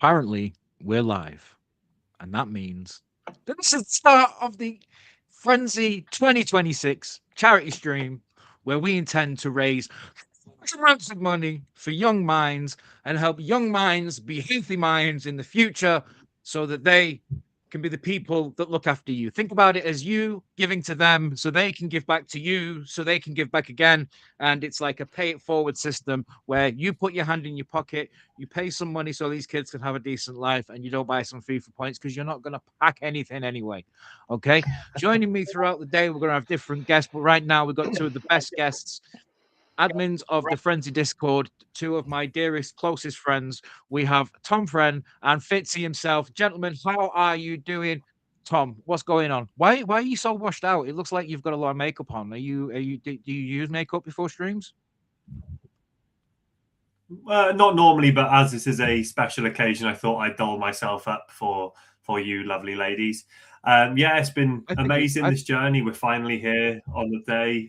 Apparently, we're live, and that means that this is the start of the Frenzy 2026 charity stream, where we intend to raise huge amounts of money for young minds and help young minds be healthy minds in the future so that they can be the people that look after you. Think about it as you giving to them so they can give back to you, so they can give back again. And it's like a pay it forward system where you put your hand in your pocket, you pay some money so these kids can have a decent life, and you don't buy some FIFA points because you're not going to pack anything anyway. Okay. Joining me throughout the day, we're going to have different guests, but right now we've got two of the best guests, admins of the Frenzy Discord, two of my dearest, closest friends. We have Tom Friend and Fitzy himself. Gentlemen, how are you doing? Tom, what's going on? Why are you so washed out? It looks like you've got a lot of makeup on. Do you use makeup before streams? Not normally, but as this is a special occasion, I thought I'd doll myself up for you, lovely ladies. Yeah, it's been I think you, amazing, I, this journey. We're finally here on the day.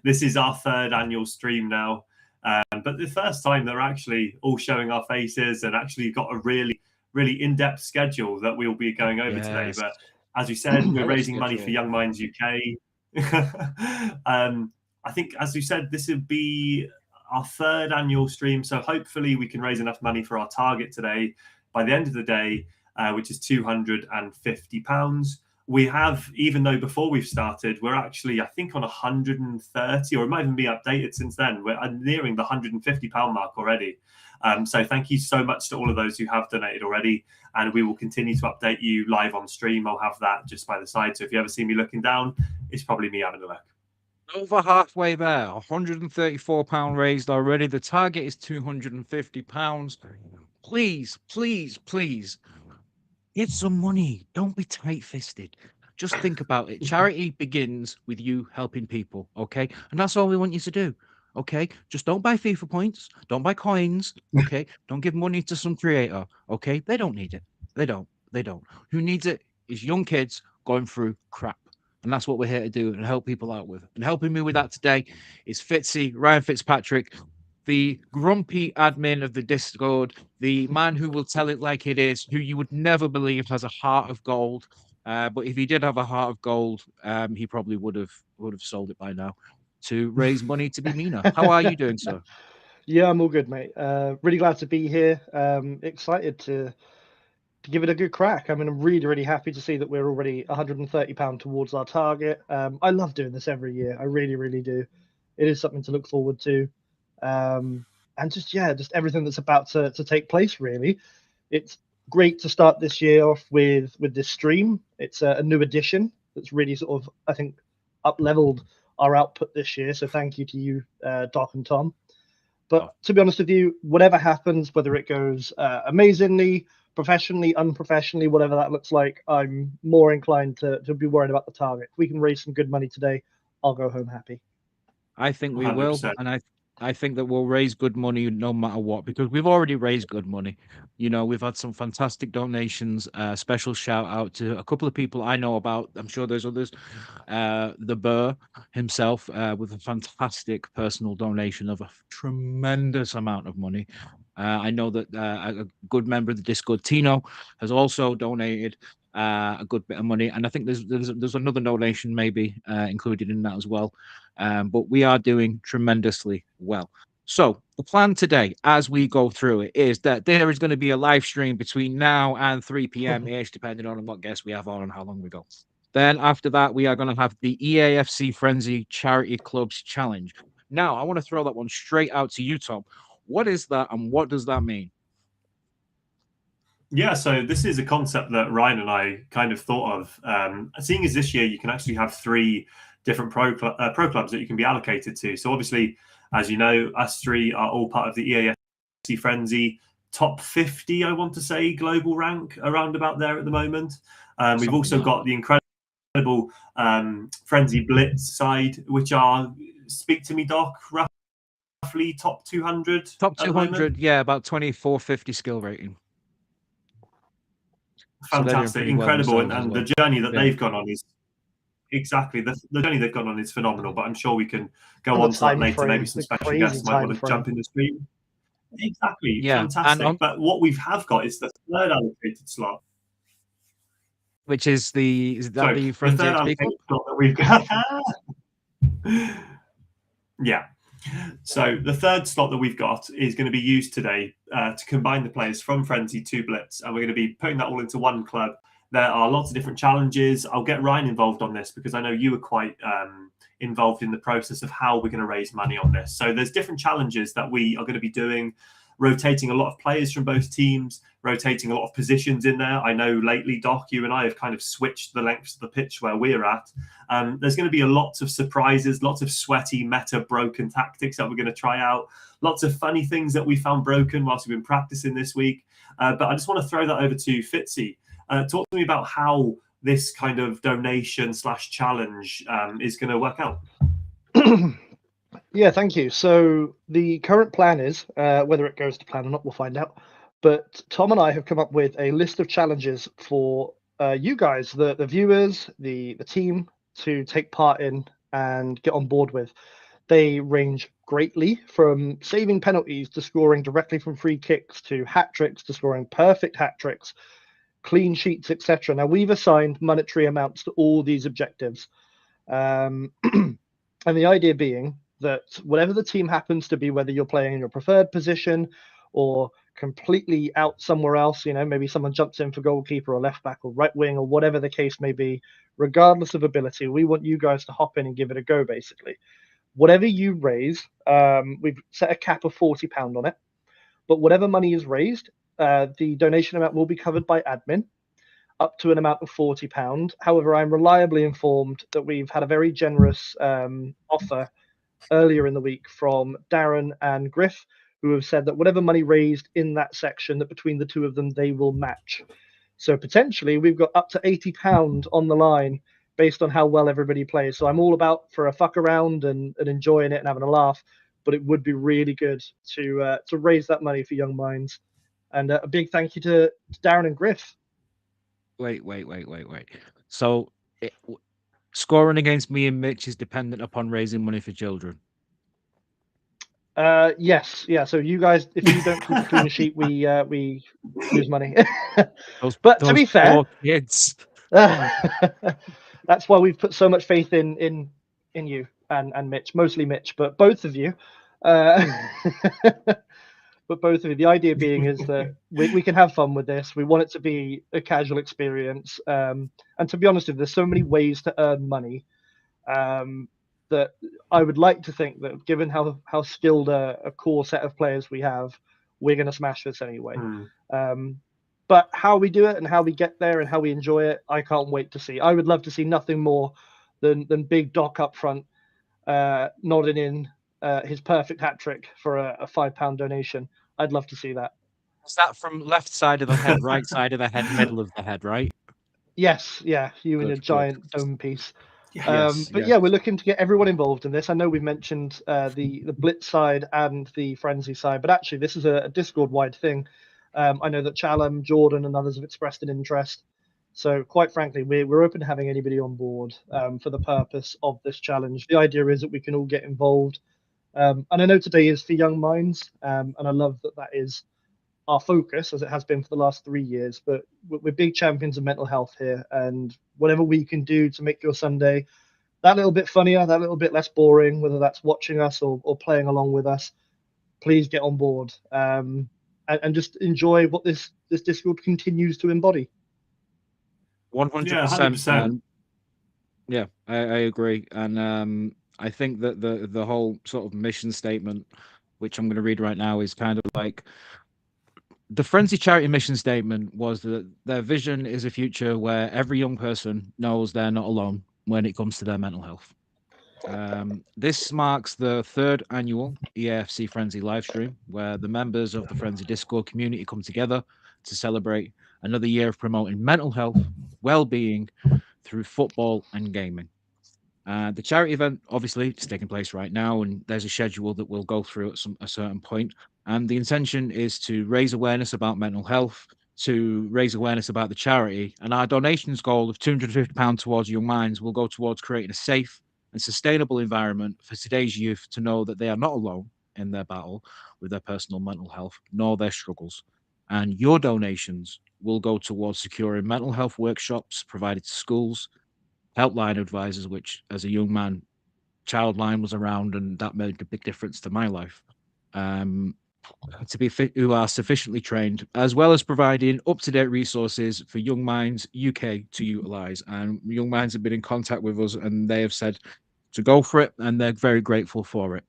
This is our third annual stream now, but the first time they're actually all showing our faces and actually got a really in-depth schedule that we'll be going over today. yes, But as you said, I we're love raising money for schedule. Young Minds UK. I think, as you said, this would be our third annual stream. So hopefully we can raise enough money for our target today by the end of the day, which is £250. We have, even though before we've started, we're actually, I think, on 130, or it might even be updated since then. We're nearing the £150 mark already. So thank you so much to all of those who have donated already. And we will continue to update you live on stream. I'll have that just by the side. So if you ever see me looking down, it's probably me having a look. Over halfway there, £134 raised already. The target is £250. Please, please, please get some money. Don't be tight fisted. Just think about it. Charity begins with you helping people, okay? And that's all we want you to do, okay? Just don't buy FIFA points. Don't buy coins, okay? Don't give money to some creator, okay? They don't need it. They don't. They don't. Who needs it is young kids going through crap. And that's what we're here to do and help people out with. And helping me with that today is Fitzy, Ryan Fitzpatrick, the grumpy admin of the Discord, the man who will tell it like it is, who you would never believe has a heart of gold. But if he did have a heart of gold, he probably would have sold it by now to raise money to be meaner. How are you doing, sir? Yeah, I'm all good, mate. Really glad to be here. Excited to give it a good crack. I mean, I'm really happy to see that we're already £130 towards our target. I love doing this every year. I really do. It is something to look forward to. And just everything that's about to take place, really. It's great to start this year off with this stream. It's a new addition that's really sort of, I think, up leveled our output this year. So thank you to you, Doc and Tom. But to be honest with you, whatever happens, whether it goes amazingly, professionally, unprofessionally, whatever that looks like, I'm more inclined to be worried about the target. If we can raise some good money today, I'll go home happy. I think we will, 100%. and I think that we'll raise good money no matter what because we've already raised good money. You know, we've had some fantastic donations. Special shout out to a couple of people I know about. I'm sure there's others. The Burr himself with a fantastic personal donation of a tremendous amount of money. I know that a good member of the Discord, Tino, has also donated a good bit of money, and I think there's another donation maybe included in that as well. But we are doing tremendously well. So the plan today, as we go through it, is that there is going to be a live stream between now and 3 p.m. ish, depending on what guests we have on and how long we go. Then after that, we are going to have the EAFC Frenzy Charity Clubs Challenge. Now, I want to throw that one straight out to you, Tom. What is that, and what does that mean? Yeah, so this is a concept that Ryan and I kind of thought of. Seeing as this year you can actually have three different pro clubs that you can be allocated to. So obviously, as you know, us three are all part of the EAFC Frenzy top 50, I want to say, global rank around about there at the moment. We've also got the incredible Frenzy Blitz side, which are, speak to me, Doc, roughly top 200. Top 200, yeah, about 2450 skill rating. Fantastic, incredible, and the journey that they've gone on is exactly the journey they've gone on is phenomenal. But I'm sure we can go on to that later. Maybe some special guests might want to jump in the stream. Exactly, Yeah, and fantastic. But what we have got is the third allocated slot. which is that So the the Frenzy third XP Club? allocated slot that we've got. Yeah. So the third slot that we've got is going to be used today to combine the players from Frenzy to Blitz, and we're going to be putting that all into one club. There are lots of different challenges. I'll get Ryan involved on this because I know you were quite involved in the process of how we're going to raise money on this. So there's different challenges that we are going to be doing, rotating a lot of players from both teams, rotating a lot of positions in there. I know lately, Doc, you and I have kind of switched the lengths of the pitch where we're at. There's going to be a lot of surprises, lots of sweaty, meta broken tactics that we're going to try out, lots of funny things that we found broken whilst we've been practicing this week. But I just want to throw that over to Fitzy. Talk to me about how this kind of donation / challenge is going to work out. Yeah, thank you. So the current plan is, whether it goes to plan or not, we'll find out. But Tom and I have come up with a list of challenges for you guys, the viewers, the team, to take part in and get on board with. They range greatly from saving penalties to scoring directly from free kicks to hat tricks to scoring perfect hat tricks, clean sheets, etc. Now we've assigned monetary amounts to all these objectives, and the idea being that whatever the team happens to be, whether you're playing in your preferred position or completely out somewhere else, maybe someone jumps in for goalkeeper or left back or right wing or whatever the case may be, regardless of ability, we want you guys to hop in and give it a go, basically. Whatever you raise, we've set a cap of £40 on it, but whatever money is raised, the donation amount will be covered by admin up to an amount of £40. However, I'm reliably informed that we've had a very generous offer earlier in the week from Darren and Griff, who have said that whatever money raised in that section, that between the two of them, they will match. So potentially we've got up to £80 on the line based on how well everybody plays. So I'm all about for a fuck around and enjoying it and having a laugh, but it would be really good to raise that money for young minds. And a big thank you to Darren and Griff. Wait. So, scoring against me and Mitch is dependent upon raising money for children. Yes, yeah. So you guys, if you don't keep a clean sheet, we lose money. But to be fair, poor kids. that's why we've put so much faith in you and Mitch, mostly Mitch, but both of you. But both of you. The idea being is that we can have fun with this. We want it to be a casual experience. And to be honest with you, there's so many ways to earn money that I would like to think that given how skilled a core set of players we have, we're going to smash this anyway. But how we do it and how we get there and how we enjoy it, I can't wait to see. I would love to see nothing more than Big Doc up front nodding in his perfect hat trick for a £5 donation. I'd love to see that. Is that from left side of the head, right side of the head, middle of the head, right? Yes, yeah, you and your Good. giant dome piece. Yes, But yes. yeah, we're looking to get everyone involved in this. I know we've mentioned the Blitz side and the Frenzy side, but actually this is a Discord-wide thing. I know that Challam, Jordan, and others have expressed an interest. So quite frankly, we're open to having anybody on board for the purpose of this challenge. The idea is that we can all get involved. And I know today is for young minds, and I love that is our focus, as it has been for the last 3 years. But we're big champions of mental health here, and whatever we can do to make your Sunday that little bit funnier, that little bit less boring, whether that's watching us or playing along with us, please get on board and just enjoy what this Discord continues to embody. 100%. Yeah, I agree, and I think that the whole sort of mission statement, which I'm going to read right now, is kind of like the Frenzy charity mission statement was that their vision is a future where every young person knows they're not alone when it comes to their mental health. This marks the third annual EAFC Frenzy livestream, where the members of the Frenzy Discord community come together to celebrate another year of promoting mental health, well-being through football and gaming. The charity event obviously is taking place right now, and there's a schedule that we'll go through at a certain point. And the intention is to raise awareness about mental health, to raise awareness about the charity, and our donations goal of £250 towards Young Minds will go towards creating a safe and sustainable environment for today's youth to know that they are not alone in their battle with their personal mental health nor their struggles. And your donations will go towards securing mental health workshops provided to schools, helpline advisors, which as a young man, Childline was around, and that made a big difference to my life. Um, to be fit, who are sufficiently trained, as well as providing up-to-date resources for Young Minds UK to utilise. And Young Minds have been in contact with us, and they have said to go for it, and they're very grateful for it.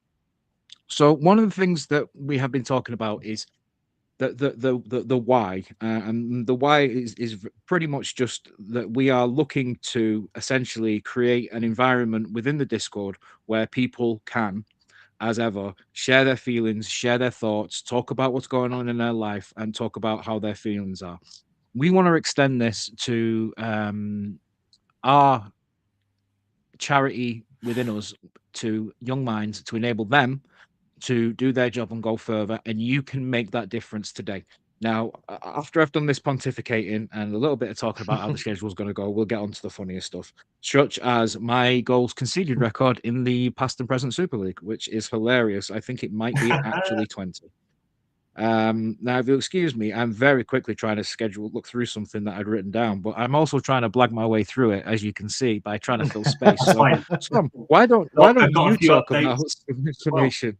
So one of the things that we have been talking about is the why, and the why is pretty much just that we are looking to essentially create an environment within the Discord where people can, as ever, share their feelings, share their thoughts, talk about what's going on in their life, and talk about how their feelings are. We want to extend this to our charity within us, to Young Minds, to enable them to do their job and go further. And you can make that difference today. Now, after I've done this pontificating and a little bit of talking about how the schedule is going to go, we'll get on to the funniest stuff, such as my goals conceded record in the past and present Super League, which is hilarious. I think it might be actually 20. Now, if you'll excuse me, I'm very quickly trying to look through something that I'd written down, but I'm also trying to blag my way through it, as you can see, by trying to fill space. That's So, fine. Tom, why don't I've got a you few talk updates. about some information?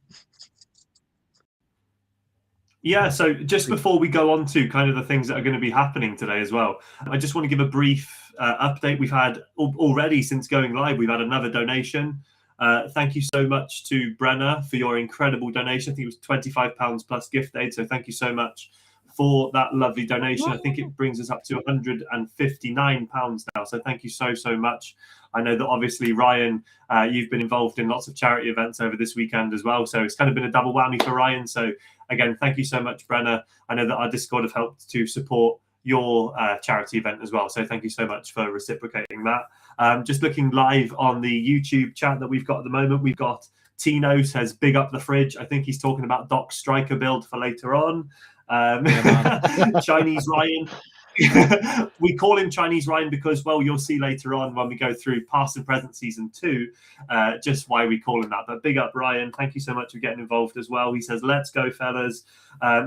Yeah, so just before we go on to kind of the things that are going to be happening today as well, I just want to give a brief update. We've had already, since going live, we've had another donation. Thank you so much to Brenna for your incredible donation. I think it was £25 plus gift aid. So thank you so much for that lovely donation. I think it brings us up to £159 now. So thank you so, so much. I know that obviously, Ryan, you've been involved in lots of charity events over this weekend as well. So it's kind of been a double whammy for Ryan. So again, thank you so much, Brenna. I know that our Discord have helped to support your charity event as well. So thank you so much for reciprocating that. Just looking live on the YouTube chat that we've got at the moment, we've got Tino says, big up the fridge. I think he's talking about Doc's striker build for later on. Chinese Ryan. We call him Chinese Ryan because, well, you'll see later on when we go through past and present season 2, just why we call him that. But big up, Ryan. Thank you so much for getting involved as well. He says, let's go, fellas.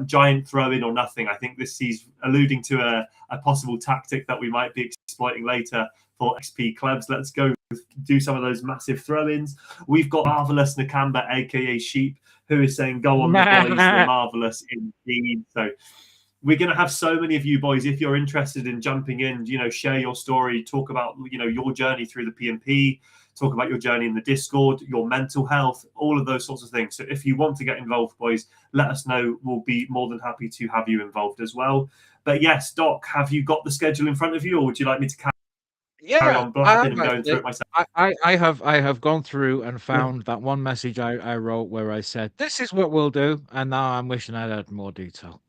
Giant throw in or nothing. I think he's alluding to a possible tactic that we might be exploiting later for XP clubs. Let's go do some of those massive throw-ins. We've got Marvelous Nakamba, aka Sheep, who is saying, go on, the boys, they're marvelous indeed. So we're going to have so many of you boys, if you're interested in jumping in, share your story, talk about, your journey through the PMP, talk about your journey in the Discord, your mental health, all of those sorts of things. So if you want to get involved, boys, let us know. We'll be more than happy to have you involved as well. But yes, Doc, have you got the schedule in front of you, or would you like me to carry on blabbing and going through it myself? I have gone through and found that one message I wrote where I said, this is what we'll do. And now I'm wishing I'd had more detail.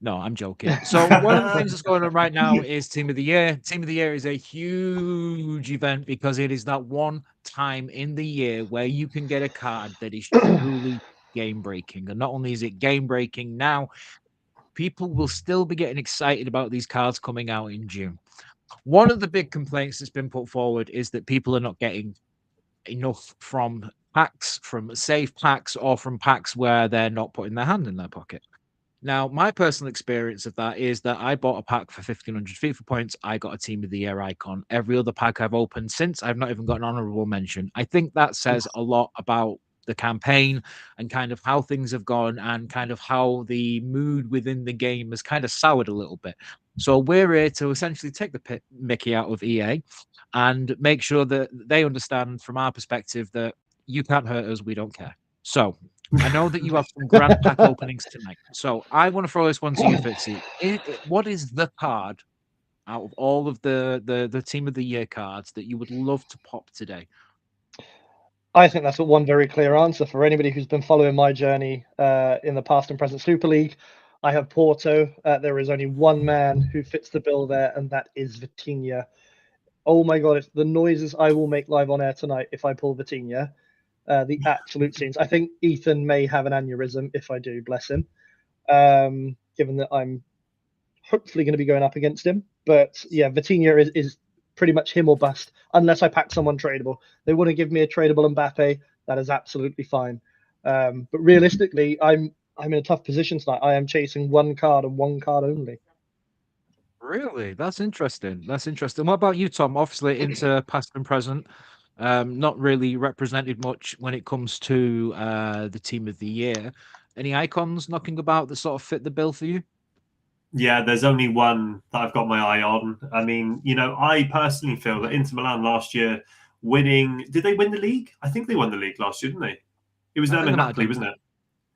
No, I'm joking. So one of the things that's going on right now is Team of the Year. Team of the Year is a huge event because it is that one time in the year where you can get a card that is truly game breaking. And not only is it game breaking now, people will still be getting excited about these cards coming out in June. One of the big complaints that's been put forward is that people are not getting enough from packs, from safe packs, or from packs where they're not putting their hand in their pocket. Now, my personal experience of that is that I bought a pack for 1,500 FIFA points. I got a Team of the Year icon. Every other pack I've opened since, I've not even got an honorable mention. I think that says a lot about the campaign and kind of how things have gone and kind of how the mood within the game has kind of soured a little bit. So we're here to essentially take the mickey out of EA and make sure that they understand from our perspective that you can't hurt us, we don't care. So I know that you have some grand pack openings tonight. So I want to throw this one to you, Fitzy. What is the card out of all of the Team of the Year cards that you would love to pop today? I think that's one very clear answer for anybody who's been following my journey in the past and present Super League. I have Porto. There is only one man who fits the bill there, and that is Vitinha. Oh my God, it's the noises I will make live on air tonight if I pull Vitinha. The absolute scenes. I think Ethan may have an aneurysm if I do, bless him, given that I'm hopefully going to be going up against him. But yeah, Vitinha is pretty much him or bust, unless I pack someone tradable. They want to give me a tradable Mbappe, that is absolutely fine. But realistically, I'm I'm in a tough position tonight. I am chasing one card and one card only. Really? That's interesting. That's interesting. What about you, Tom? Obviously, into past and present. Not really represented much when it comes to the team of the year. Any icons knocking about that sort of fit the bill for you? Yeah, there's only one that I've got my eye on. I mean, I personally feel that Inter Milan last year winning. Did they win the league? I think they won the league last year, didn't they? It was I them think and they might have Napoli, done. wasn't it?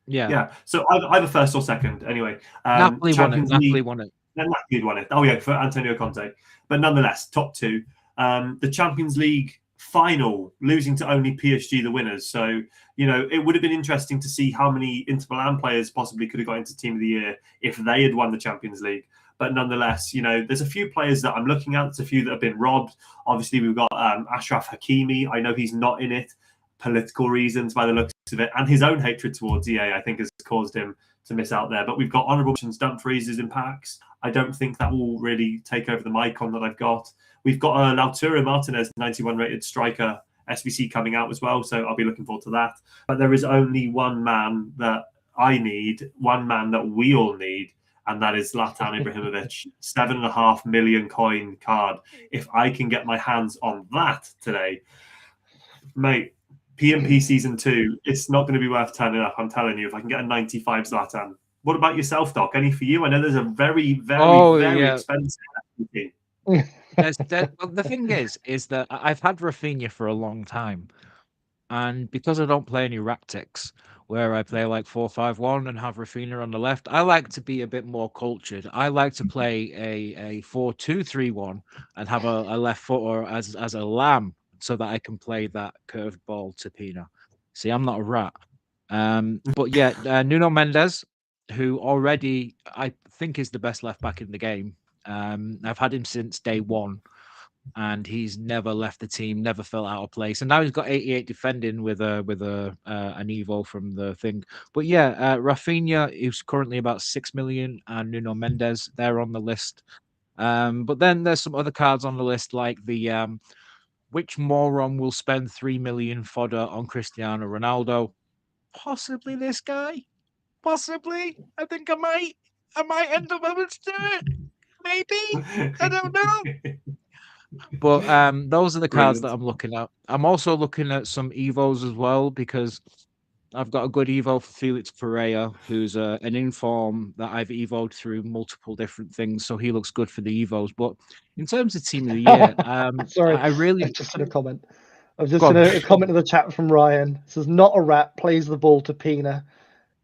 Yeah. Yeah. So either first or second. Anyway, Napoli won it. Champions Napoli League. won it. Then Napoli won it. Oh yeah, for Antonio Conte. But nonetheless, top two. The Champions League final, losing to only PSG, the winners. So it would have been interesting to see how many Inter Milan players possibly could have got into Team of the Year if they had won the Champions League. But nonetheless, there's a few players that I'm looking at. There's a few that have been robbed. Obviously, we've got Ashraf Hakimi. I know he's not in it, political reasons by the looks of it, and his own hatred towards EA, I think, has caused him to miss out there. But we've got honourable mentions. Dumfries is in packs. I don't think that will really take over the Mycon that I've got. We've got Lautaro Martinez, 91 rated striker, SBC coming out as well, so I'll be looking forward to that. But there is only one man that I need, one man that we all need, and that is Zlatan Ibrahimovic, 7.5 million coin card. If I can get my hands on that today, mate, PMP Season 2, it's not going to be worth turning up, I'm telling you, if I can get a 95 Zlatan. What about yourself, Doc? Any for you? I know there's a very, very expensive SBC. Well, the thing is that I've had Rafinha for a long time, and because I don't play any Ractics, where I play like 4-5-1 and have Rafinha on the left, I like to be a bit more cultured. I like to play a 4-2-3-1 and have a left footer as a lamb, so that I can play that curved ball to Pina. See, I'm not a rat. But yeah, Nuno Mendes, who already I think is the best left back in the game. I've had him since day one, and he's never left the team, never felt out of place. And now he's got 88 defending with an Evo from the thing. But yeah, Rafinha is currently about 6 million, and Nuno Mendes, they're on the list. But then there's some other cards on the list, like the which moron will spend 3 million fodder on Cristiano Ronaldo? Possibly this guy. Possibly. I think I might end up having to do it. Maybe. I don't know. But those are the cards that I'm looking at. I'm also looking at some Evos as well, because I've got a good Evo for Felix Pereira, who's an inform that I've evoed through multiple different things, so he looks good for the Evos. But in terms of Team of the Year, sorry, I just in a comment. I was just in a comment in the chat from Ryan. It says, "Not a rat plays the ball to Pina,"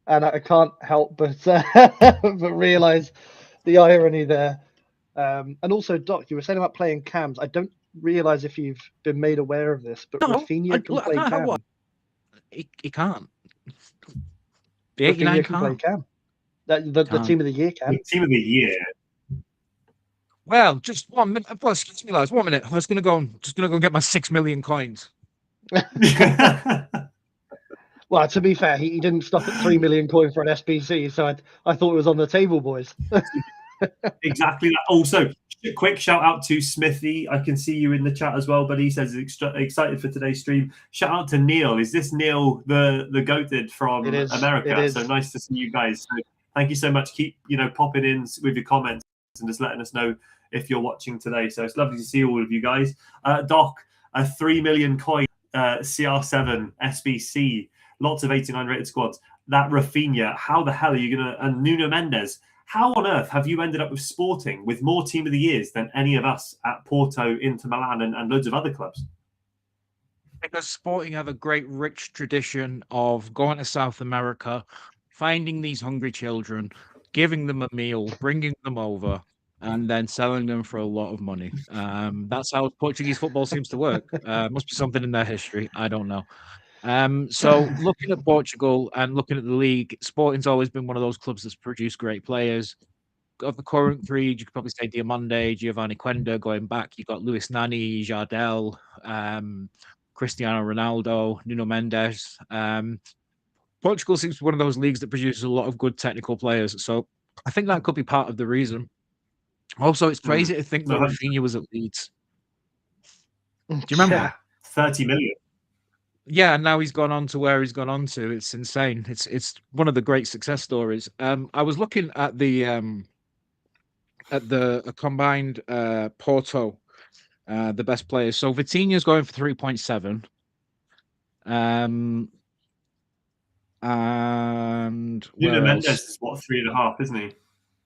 and I can't help but but realise the irony there. And also, Doc, you were saying about playing cams. I don't realise if you've been made aware of this, but Rafinha can play cam. He can't. The Rafinha 89 can play cam. The Team of the Year can. The Team of the Year. Well, just 1 minute. Well, excuse me, lads. 1 minute. I was going to go and get my 6 million coins. Well, to be fair, he didn't stop at 3 million coin for an SBC, so I thought it was on the table, boys. Exactly that. Also, quick shout out to Smithy. I can see you in the chat as well, but he says he's excited for today's stream. Shout out to Neil. Is this Neil the goated from America? So nice to see you guys. So thank you so much. Keep popping in with your comments and just letting us know if you're watching today. So it's lovely to see all of you guys. Doc, a 3 million coin CR7 SBC, lots of 89 rated squads. That Rafinha, how the hell are you gonna? And Nuno Mendes. How on earth have you ended up with Sporting with more Team of the Years than any of us at Porto, Inter Milan, and loads of other clubs? Because Sporting have a great, rich tradition of going to South America, finding these hungry children, giving them a meal, bringing them over, and then selling them for a lot of money. That's how Portuguese football seems to work. Must be something in their history. I don't know. So looking at Portugal and looking at the league, Sporting's always been one of those clubs that's produced great players. Of the current three, you could probably say Diamande, Giovanni Quenda. Going back, you got Luis Nani, Jardel, Cristiano Ronaldo, Nuno Mendes. Portugal seems to be one of those leagues that produces a lot of good technical players. So I think that could be part of the reason. Also, it's crazy to think that Rafinha was at Leeds. Do you remember? Yeah, 30 million. yeah, and now he's gone on to where he's gone on to. It's insane. It's one of the great success stories. I was looking at the combined Porto, the best players. So Vitinha's going for 3.7. And Nuno where Mendes else? is what, 3.5, isn't he?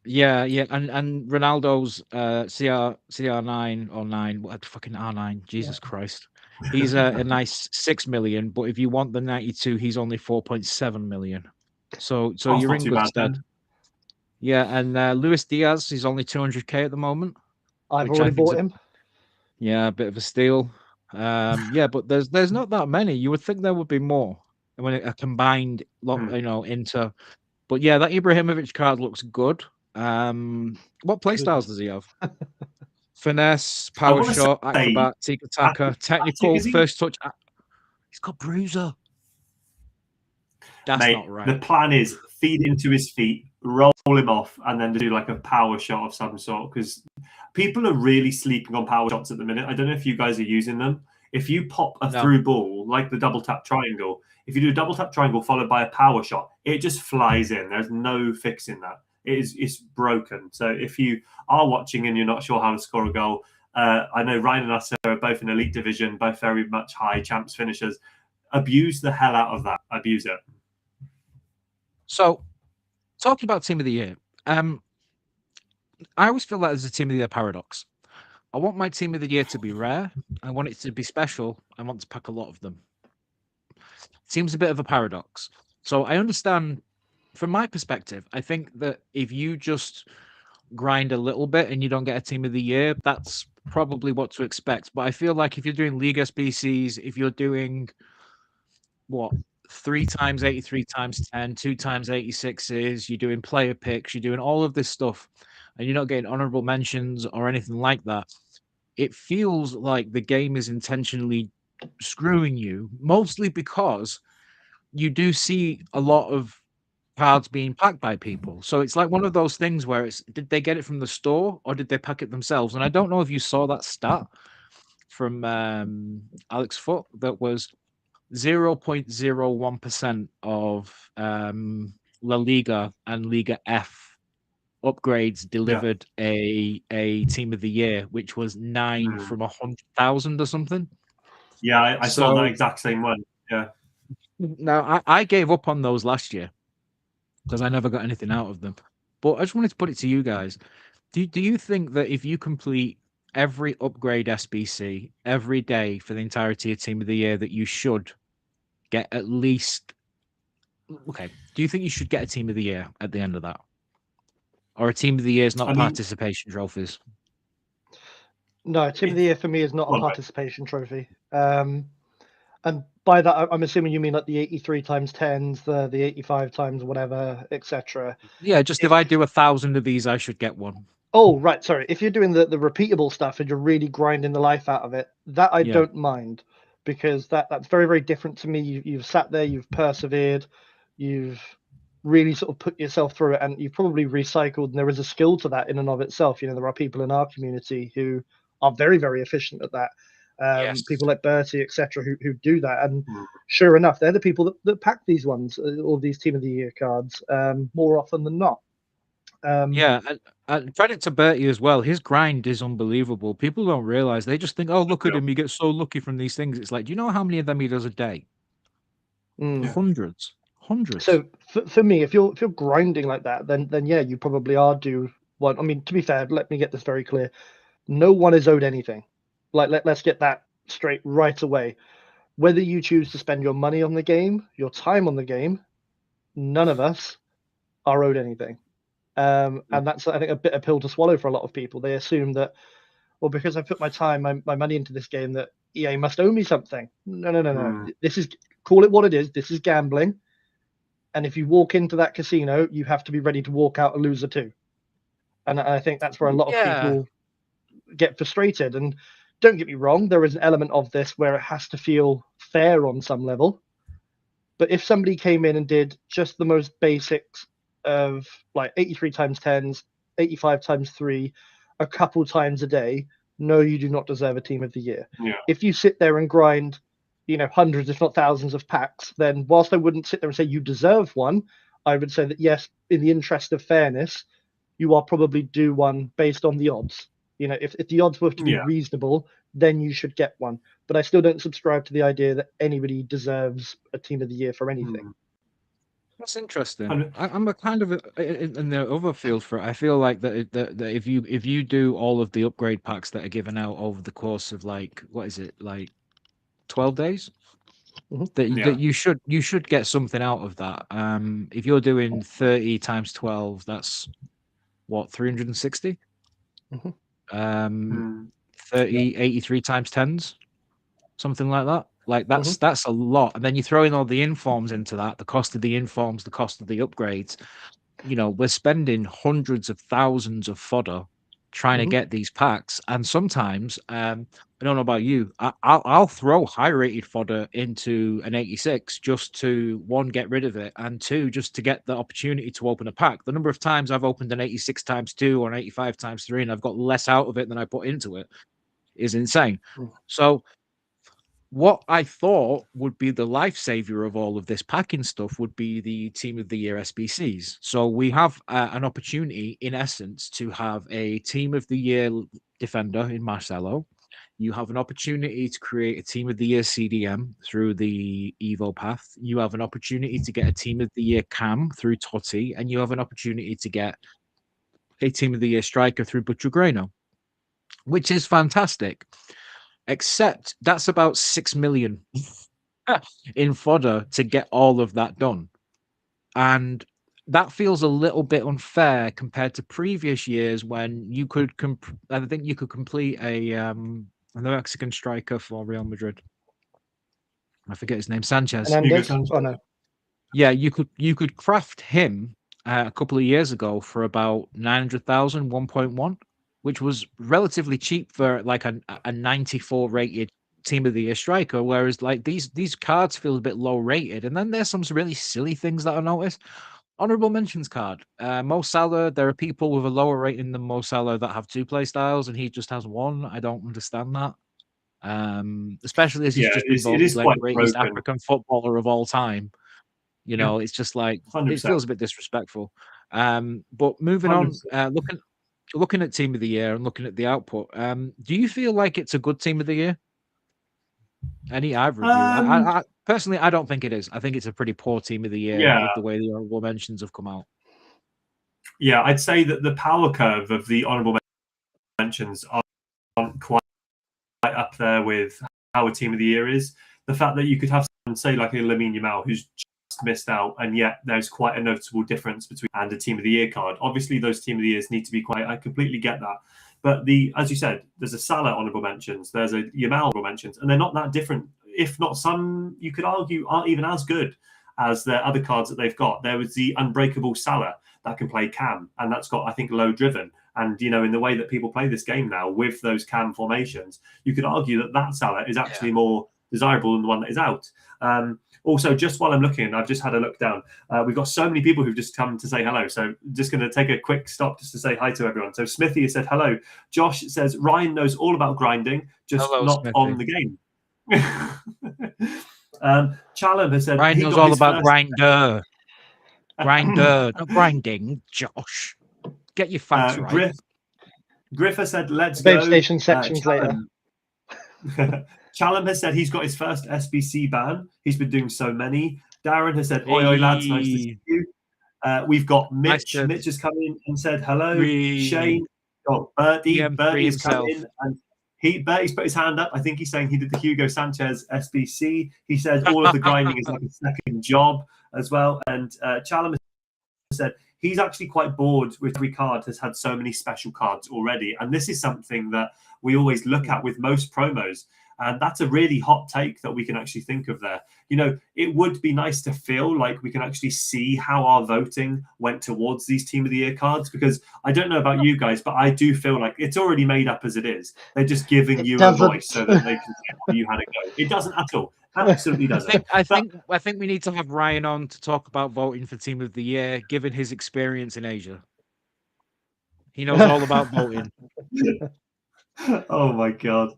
Yeah, yeah, and Ronaldo's CR9 or 9, what fucking R9, Jesus Christ. He's a nice 6 million, but if you want the 92, he's only 4.7 million. So Oh, it's you're not in too good bad stead. then. Yeah, and Luis Diaz, he's only 200k at the moment, I've which I already think is bought him. a bit of a steal. Yeah, but there's not that many. You would think there would be more when a combined into. But yeah, that Ibrahimovic card looks good. What play styles does he have? Finesse, I power want to shot, say acrobat, tiki taka, Attic, technical, is he? first touch. He's got bruiser. That's not Mate, right. the plan is feed into his feet, roll him off, and then do like a power shot of some sort. Because people are really sleeping on power shots at the minute. I don't know if you guys are using them. If you pop a No. through ball, like the double tap triangle, if you do a double tap triangle followed by a power shot, it just flies in. There's no fixing that. It's broken. So if you are watching and you're not sure how to score a goal, I know Ryan and us are both in elite division, both very much high champs finishers. Abuse the hell out of that. Abuse it. So talking about team of the year, I always feel like there's a team of the year paradox. I want my team of the year to be rare. I want it to be special. I want to pack a lot of them. Seems a bit of a paradox. So I understand from my perspective, I think that if you just grind a little bit and you don't get a team of the year, that's probably what to expect. But I feel like if you're doing League SBCs, if you're doing what 3 times 83 times 10, 2 times 86s, you're doing player picks, you're doing all of this stuff, and you're not getting honorable mentions or anything like that, it feels like the game is intentionally screwing you, mostly because you do see a lot of cards being packed by people. So it's like one of those things where it's did they get it from the store or did they pack it themselves? And I don't know if you saw that stat from Alex Foot that was 0.01% of La Liga and Liga F upgrades Yeah. delivered a team of the year, which was 9 Mm. from 100,000 or something. Yeah, I saw that So exact same one. Yeah. now I gave up on those last year because I never got anything out of them. But I just wanted to put it to you guys. Do you think that if you complete every upgrade SBC every day for the entirety of Team of the Year, that you should get at least okay? Do you think you should get a Team of the Year at the end of that, or a Team of the Year is not I mean, participation trophies? No, team of the it's year for me is not a well, participation trophy. And by that, I'm assuming you mean like the 83 times 10s, the 85 times whatever, etc. Yeah, just if If I do 1,000 of these, I should get one. Oh, right, sorry. If you're doing the repeatable stuff and you're really grinding the life out of it, that I Yeah, don't mind because that's very, very different to me. You've sat there, you've persevered, you've really sort of put yourself through it, and you've probably recycled. And there is a skill to that in and of itself. There are people in our community who are very, very efficient at that. yes, People like Bertie, etc., who do that. And mm, sure enough, they're the people that pack these ones, all these Team of the Year cards, more often than not. Um, yeah. And credit to Bertie as well. His grind is unbelievable. People don't realize. They just think, "Oh, look at yeah, him. He gets so lucky from these things." It's like, do you know how many of them he does a day? mm. yeah. Hundreds, hundreds. So for me, if you're grinding like that, then yeah, you probably are due one. I mean, to be fair, let me get this very clear. No one is owed anything. Like let's get that straight right away. Whether you choose to spend your money on the game, your time on the game, none of us are owed anything. Mm, And that's I think a bit of pill to swallow for a lot of people. They assume that, well, because I put my time, my money into this game, that EA must owe me something. No, no, no, no. mm, This is call it what it is. This is gambling. And if you walk into that casino, you have to be ready to walk out a loser too. And I think that's where a lot of Yeah, people get frustrated. And don't get me wrong, there is an element of this where it has to feel fair on some level. But if somebody came in and did just the most basics of like 83 times 10s, 85 times 3, a couple times a day, no, you do not deserve a team of the year. yeah. If you sit there and grind hundreds, if not thousands of packs, then whilst I wouldn't sit there and say you deserve one, I would say that yes, in the interest of fairness, you are probably due one based on the odds. If the odds were to be reasonable, then you should get one. But I still don't subscribe to the idea that anybody deserves a team of the year for anything. That's interesting. I'm a kind of in the other field for it. I feel like that if you do all of the upgrade packs that are given out over the course of like 12 days, that you should get something out of that. If you're doing 30 times 12, that's what, 360? 30, 83 times 10s, something like that. Like that's a lot. And then you throw in all the informs into that, the cost of the informs, the cost of the upgrades. We're spending hundreds of thousands of fodder trying to get these packs. And sometimes, I don't know about you, I'll throw high rated fodder into an 86 just to, one, get rid of it, and two, just to get the opportunity to open a pack. The number of times I've opened an 86 times 2 or an 85 times 3 and I've got less out of it than I put into it is insane. So what I thought would be the life savior of all of this packing stuff would be the Team of the Year SBCs. So we have an opportunity, in essence, to have a Team of the Year defender in Marcelo. You have an opportunity to create a Team of the Year CDM through the Evo path. You have an opportunity to get a Team of the Year Cam through Totti, and you have an opportunity to get a Team of the Year striker through Butcher Greno, which is fantastic. Except that's about 6 million in fodder to get all of that done. And that feels a little bit unfair compared to previous years when you could, I think you could complete a Mexican striker for Real Madrid. I forget his name, Sanchez. Oh, no. Yeah, you could craft him a couple of years ago for about 900,000, 1.1. Which was relatively cheap for like a 94 rated Team of the Year striker, whereas like these cards feel a bit low rated. And then there's some really silly things that I noticed. Honorable mentions card. Mo Salah, there are people with a lower rating than Mo Salah that have 2 play styles, and he just has 1. I don't understand that. Especially as he's just been voted like greatest African footballer of all time. It's just like 100%. It feels a bit disrespectful. But moving 100%. On, looking at Team of the Year and looking at the output, do you feel like it's a good Team of the Year? Either of you? I personally, I don't think it is. I think it's a pretty poor Team of the Year with the way the honorable mentions have come out. Yeah, I'd say that the power curve of the honorable mentions aren't quite up there with how a Team of the Year is. The fact that you could have someone, say, like a Lamine Yamal, who's missed out, and yet there's quite a noticeable difference between and a Team of the Year card. Obviously, those Team of the Years need to be quite. I completely get that, but as you said, there's a Salah honorable mentions, there's a Yamal honorable mentions, and they're not that different. If not, some you could argue aren't even as good as the other cards that they've got. There was the Unbreakable Salah that can play cam, and that's got, I think, low driven. And in the way that people play this game now with those cam formations, you could argue that Salah is actually more desirable than the one that is out. Also, just while I'm looking, I've just had a look down. We've got so many people who've just come to say hello. So just going to take a quick stop just to say hi to everyone. So Smithy has said hello. Josh says Ryan knows all about grinding, just not Smithy. On the game. Chalum has said Ryan knows all about grinder. Grinder, not grinding, Josh. Get your facts right. Griff has said, let's go. Station sections later. Chalum has said he's got his first SBC ban. He's been doing so many. Darren has said, oi, lads, nice to see you. We've got Mitch. Nice Mitch has come in and said hello. Shane. Oh, Bertie. Bertie's come in and Bertie's put his hand up. I think he's saying he did the Hugo Sanchez SBC. He said all of the grinding is like a second job as well. And Chalum said he's actually quite bored with every card has had so many special cards already. And this is something that we always look at with most promos. And that's a really hot take that we can actually think of there. It would be nice to feel like we can actually see how our voting went towards these Team of the Year cards, because I don't know about you guys, but I do feel like it's already made up as it is. They're just giving you a voice so that they can tell you how to go. It doesn't at all. Absolutely doesn't. I think we need to have Ryan on to talk about voting for Team of the Year, given his experience in Asia. He knows all about voting. Oh my god.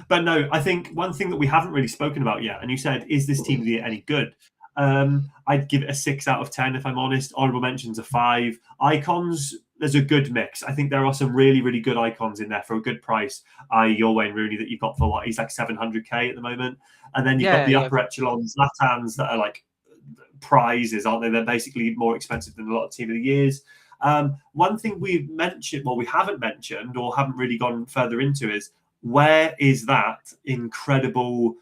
But no, I think one thing that we haven't really spoken about yet, and you said, is this team of the year any good? I'd give it a 6 out of 10 if I'm honest. Honorable mentions a 5. Icons, there's a good mix. I think there are some really, really good icons in there for a good price. Your Wayne Rooney that you've got for what? He's like 700k at the moment. And then you've got the upper echelons, Latans that are like prizes, aren't they? They're basically more expensive than a lot of team of the years. One thing we haven't mentioned or haven't really gone further into is, where is that incredible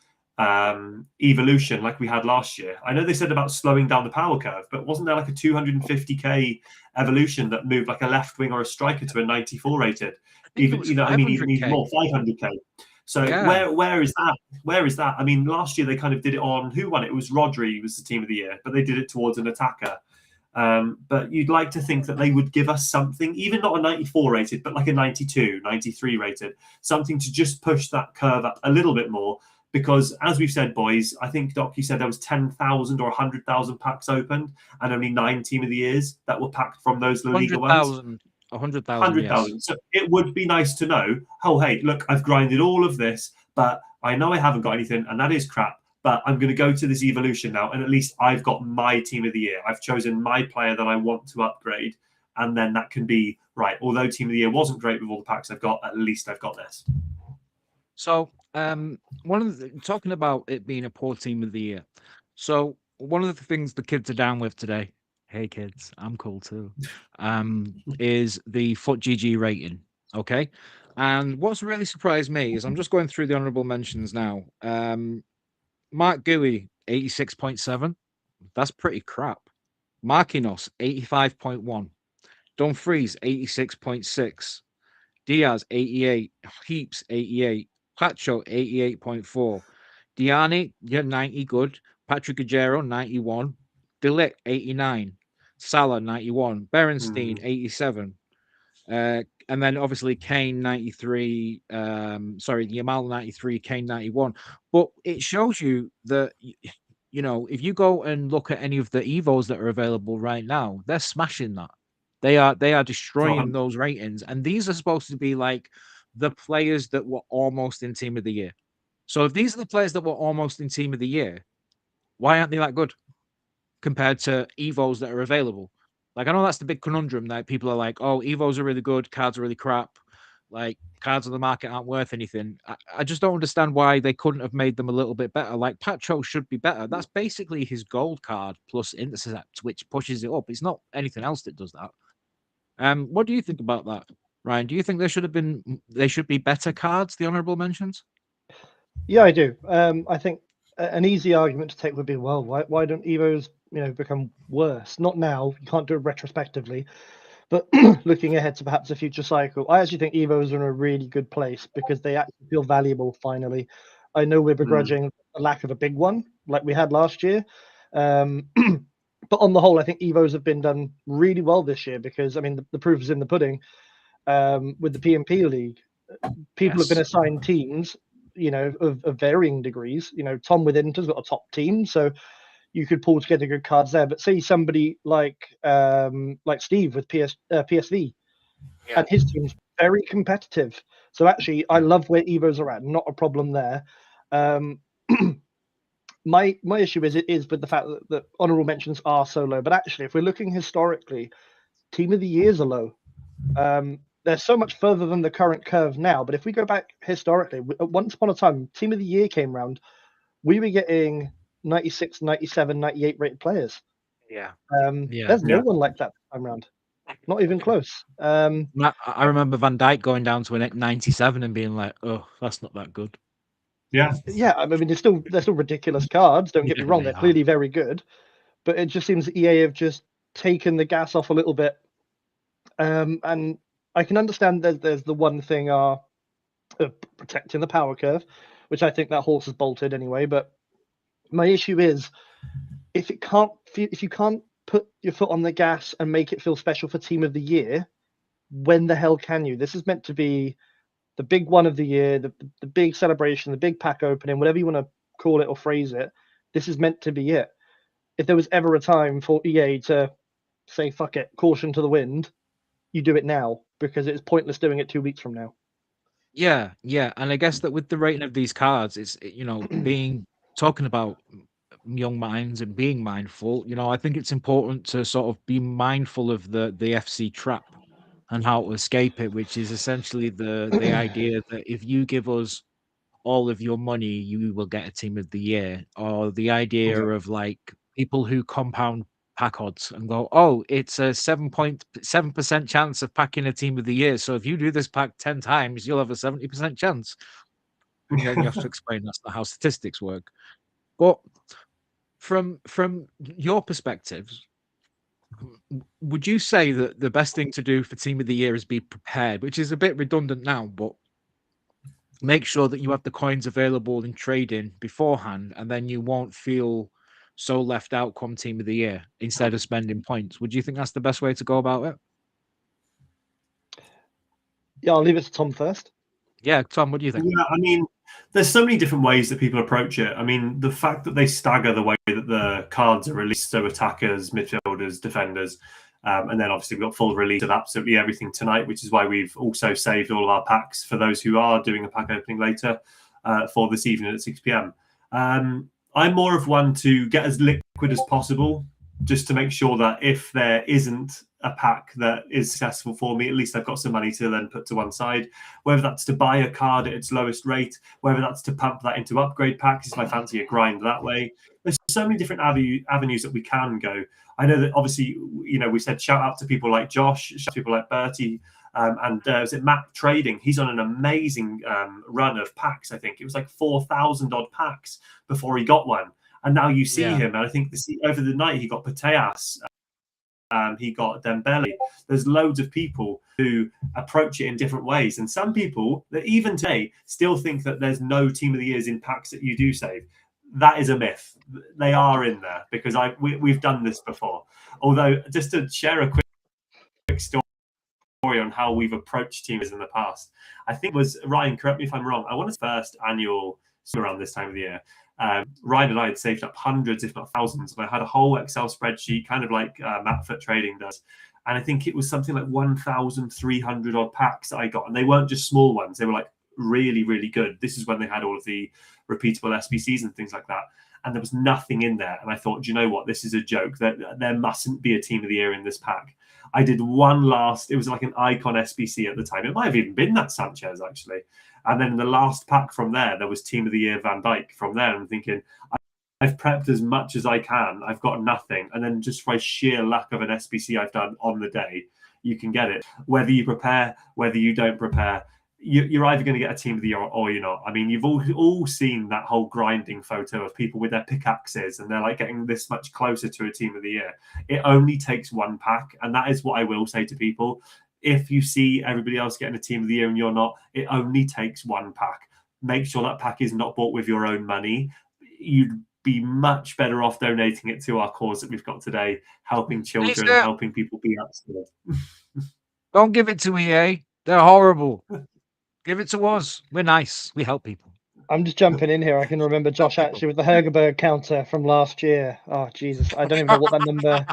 evolution like we had last year? I know they said about slowing down the power curve, but wasn't there like a 250k evolution that moved like a left wing or a striker to a 94 rated? Even even more, 500k. So where is that? Where is that? I mean, last year they kind of did it on, who won it? It was Rodri was the team of the year, but they did it towards an attacker. But you'd like to think that they would give us something, even not a 94 rated, but like a 92, 93 rated, something to just push that curve up a little bit more. Because as we've said, boys, I think, Doc, you said there was 10,000 or 100,000 packs opened and only 9 team of the years that were packed from those La Liga ones. 100,000. Yes. So it would be nice to know, oh, hey, look, I've grinded all of this, but I know I haven't got anything, and that is crap. But I'm going to go to this evolution now, and at least I've got my team of the year. I've chosen my player that I want to upgrade, and then that can be, right, although team of the year wasn't great with all the packs I've got, at least I've got this. So, talking about it being a poor team of the year. So, one of the things the kids are down with today, hey kids, I'm cool too, is the FUT GG rating. Okay. And what's really surprised me is I'm just going through the honorable mentions now. Mark Gui, 86.7. That's pretty crap. Marquinhos, 85.1. Dumfries, 86.6. Diaz, 88. Heaps, 88. Pacho, 88.4. Diani, 90, good. Patrick Guerrero, 91. Delict, 89. Salah, 91. Berenstein, 87. And then obviously Kane 93, Yamal 93, Kane 91. But it shows you that, if you go and look at any of the Evos that are available right now, they're smashing that. They are destroying those ratings. And these are supposed to be like the players that were almost in team of the year. So if these are the players that were almost in team of the year, why aren't they that good compared to Evos that are available? Like, I know that's the big conundrum that people are like, oh, Evos are really good, cards are really crap. Like, cards on the market aren't worth anything. I just don't understand why they couldn't have made them a little bit better. Like, Pacho should be better. That's basically his gold card plus intercept, which pushes it up. It's not anything else that does that. What do you think about that, Ryan? Do you think they should be better cards, the honorable mentions? Yeah, I do. I think an easy argument to take would be, well, why don't Evos, become worse? Not now. You can't do it retrospectively. But looking ahead to perhaps a future cycle, I actually think Evos are in a really good place because they actually feel valuable finally. I know we're begrudging a lack of a big one like we had last year. But on the whole, I think Evos have been done really well this year because, I mean, the proof is in the pudding. With the PMP League, people have been assigned teams, of varying degrees. Tom with Inter's got a top team, so you could pull together good cards there. But say somebody like Steve with PSV, and his team's very competitive. So actually, I love where Evos are at. Not a problem there. My issue is with the fact that honorable mentions are so low. But actually, if we're looking historically, team of the years are low. They're so much further than the current curve now. But if we go back historically, once upon a time, team of the year came around, we were getting 96, 97, 98 rated players. Yeah. There's no one like that time around. Not even close. I remember Van Dijk going down to a 97 and being like, oh, that's not that good. Yeah. I mean, they're still ridiculous cards. Don't get me wrong; they're clearly very good, but it just seems that EA have just taken the gas off a little bit. And I can understand there's the one thing of protecting the power curve, which I think that horse has bolted anyway. But my issue is if you can't put your foot on the gas and make it feel special for team of the year, when the hell can you? This is meant to be the big one of the year, the big celebration, the big pack opening, whatever you want to call it or phrase it. This is meant to be it. If there was ever a time for EA to say, fuck it, caution to the wind, you do it now, because it's pointless doing it 2 weeks from now. Yeah, yeah, and I guess that with the rating of these cards, it's being talking about young minds and being mindful. I think it's important to sort of be mindful of the FC trap and how to escape it, which is essentially the idea that if you give us all of your money, you will get a team of the year, or the idea Yeah. of like people who compound pack odds and go, oh, it's a 7.7% chance of packing a team of the year. So if you do this pack 10 times, you'll have a 70% chance. And then you have to explain that's not how statistics work. But from your perspectives, would you say that the best thing to do for team of the year is be prepared, which is a bit redundant now, but make sure that you have the coins available in trading beforehand, and then you won't feel so left out come team of the year instead of spending points? Would you think that's the best way to go about it? Yeah, I'll leave it to Tom first. Yeah, Tom, what do you think? Yeah, I mean, there's so many different ways that people approach it. I mean, the fact that they stagger the way that the cards are released, so attackers, midfielders, defenders, and then obviously we've got full release of absolutely everything tonight, which is why we've also saved all of our packs for those who are doing a pack opening later for this evening at 6 p.m. I'm more of one to get as liquid as possible, just to make sure that if there isn't a pack that is successful for me, at least I've got some money to then put to one side. Whether that's to buy a card at its lowest rate, whether that's to pump that into upgrade packs if I fancy a grind that way. There's so many different avenues that we can go. I know that obviously, we said shout out to people like Josh, shout out to people like Bertie, and is it Matt Trading? He's on an amazing run of packs. I think it was like 4,000 odd packs before he got one. And now you see him, and I think over the night he got Pateas, he got Dembele. There's loads of people who approach it in different ways, and some people that even today still think that there's no team of the years in packs that you do save. That is a myth. They are in there because we've done this before. Although, just to share a quick story on how we've approached teams in the past, I think it was Ryan. Correct me if I'm wrong. I want his first annual around this time of the year. Ryan and I had saved up hundreds, if not thousands, and I had a whole Excel spreadsheet, kind of like Matt Foot Trading does. And I think it was something like 1,300 odd packs that I got. And they weren't just small ones. They were like really, really good. This is when they had all of the repeatable SBCs and things like that. And there was nothing in there. And I thought, do you know what? This is a joke. That there mustn't be a team of the year in this pack. I did one last, it was like an icon SBC at the time. It might have even been that Sanchez, actually. And then in the last pack from there was Team of the Year Van Dijk from there. I'm thinking, I've prepped as much as I can. I've got nothing. And then just by sheer luck of an SBC I've done on the day, you can get it. Whether you prepare, whether you don't prepare, you're either going to get a Team of the Year or you're not. I mean, you've all seen that whole grinding photo of people with their pickaxes and they're like getting this much closer to a Team of the Year. It only takes one pack. And that is what I will say to people. If you see everybody else getting a Team of the Year and you're not, it only takes one pack. Make sure that pack is not bought with your own money. You'd be much better off donating it to our cause that we've got today, helping children, helping people be upskilled. Don't give it to EA. They're horrible. Give it to us. We're nice. We help people. I'm just jumping in here. I can remember Josh actually with the Hergerberg counter from last year. Oh, Jesus. I don't even know what that number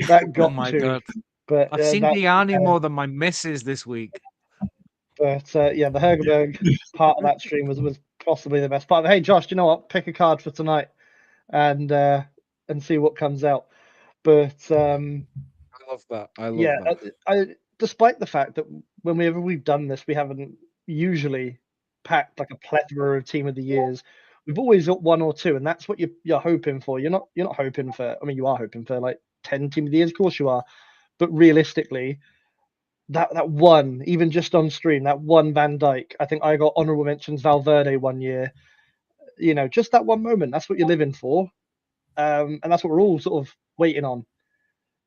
that got Oh my to. God. But I've seen Diani more than my missus this week. But yeah, the Hergerberg part of that stream was possibly the best part. But hey, Josh, do you know what? Pick a card for tonight and see what comes out. But I love that. I love that. I despite the fact that whenever we've done this, we haven't usually packed like a plethora of team of the years. We've always got one or two, and that's what you're hoping for. You're not hoping for. I mean, you are hoping for like 10 team of the years, of course you are. But realistically, that one, even just on stream, that one Van Dijk. I think I got honorable mentions Valverde one year. Just that one moment. That's what you're living for, and that's what we're all sort of waiting on.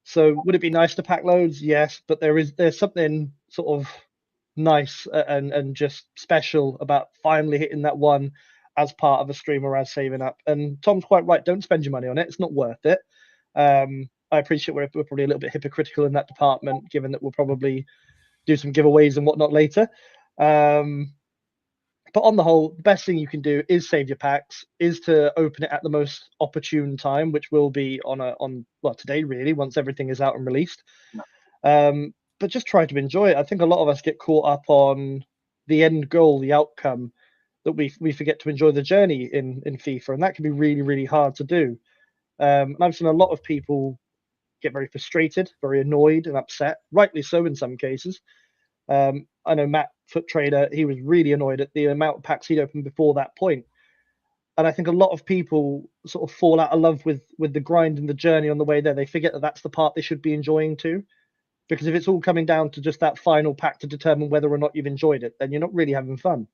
So would it be nice to pack loads? Yes, but there's something sort of nice and just special about finally hitting that one as part of a stream or as saving up. And Tom's quite right. Don't spend your money on it. It's not worth it. I appreciate we're probably a little bit hypocritical in that department, given that we'll probably do some giveaways and whatnot later. But on the whole, the best thing you can do is save your packs, is to open it at the most opportune time, which will be on today really, once everything is out and released. But just try to enjoy it. I think a lot of us get caught up on the end goal, the outcome, that we forget to enjoy the journey in FIFA, and that can be really really hard to do. And I've seen a lot of people get very frustrated, very annoyed and upset, rightly so in some cases. I know Matt Foot Trader, he was really annoyed at the amount of packs he'd opened before that point. And I think a lot of people sort of fall out of love with the grind and the journey on the way there. They forget that that's the part they should be enjoying too. Because if it's all coming down to just that final pack to determine whether or not you've enjoyed it, then you're not really having fun.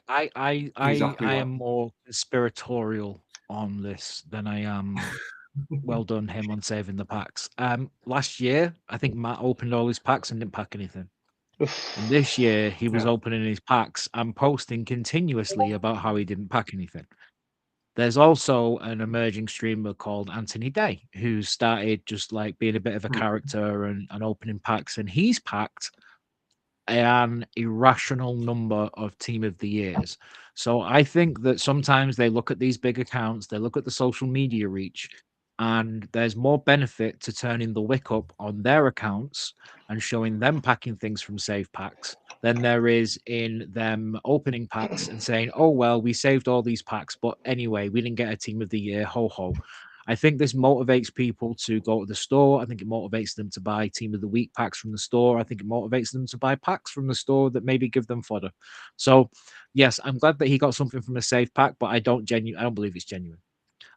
Exactly I right. am more conspiratorial on this than I am. Well done him on saving the packs. Last year, I think Matt opened all his packs and didn't pack anything. And this year, he was Yeah. opening his packs and posting continuously about how he didn't pack anything. There's also an emerging streamer called Anthony Day who started just like being a bit of a Mm. character and opening packs, and he's packed an irrational number of team of the years. So I think that sometimes they look at these big accounts, they look at the social media reach, and there's more benefit to turning the wick up on their accounts and showing them packing things from save packs than there is in them opening packs and saying, oh, well, we saved all these packs, but anyway, we didn't get a team of the year, ho ho. I think this motivates people to go to the store. I think it motivates them to buy team of the week packs from the store. I think it motivates them to buy packs from the store that maybe give them fodder. So, yes, I'm glad that he got something from a safe pack, but I don't believe it's genuine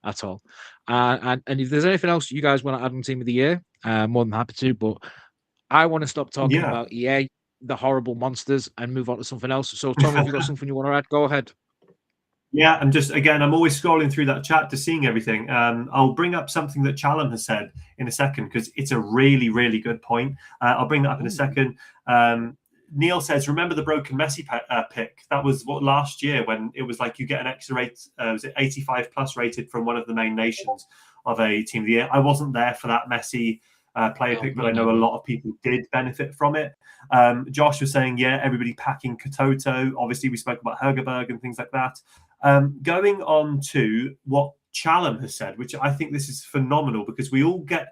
at all. And if there's anything else you guys want to add on team of the year, more than happy to. But I want to stop talking Yeah. about EA, the horrible monsters, and move on to something else. So, Tommy, if you got something you want to add, go ahead. Yeah, I'm just again, I'm always scrolling through that chat to seeing everything. I'll bring up something that Challam has said in a second because it's a really, really good point. I'll bring that up in a second. Neil says, "Remember the broken Messi pick? That was what last year when it was like you get an extra rate. Was it 85 plus rated from one of the main nations of a team of the year? I wasn't there for that Messi player pick, but I know a lot of people did benefit from it. Josh was saying, yeah, everybody packing Katoto. Obviously, we spoke about Hergerberg and things like that. Going on to what Challam has said, which I think this is phenomenal because we all get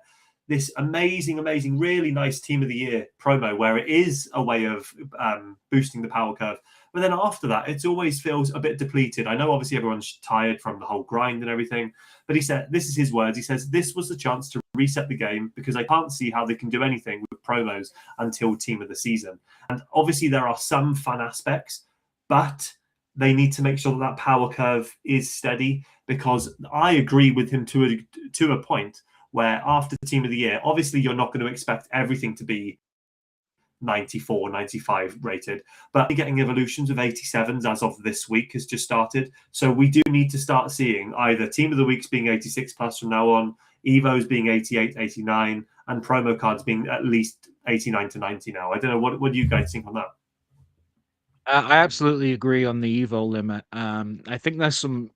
this amazing, really nice team of the year promo where it is a way of boosting the power curve. But then after that, it always feels a bit depleted. I know obviously everyone's tired from the whole grind and everything, but he said, this is his words. He says, this was the chance to reset the game because I can't see how they can do anything with promos until team of the season. And obviously there are some fun aspects, but they need to make sure that power curve is steady because I agree with him to a point where after the team of the year, obviously you're not going to expect everything to be 94, 95 rated, but getting evolutions of 87s as of this week has just started. So we do need to start seeing either team of the weeks being 86 plus from now on, Evos being 88, 89, and promo cards being at least 89 to 90 now. I don't know. What do you guys think on that? I absolutely agree on the Evo limit. I think there's some,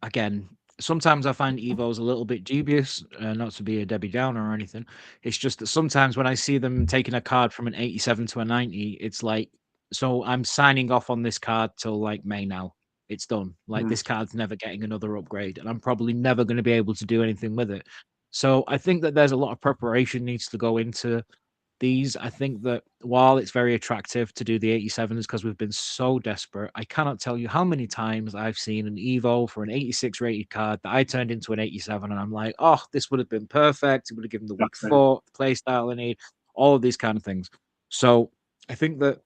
again, sometimes I find Evos a little bit dubious, not to be a Debbie Downer or anything. It's just that sometimes when I see them taking a card from an 87 to a 90, it's like, so I'm signing off on this card till like May now. It's done. Like this card's never getting another upgrade, and I'm probably never going to be able to do anything with it. So I think that there's a lot of preparation needs to go into these. I think that while it's very attractive to do the 87s because we've been so desperate, I cannot tell you how many times I've seen an Evo for an 86 rated card that I turned into an 87 and I'm like, oh, this would have been perfect. It would have given the weak foot, play style I need, all of these kind of things. So I think that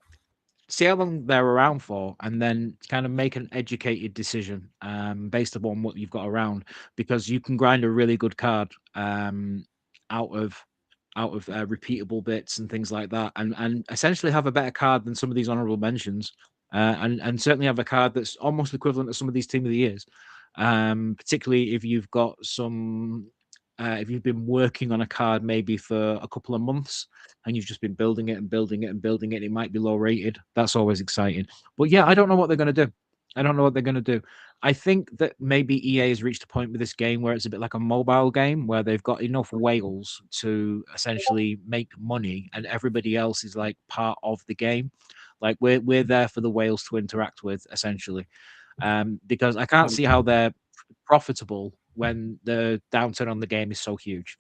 see how long they're around for and then kind of make an educated decision based upon what you've got around because you can grind a really good card out of repeatable bits and things like that, and essentially have a better card than some of these honorable mentions, and certainly have a card that's almost equivalent to some of these team of the years, particularly if you've got some. If you've been working on a card maybe for a couple of months and you've just been building it and building it and building it, it might be low rated. That's always exciting. But yeah, I don't know what they're going to do. I don't know what they're going to do. I think that maybe EA has reached a point with this game where it's a bit like a mobile game where they've got enough whales to essentially make money and everybody else is like part of the game. Like we're there for the whales to interact with essentially. Because I can't see how they're profitable when the downturn on the game is so huge.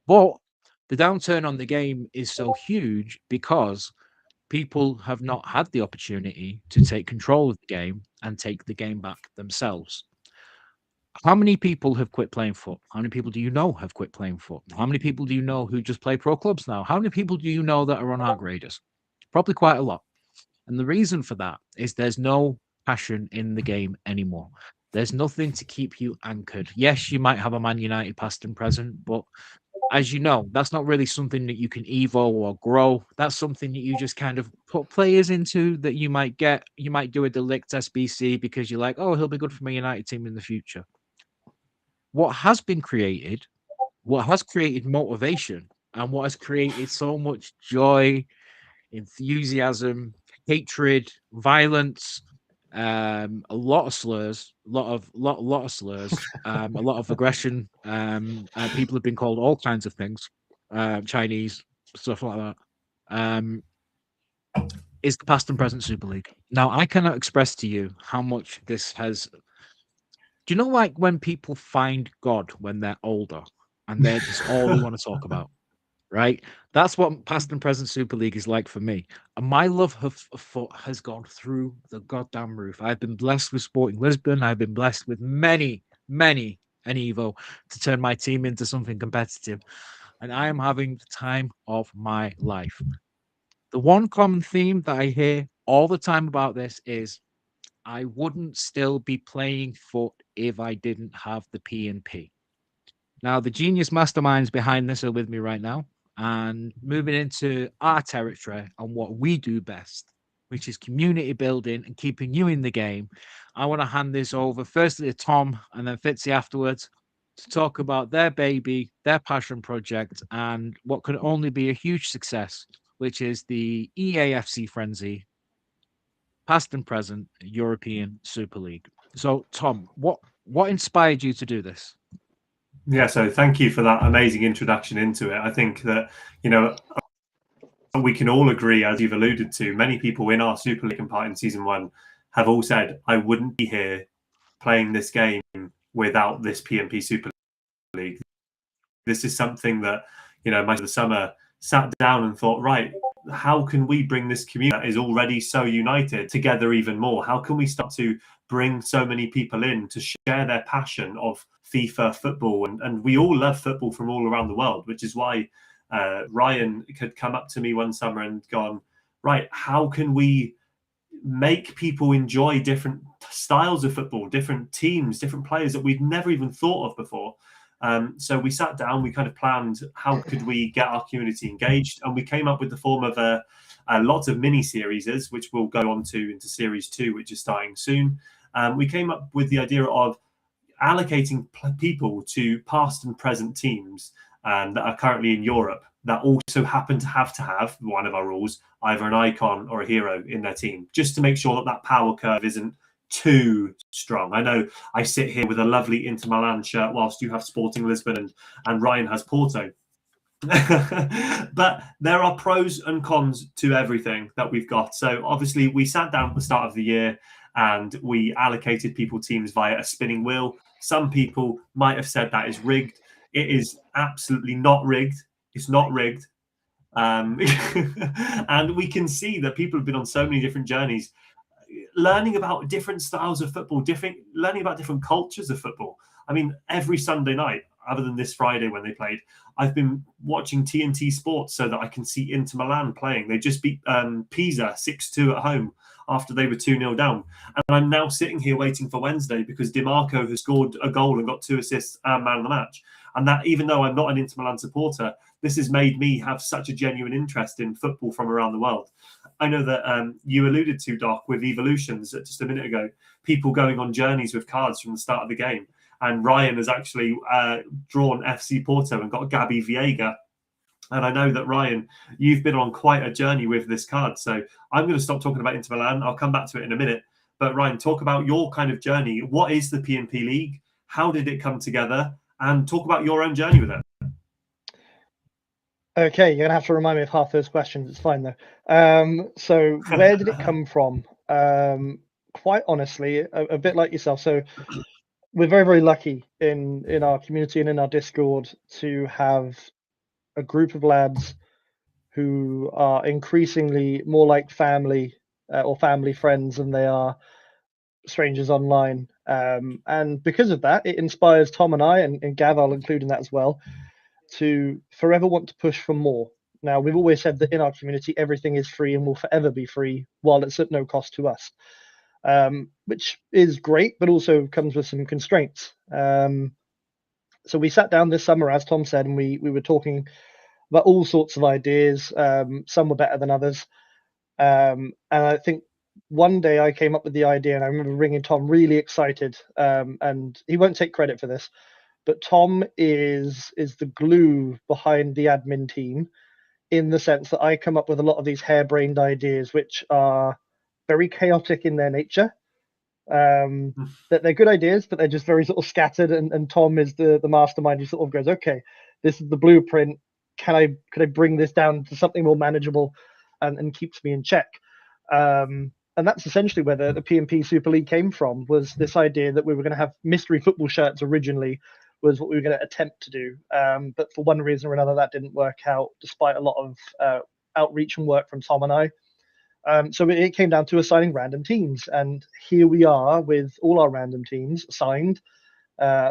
But the downturn on the game is so huge because people have not had the opportunity to take control of the game and take the game back themselves. How many people have quit playing foot? How many people do you know have quit playing foot? How many people do you know who just play pro clubs now? How many people do you know that are on art graders? Probably quite a lot. And the reason for that is there's no passion in the game anymore. There's nothing to keep you anchored. Yes, you might have a Man United past and present, but as you know, that's not really something that you can evo or grow. That's something that you just kind of put players into that you might get. You might do a Delict SBC because you're like, oh, he'll be good for my United team in the future. What has been created, what has created motivation, and what has created so much joy, enthusiasm, hatred, violence, a lot of slurs, lot of slurs, a lot of aggression. People have been called all kinds of things, Chinese stuff like that. Um, is the past and present Super League. Now, I cannot express to you how much this has. Do you know, like when people find God when they're older, and they're just all they want to talk about? Right? That's what past and present Super League is like for me. And my love of foot has gone through the goddamn roof. I've been blessed with Sporting Lisbon. I've been blessed with many an Evo to turn my team into something competitive. And I am having the time of my life. The one common theme that I hear all the time about this is I wouldn't still be playing foot if I didn't have the P and P. Now, the genius masterminds behind this are with me right now. And moving into our territory and what we do best, which is community building and keeping you in the game, I want to hand this over firstly to Tom and then Fitzy afterwards to talk about their baby, their passion project, and what could only be a huge success, which is the EAFC Frenzy, past and present European Super League. So, Tom, what inspired you to do this? Yeah, so thank you for that amazing introduction into it. I think that, you know, we can all agree, as you've alluded to, many people in our Super League part in season one have all said, I wouldn't be here playing this game without this PMP Super League. This is something that, you know, most of the summer sat down and thought, right, how can we bring this community that is already so united together even more? How can we start to bring so many people in to share their passion of FIFA football? And we all love football from all around the world, which is why Ryan could come up to me one summer and gone, right, how can we make people enjoy different styles of football, different teams, different players that we'd never even thought of before? So we sat down, we kind of planned how could we get our community engaged, and we came up with the form of a lot of mini series, which we'll go on to into series 2, which is starting soon. We came up with the idea of allocating people to past and present teams that are currently in Europe that also happen to have one of our rules, either an icon or a hero in their team, just to make sure that that power curve isn't too strong. I know I sit here with a lovely Inter Milan shirt whilst you have Sporting Lisbon and Ryan has Porto. But there are pros and cons to everything that we've got. So obviously we sat down at the start of the year and we allocated people teams via a spinning wheel. Some people might have said that is rigged. It is absolutely not rigged. It's not rigged. And we can see that people have been on so many different journeys, learning about different styles of football, learning about different cultures of football. I mean, every Sunday night, other than this Friday when they played, I've been watching TNT Sports so that I can see Inter Milan playing. They just beat Pisa 6-2 at home after they were 2-0 down. And I'm now sitting here waiting for Wednesday because DiMarco has scored a goal and got 2 assists and man of the match. And that, even though I'm not an Inter Milan supporter, this has made me have such a genuine interest in football from around the world. I know that you alluded to, Doc, with Evolutions just a minute ago, people going on journeys with cards from the start of the game. And Ryan has actually drawn FC Porto and got Gabi Viega. And I know that, Ryan, you've been on quite a journey with this card. So I'm going to stop talking about Inter Milan. I'll come back to it in a minute. But Ryan, talk about your kind of journey. What is the P&P League? How did it come together? And talk about your own journey with it. Okay, you're gonna have to remind me of half those questions. It's fine though. So where did it come from? Quite honestly, a bit like yourself. So we're very, very lucky in our community and in our Discord to have a group of lads who are increasingly more like family or family friends than they are strangers online. And because of that, it inspires Tom and I, and Gav, I'll include in that as well, to forever want to push for more. Now, we've always said that in our community, everything is free and will forever be free while it's at no cost to us, which is great, but also comes with some constraints. So we sat down this summer, as Tom said, and we were talking about all sorts of ideas. Some were better than others. And I think one day I came up with the idea, and I remember ringing Tom really excited. And he won't take credit for this, but Tom is the glue behind the admin team, in the sense that I come up with a lot of these harebrained ideas, which are very chaotic in their nature. That they're good ideas, but they're just very sort of scattered. And Tom is the mastermind who sort of goes, okay, this is the blueprint. Could I bring this down to something more manageable, and keeps me in check? And that's essentially where the P&P Super League came from, was this idea that we were going to have mystery football shirts originally, was what we were going to attempt to do. But for one reason or another, that didn't work out, despite a lot of outreach and work from Tom and I. So it came down to assigning random teams. And here we are with all our random teams assigned,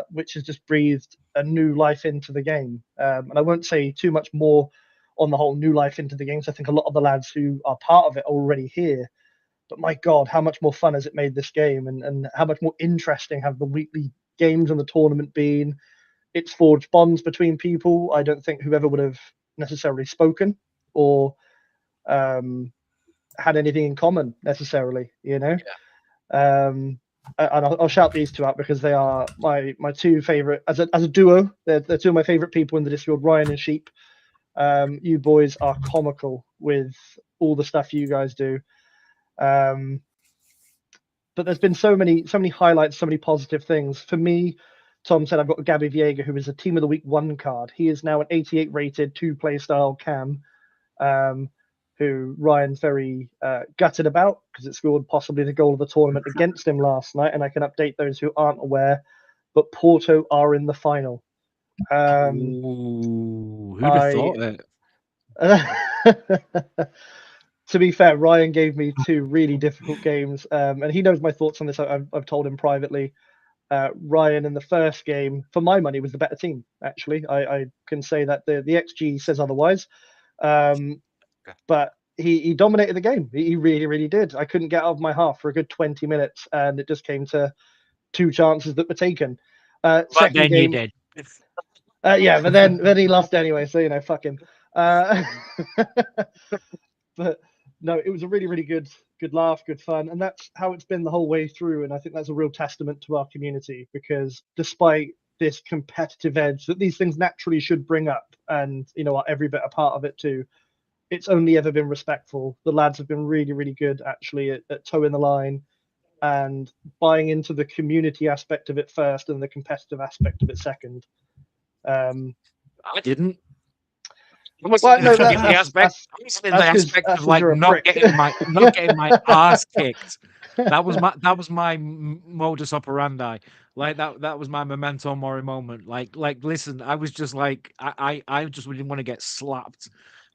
which has just breathed a new life into the game. And I won't say too much more on the whole new life into the game, because I think a lot of the lads who are part of it are already here. But my God, how much more fun has it made this game, and how much more interesting have the weekly games and the tournament been? It's forged bonds between people I don't think whoever would have necessarily spoken or had anything in common necessarily, you know? And I'll shout these two out because they are my two favorite as a duo. They're two of my favorite people in the Discord, Ryan and Sheep. You boys are comical with all the stuff you guys do. But there's been so many highlights, so many positive things. For me, Tom said I've got Gabby Viega, who is a Team of the Week 1 card. He is now an 88 rated 2-play style cam, who Ryan's very gutted about, because it scored possibly the goal of the tournament against him last night. And I can update those who aren't aware, but Porto are in the final. Ooh, who'd have thought it? To be fair, Ryan gave me two really difficult games, and he knows my thoughts on this. I've told him privately. Ryan in the first game, for my money, was the better team. Actually, I can say that the XG says otherwise, but he dominated the game. He really, really did. I couldn't get out of my half for a good 20 minutes, and it just came to two chances that were taken. But Second then game, you did. yeah, but then he lost anyway, so fuck him. But no, it was a really, really good laugh, good fun, and that's how it's been the whole way through. And I think that's a real testament to our community, because despite this competitive edge that these things naturally should bring up, and are every bit a part of it too, it's only ever been respectful. The lads have been really, really good actually at toeing the line and buying into the community aspect of it first, and the competitive aspect of it second. I didn't. Well, no, that's the aspect of like not getting my ass kicked. That was my modus operandi. Like that was my memento mori moment. Like listen, I was just like I just didn't want to get slapped,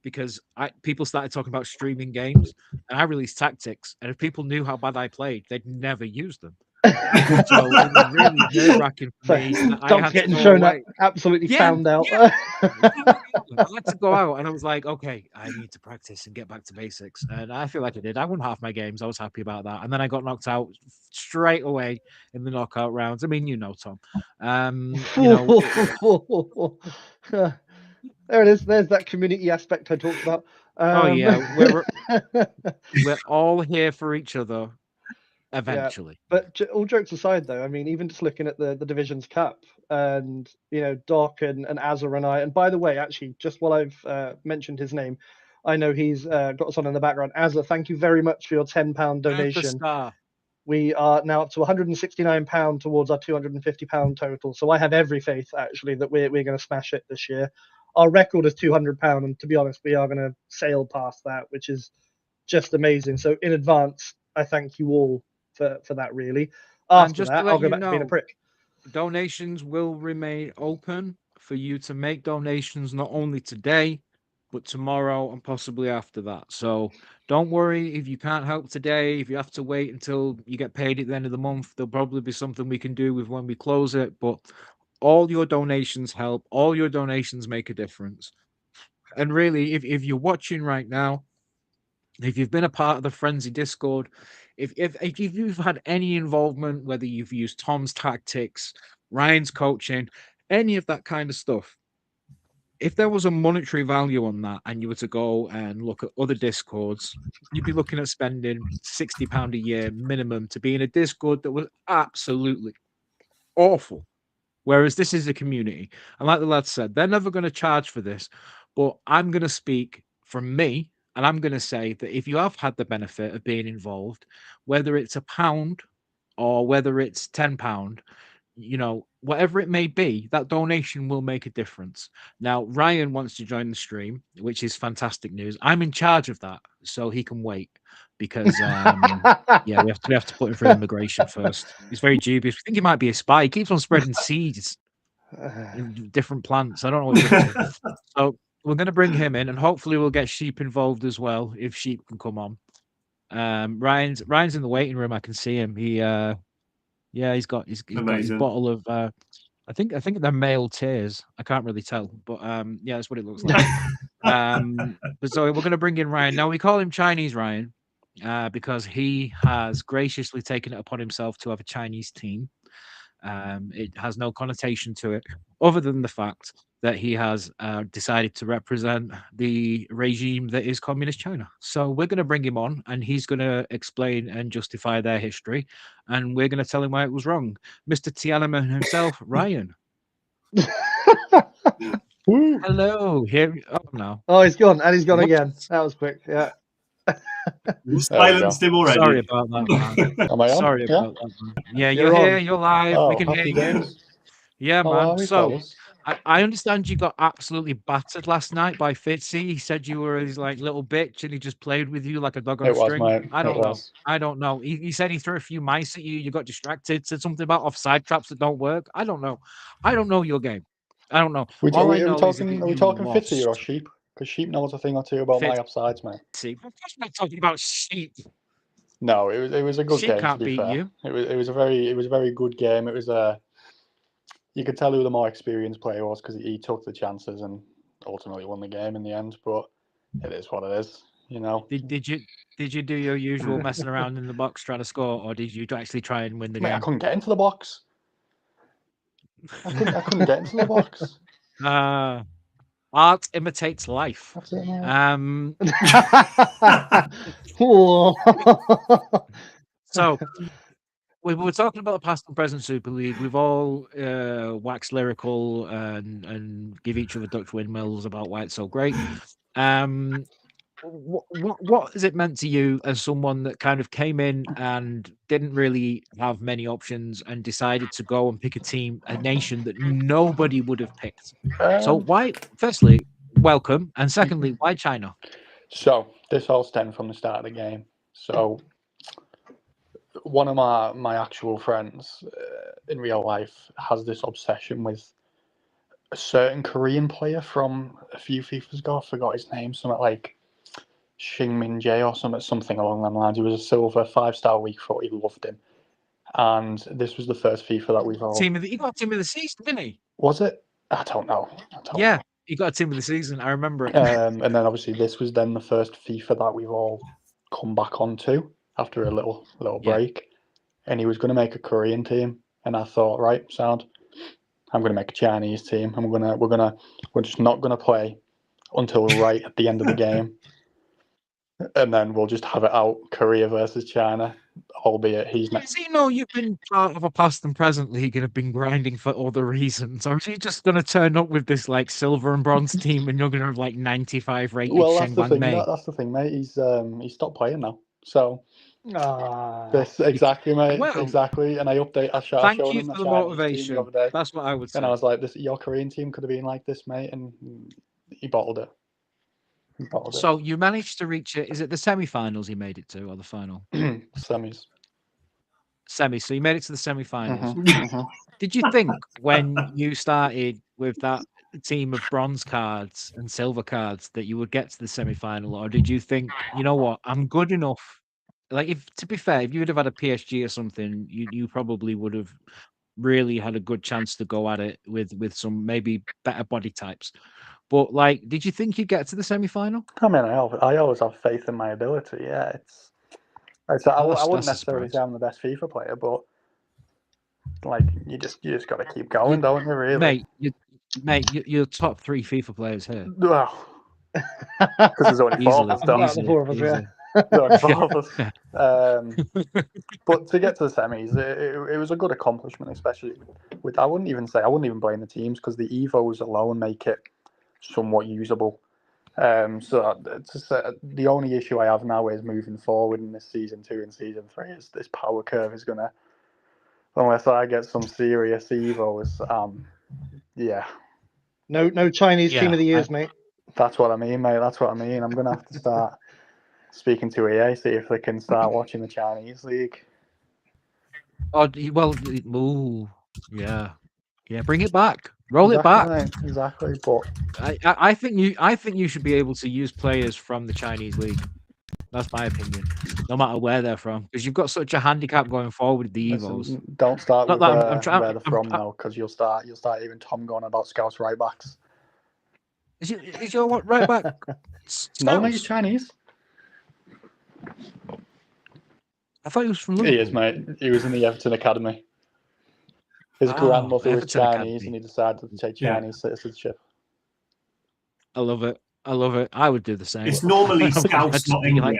because people started talking about streaming games, and I released tactics, and if people knew how bad I played, they'd never use them. So it was really nerve-wracking for me. Dom's getting shown up, absolutely found out. I had to go out, and I was like, okay, I need to practice and get back to basics. And I feel like I did. I won half my games. I was happy about that. And then I got knocked out straight away in the knockout rounds. I mean, Tom. There it is. There's that community aspect I talked about. Oh yeah, we're all here for each other. Eventually. Yeah. But all jokes aside, though, I mean, even just looking at the Divisions Cup, and Doc and Azza and I, and by the way, actually, just while I've mentioned his name, I know he's got us on in the background. Azza, thank you very much for your £10 donation. We are now up to £169 towards our £250 total. So I have every faith, actually, that we're going to smash it this year. Our record is £200, and to be honest, we are going to sail past that, which is just amazing. So in advance, I thank you all for that, really. After that, I'll go back to being a prick. Donations will remain open for you to make donations, not only today, but tomorrow and possibly after that. So don't worry if you can't help today. If you have to wait until you get paid at the end of the month, there'll probably be something we can do with when we close it. But all your donations help. All your donations make a difference. And really, if you're watching right now, if you've been a part of the Frenzy Discord, if you've had any involvement, whether you've used Tom's tactics, Ryan's coaching, any of that kind of stuff, if there was a monetary value on that and you were to go and look at other discords, you'd be looking at spending £60 a year minimum to be in a discord that was absolutely awful. Whereas this is a community. And like the lad said, they're never going to charge for this. But I'm going to speak from me, and I'm going to say that if you have had the benefit of being involved, whether it's £1 or whether it's £10, whatever it may be, that donation will make a difference. Now, Ryan wants to join the stream, which is fantastic news. I'm in charge of that, so he can wait because yeah, we have to put him through immigration first. He's very dubious. We think he might be a spy. He keeps on spreading seeds in different plants. I don't know what he's up to. So we're going to bring him in, and hopefully we'll get Sheep involved as well if Sheep can come on. Ryan's in the waiting room. I can see him. Yeah, he's got his bottle of I think they're male tears. I can't really tell, but yeah, that's what it looks like. But so we're going to bring in Ryan. Now we call him Chinese Ryan because he has graciously taken it upon himself to have a Chinese team. It has no connotation to it other than the fact that he has decided to represent the regime that is communist China. So we're going to bring him on and he's going to explain and justify their history. And we're going to tell him why it was wrong. Mr. Tiananmen himself, Ryan. Hello. Here. Oh, no. Oh, he's gone. And he's gone again. That was quick. Yeah. You silenced him already. Sorry about that, man. Am I on? Sorry Yeah. about that, man. Yeah, you're here. You're live. Oh, we can hear happy you. days. Yeah, How man. are we, So fellas? I understand you got absolutely battered last night by Fitzy. He said you were his like little bitch and he just played with you like a dog on It a was, string. mate. I don't It know. was. I don't know. He said he threw a few mice at you. You got distracted. Said something about offside traps that don't work. I don't know. I don't know your game. I don't know. All I know is that Are we you talking Fitzy or lost. Sheep? Because Sheep knows a thing or two about my offsides, mate. Fitzy. Of course, we're not talking about Sheep. No, it was a good Sheep game. can't To be beat fair, you. it was a very good game. It was you could tell who the more experienced player was because he took the chances and ultimately won the game in the end. But it is what it is, you know. Did you do your usual messing around in the box trying to score, or did you actually try and win the Mate, I game? couldn't get into the box. I couldn't get into the box. Art imitates life. That's it, mate. So we were talking about the past and present Super League. We've all waxed lyrical and give each other Dutch windmills about why it's so great. What has it meant to you as someone that kind of came in and didn't really have many options and decided to go and pick a nation that nobody would have picked? So why, firstly, welcome, and secondly, why China? So this all stemmed from the start of the game. So one of my actual friends in real life has this obsession with a certain Korean player from a few FIFAs ago. I forgot his name, something like Min Jae or something along that lines. He was a silver 5-star weak foot. He loved him, and this was the first FIFA that we've all. He got team of the season, didn't he? Was it? I don't know. He got a team of the season. I remember it. And then obviously this was then the first FIFA that we've all come back onto after a little break, and he was going to make a Korean team, and I thought, right, sound. I'm going to make a Chinese team, and we're just not going to play until right at the end of the game, and then we'll just have it out Korea versus China, albeit he's not. Does he know you've been part of a past and present league and have been grinding for other reasons, or is he just going to turn up with this like silver and bronze team and you're going to have like 95 rated That's the thing. Mei? That's the thing, mate. He's stopped playing now, so. This exactly, mate. Well, exactly, and I showed him for the the Chinese motivation. team the other day. That's what I would say. And I was like, your Korean team could have been like this, mate, and he bottled it. So you managed to reach it. Is it the semi-finals you made it to, or the final? Semis. Semis. So you made it to the semi-finals. Mm-hmm. Did you think when you started with that team of bronze cards and silver cards that you would get to the semi-final, or did you think, you know what, I'm good enough? Like, if to be fair, if you would have had a PSG or something, you probably would have really had a good chance to go at it with some maybe better body types. But like, did you think you'd get to the semi-final? I mean, I always have faith in my ability. Yeah, I Oh, wouldn't that's a necessarily surprise, say I'm the best FIFA player, but like you just got to keep going, don't you? Really? mate. You're top 3 FIFA players here, Well, because there's only four of easily, us, don't Out of the easily, four of us, easily. there's only four Yeah. of us. But to get to the semis, it was a good accomplishment, especially with I wouldn't even blame the teams because the Evos alone make it somewhat usable. The only issue I have now is moving forward in this season 2 and season 3 is this power curve is gonna, unless I get some serious Evos, yeah, No Chinese team Yeah, of the years, mate. that's what I mean, mate. That's what I mean. I'm gonna have to start speaking to EA, see if they can start watching the Chinese league. oh, well, ooh, yeah, bring it back, roll it back. Mate, exactly. But I think you should be able to use players from the Chinese league. That's my opinion. No matter where they're from, because you've got such a handicap going forward with the Evos. listen, don't start Not with that I'm trying. where they're from now, because you'll start hearing Tom going about scouts right backs. Is your what right back? No, mate, he's Scouts? Chinese. I thought he was from He Liverpool. is, mate. He was in the Everton academy. His grandmother was Everton Chinese, Academy. and he decided to take Yeah. Chinese citizenship. I love it. I love it. I would do the same. It's normally I'd Scouts, just not be English.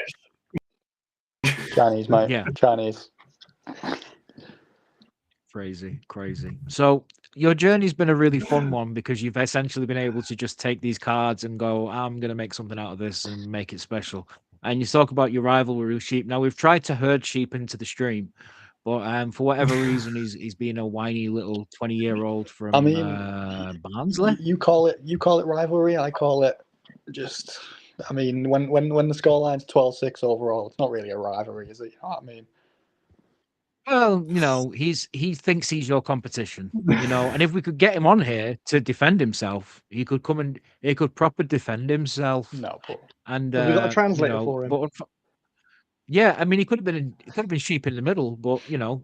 Chinese, mate. Yeah. Chinese. Crazy. So your journey's been a really fun one because you've essentially been able to just take these cards and go, I'm going to make something out of this and make it special. And you talk about your rivalry with Sheep. Now we've tried to herd Sheep into the stream, but for whatever reason, he's being a whiny little 20-year-old from I mean, Barnsley. you call it rivalry. I call it just. I mean, when the scoreline's 12-6 overall, it's not really a rivalry, is it? You know what I mean? Well, he thinks he's your competition, and if we could get him on here to defend himself, he could come and he could proper defend himself. No, but And Have we got a translator for him? But yeah, I mean, he could have been Sheep in the middle, but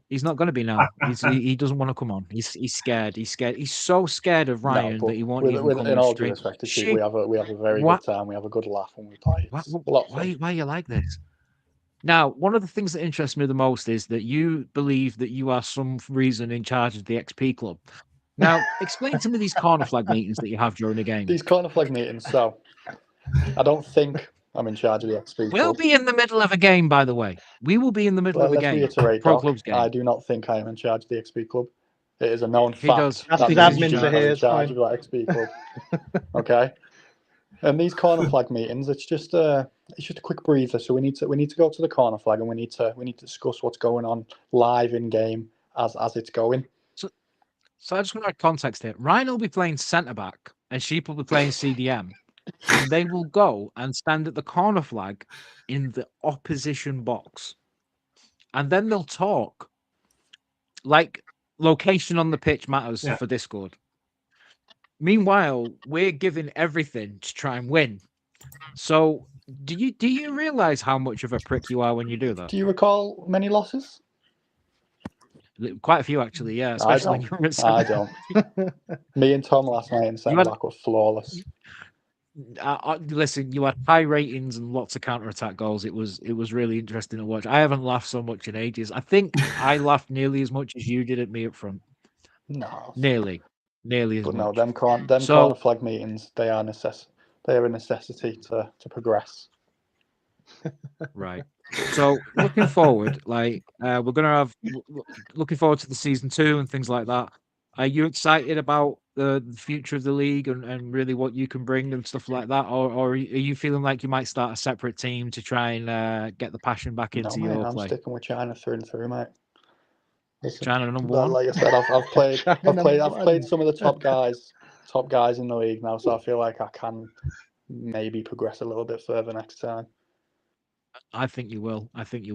he's not going to be now. He doesn't want to come on. He's scared. He's scared. He's so scared of Ryan that he won't even come in on all due stream. respect to Sheep, Sheep, we have a very what? good time. We have a good laugh when we play. It's a lot of fun. Why are you like this? Now, one of the things that interests me the most is that you believe that you are some reason in charge of the XP club. Now, explain to me these corner flag meetings that you have during the game. These corner flag meetings. So, I don't think I'm in charge of the XP We'll club. be in the middle of a game, by the way. We will be in the middle of a Let's game. reiterate, Pro Doc, clubs game. I do not think I am in charge of the XP club. It is a known He fact does. That's that his me and admin Sheep for are here, in it's charge fine. of that XP club. Okay. And these corner flag meetings, it's just a quick breather. So we need to go to the corner flag and we need to discuss what's going on live in game as it's going. So I just want to add context here. Ryan will be playing centre back and Sheep will be playing CDM. And they will go and stand at the corner flag in the opposition box. And then they'll talk. Like, location on the pitch matters for Discord. Meanwhile, we're giving everything to try and win. So do you realize how much of a prick you are when you do that? Do you recall many losses? Quite a few, actually, yeah. Especially when you're at I don't. Me and Tom last night in centre back were flawless. Listen, you had high ratings and lots of counter-attack goals. It was really interesting to watch. I haven't laughed so much in ages. I think I laughed nearly as much as you did at me up front. No, nearly as but much. no, them corner flag meetings, they are a necessity to progress. Right. So looking forward, like we're gonna have looking forward to the season 2 and things like that. Are you excited about the future of the league and really what you can bring and stuff like that, or are you feeling like you might start a separate team to try and get the passion back into No, mate, your I'm play? sticking with China through and through, mate. Listen, China number one. like I said, I've played some of the top guys in the league now, so I feel like I can maybe progress a little bit further next time. I think you will. I think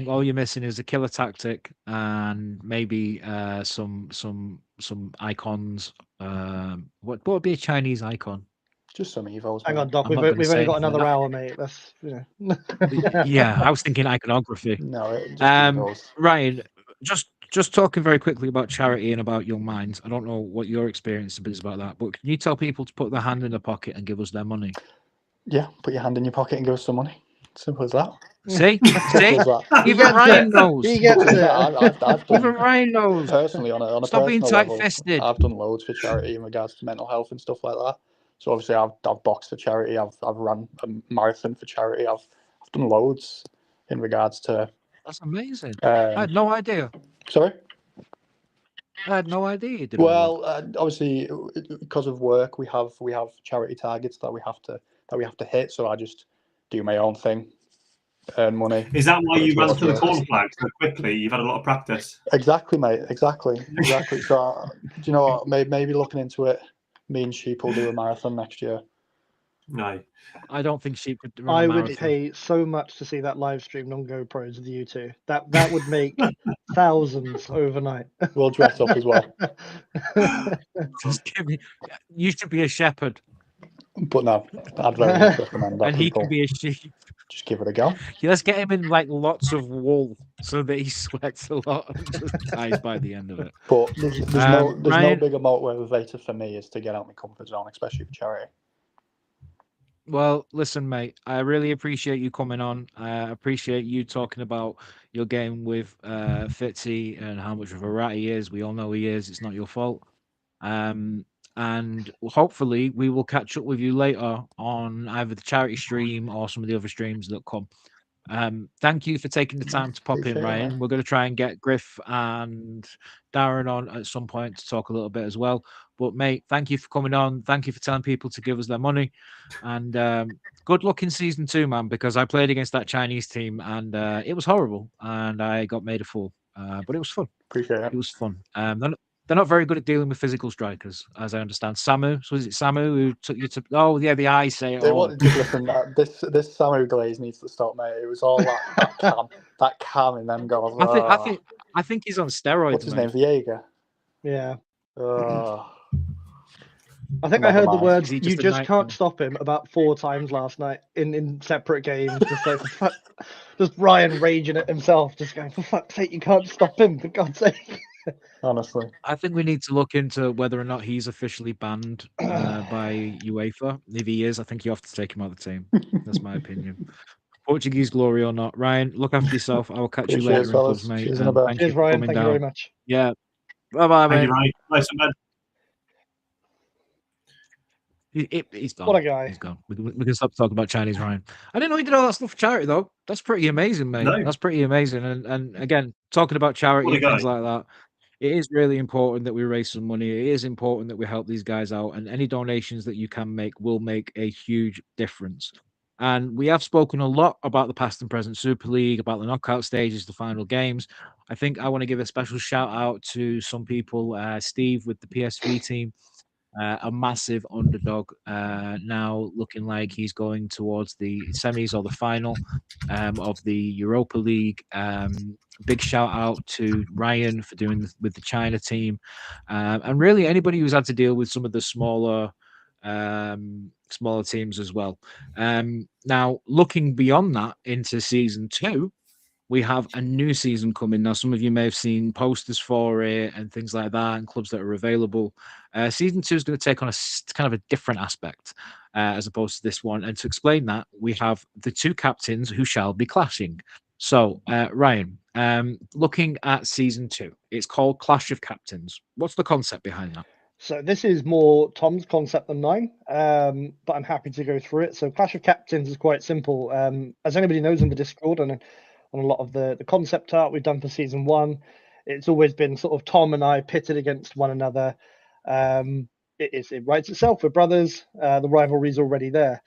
all you're missing is a killer tactic and maybe some icons What would be a Chinese icon? Just some evos. Hang mate. on, Doc. I'm not going to We've say only got anything like another that. hour, mate. Let's, Yeah, I was thinking iconography. No, just Um, evos. Ryan, just talking very quickly about charity and about Young Minds. I don't know what your experience is about that, but can you tell people to put their hand in their pocket and give us their money? Yeah, put your hand in your pocket and give us some money. Simple as that. See, Simple see, as that. He even gets Ryan it. knows. He gets To be it. fair, I've Even done Ryan knows. personally on a Stop being personal level. tight-fisted. I've done loads for charity in regards to mental health and stuff like that. So obviously, I've boxed for charity. I've run a marathon for charity. I've done loads in regards to. That's amazing. I had no idea. Sorry. I had no idea you did all that. Well, obviously, because of work, we have charity targets that we have to hit. So I just do my own thing, earn money. Is that why you ran towards to the work. corner flag so quickly? You've had a lot of practice. Exactly, mate. Exactly. So, do you know what? Maybe looking into it means sheep will do a marathon next year. No. I don't think sheep could run I a would marathon. pay so much to see that live streamed on GoPros of you two. That would make thousands overnight. We'll dress up as well. Just give me. You should be a shepherd, But no, I'd very much recommend that and he people can be a sheep. just give it a go. Yeah, let's get him in like lots of wool so that he sweats a lot and just dies by the end of it. But there's no Ryan, bigger motivator for me is to get out of my comfort zone, especially for charity. well, listen, mate, I really appreciate you coming on. I appreciate you talking about your game with Fitzy and how much of a rat he is. We all know he is. It's not your fault. And hopefully we will catch up with you later on either the charity stream or some of the other streams that come. Thank you for taking the time to pop Appreciate in, it, Ryan. mate. We're going to try and get Griff and Darren on at some point to talk a little bit as well. But mate, thank you for coming on. Thank you for telling people to give us their money. And good luck in season 2, man, because I played against that Chinese team and it was horrible and I got made a fool. But it was fun. Appreciate It it. was fun. They're not very good at dealing with physical strikers, as I understand. Samu, so is it Samu who took you to? Oh, yeah, the eye say it all. Just listen. This Samu Glaze needs to stop, mate. It was all that cam in them goals. I think he's on steroids. What's his mate. name? Viega. Yeah. Oh, I think I Never heard the mind. words Is he "you just a just night- can't stop him" about 4 times last night in separate games. Just like, for fuck, just Ryan raging at himself, just going, "For fuck's sake, you can't stop him! For God's sake!" honestly. I think we need to look into whether or not he's officially banned by UEFA. If he is, I think you have to take him out of the team. That's my opinion. Portuguese glory or not. Ryan, look after yourself. I will catch you Appreciate later it, in clubs, fellas. mate. Cheers in a bit. Thank Cheers, you for Ryan. coming Thank down. you very much. Yeah. Bye-bye, Thank mate. you, Ryan. Nice and bad. He's gone. What a guy. He's gone. We can stop talking about Chinese Ryan. I didn't know he did all that stuff for charity, though. That's pretty amazing, mate. No. That's pretty amazing. And again, talking about charity What a and things guy. like that, it is really important that we raise some money. It is important that we help these guys out. And any donations that you can make will make a huge difference. And we have spoken a lot about the past and present Super League, about the knockout stages, the final games. I think I want to give a special shout out to some people. Steve with the PSV team. A massive underdog now looking like he's going towards the semis or the final of the Europa League. Big shout out to Ryan for doing with the China team, and really anybody who's had to deal with some of the smaller teams as well. Now looking beyond that into season 2, we have a new season coming. Now, some of you may have seen posters for it and things like that, and clubs that are available. Season 2 is going to take on kind of a different aspect as opposed to this one. And to explain that, we have the 2 captains who shall be clashing. So, Ryan, looking at season 2, it's called Clash of Captains. What's the concept behind that? So this is more Tom's concept than mine, but I'm happy to go through it. So Clash of Captains is quite simple. As anybody knows in the Discord and on a lot of the concept art we've done for season 1, it's always been sort of Tom and I pitted against one another. It writes itself. We're brothers. The rivalry's already there.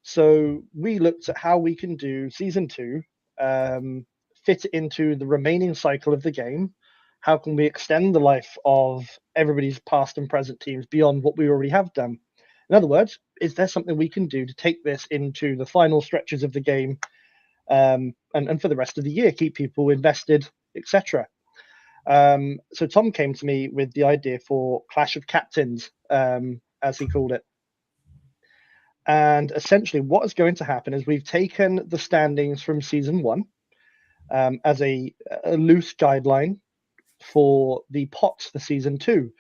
So we looked at how we can do season 2, fit it into the remaining cycle of the game. How can we extend the life of everybody's past and present teams beyond what we already have done? In other words, is there something we can do to take this into the final stretches of the game and for the rest of the year, keep people invested, etc.? So Tom came to me with the idea for Clash of Captains, as he called it. And essentially what is going to happen is we've taken the standings from season 1 as a loose guideline for the pots for season 2.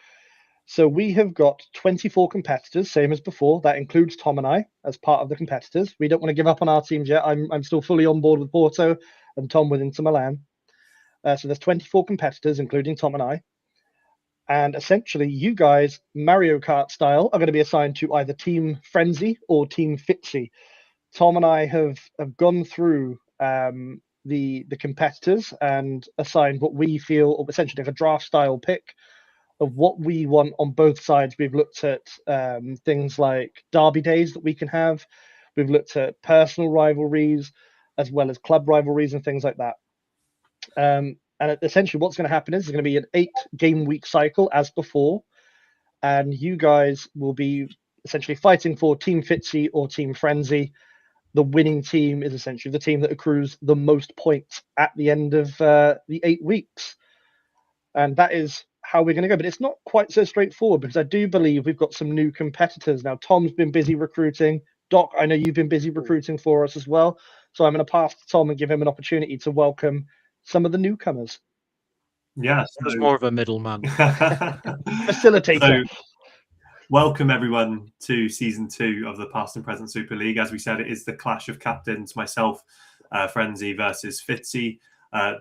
So we have got 24 competitors, same as before. That includes Tom and I as part of the competitors. We don't want to give up on our teams yet. I'm still fully on board with Porto and Tom with Inter Milan. So there's 24 competitors, including Tom and I. And essentially, you guys, Mario Kart style, are going to be assigned to either Team Frenzy or Team FIENDZY. Tom and I have gone through the competitors and assigned what we feel, or essentially like a draft style pick of what we want on both sides. We've looked at things like derby days that we can have. We've looked at personal rivalries as well as club rivalries and things like that. And essentially what's going to happen is there's going to be an 8-game week cycle as before. And you guys will be essentially fighting for Team FIENDZY or Team Frenzy. The winning team is essentially the team that accrues the most points at the end of the 8 weeks. And that is how we're going to go. But it's not quite so straightforward because I do believe we've got some new competitors. Now, Tom's been busy recruiting. Doc, I know you've been busy recruiting for us as well. So I'm going to pass to Tom and give him an opportunity to welcome some of the newcomers. Yeah. There's more of a middleman. Facilitator. So, welcome everyone to season 2 of the Past and Present Super League. As we said, it is the clash of captains, myself, Frenzy versus FIENDZY.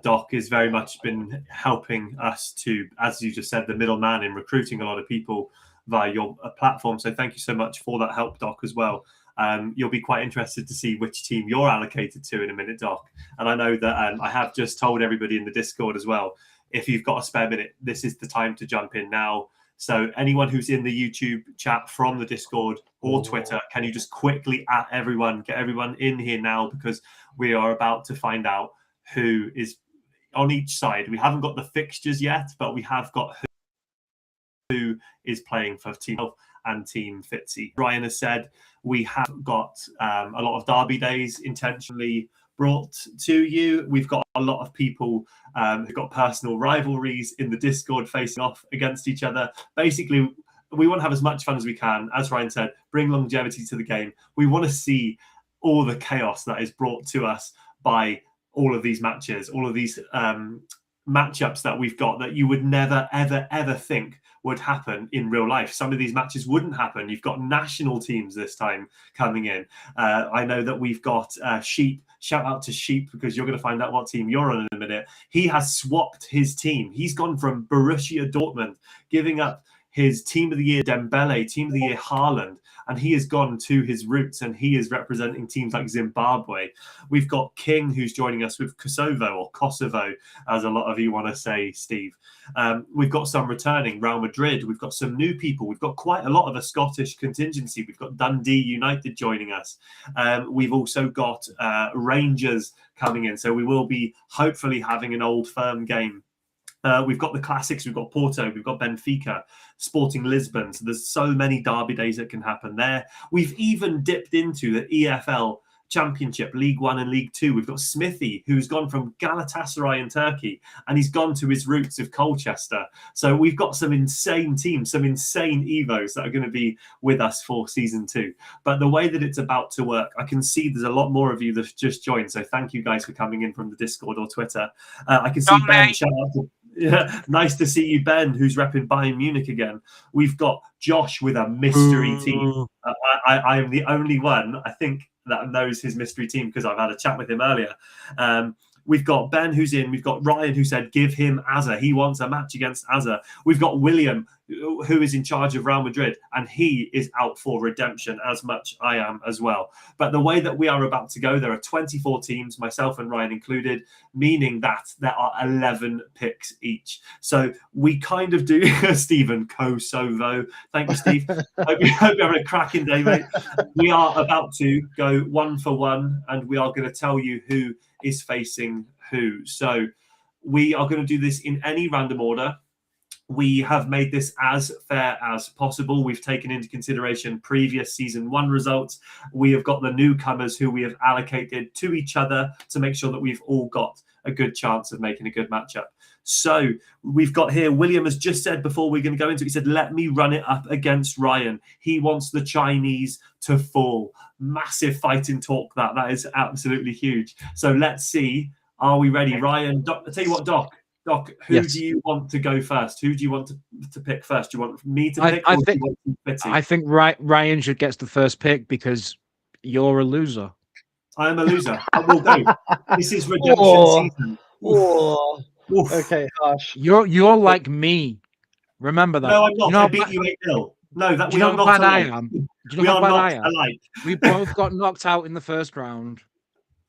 Doc has very much been helping us to, as you just said, the middleman in recruiting a lot of people via your platform. So thank you so much for that help, Doc, as well. You'll be quite interested to see which team you're allocated to in a minute, Doc. And I know that I have just told everybody in the Discord as well, if you've got a spare minute, this is the time to jump in now. So anyone who's in the YouTube chat from the Discord or Twitter, can you just quickly get everyone in here now, because we are about to find out who is on each side. We haven't got the fixtures yet, but we have got who is playing for Team Health and Team FIENDZY. Ryan has said we have got a lot of derby days intentionally brought to you. We've got a lot of people who've got personal rivalries in the Discord facing off against each other. Basically, we want to have as much fun as we can. As Ryan said, bring longevity to the game. We want to see all the chaos that is brought to us by all of these matches, all of these matchups that we've got that you would never, ever, ever think would happen in real life. Some of these matches wouldn't happen. You've got national teams this time coming in. I know that we've got Sheep. Shout out to Sheep, because you're going to find out what team you're on in a minute. He has swapped his team. He's gone from Borussia Dortmund, giving up his team of the year Dembele, team of the year Haaland, and he has gone to his roots and he is representing teams like Zimbabwe. We've got King, who's joining us with Kosovo, as a lot of you want to say, Steve. We've got some returning, Real Madrid. We've got some new people. We've got quite a lot of a Scottish contingency. We've got Dundee United joining us. We've also got Rangers coming in. So we will be hopefully having an Old Firm game. We've got the classics, we've got Porto, we've got Benfica, Sporting Lisbon. So there's so many derby days that can happen there. We've even dipped into the EFL Championship, League One and League Two. We've got Smithy, who's gone from Galatasaray in Turkey, and he's gone to his roots of Colchester. So we've got some insane teams, some insane Evos that are going to be with us for season 2. But the way that it's about to work, I can see there's a lot more of you that just joined. So thank you guys for coming in from the Discord or Twitter. I can see Ben, shout out to... Yeah, nice to see you, Ben, who's repping Bayern Munich again. We've got Josh with a mystery team. I am the only one, I think, that knows his mystery team because I've had a chat with him earlier. We've got Ben who's in. We've got Ryan who said, give him Azza. He wants a match against Azza. We've got William who is in charge of Real Madrid, and he is out for redemption, as much I am as well. But the way that we are about to go, there are 24 teams, myself and Ryan included, meaning that there are 11 picks each. So we kind of do, Stephen Kosovo. Thank you, Steve. hope you're having a cracking day, mate. We are about to go 1 for 1, and we are going to tell you who is facing who. So we are going to do this in any random order. We have made this as fair as possible. We've taken into consideration previous season 1 results. We have got the newcomers who we have allocated to each other to make sure that we've all got a good chance of making a good matchup. So we've got here, William has just said before we're going to go into it, he said, let me run it up against Ryan. He wants the Chinese to fall. Massive fighting talk that is absolutely huge. So let's see. Are we ready? Ryan, Doc, I'll tell you what, Doc, who Yes. do you want to go first? Who do you want to pick first? Do you want me to pick I or do think you want Fitzy? I think Ryan should get the first pick because you're a loser. I am a loser. We'll go. This is redemption Oh. season. Oh, Oof. okay, harsh. You're like me. Remember that. No, I'm not. You know I how beat bad- you 8-0. No, that do we you know are how not bad I alike. am? Do you know We how are bad not I am? alike. We both got knocked out in the first round.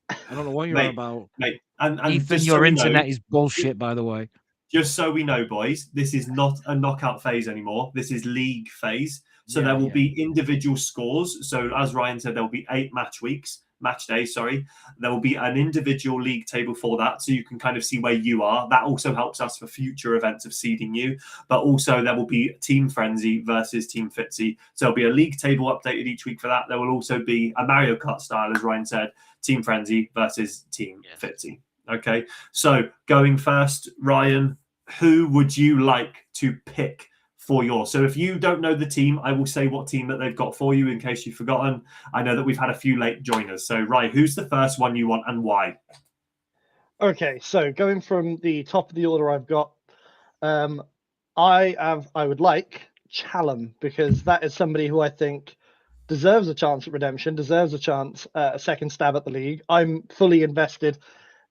I don't know what you're on about. Mate, and Ethan, just your so we internet know, is bullshit, by the way. just so we know, boys, this is not a knockout phase anymore. This is league phase. So Yeah, there will yeah. be individual scores. So as Ryan said, there will be 8 match days, sorry. There will be an individual league table for that. So you can kind of see where you are. That also helps us for future events of seeding you. But also there will be Team Frenzy versus Team Fitzy. So there'll be a league table updated each week for that. There will also be a Mario Kart style, as Ryan said, Team Frenzy versus Team Fitzy. Okay. So going first, Ryan, who would you like to pick for yours? So if you don't know the team, I will say what team that they've got for you in case you've forgotten. I know that we've had a few late joiners. So, Ryan, who's the first one you want and why? Okay, so going from the top of the order I've got, I would like Challam because that is somebody who I think deserves a chance at redemption, deserves a chance a second stab at the league. I'm fully invested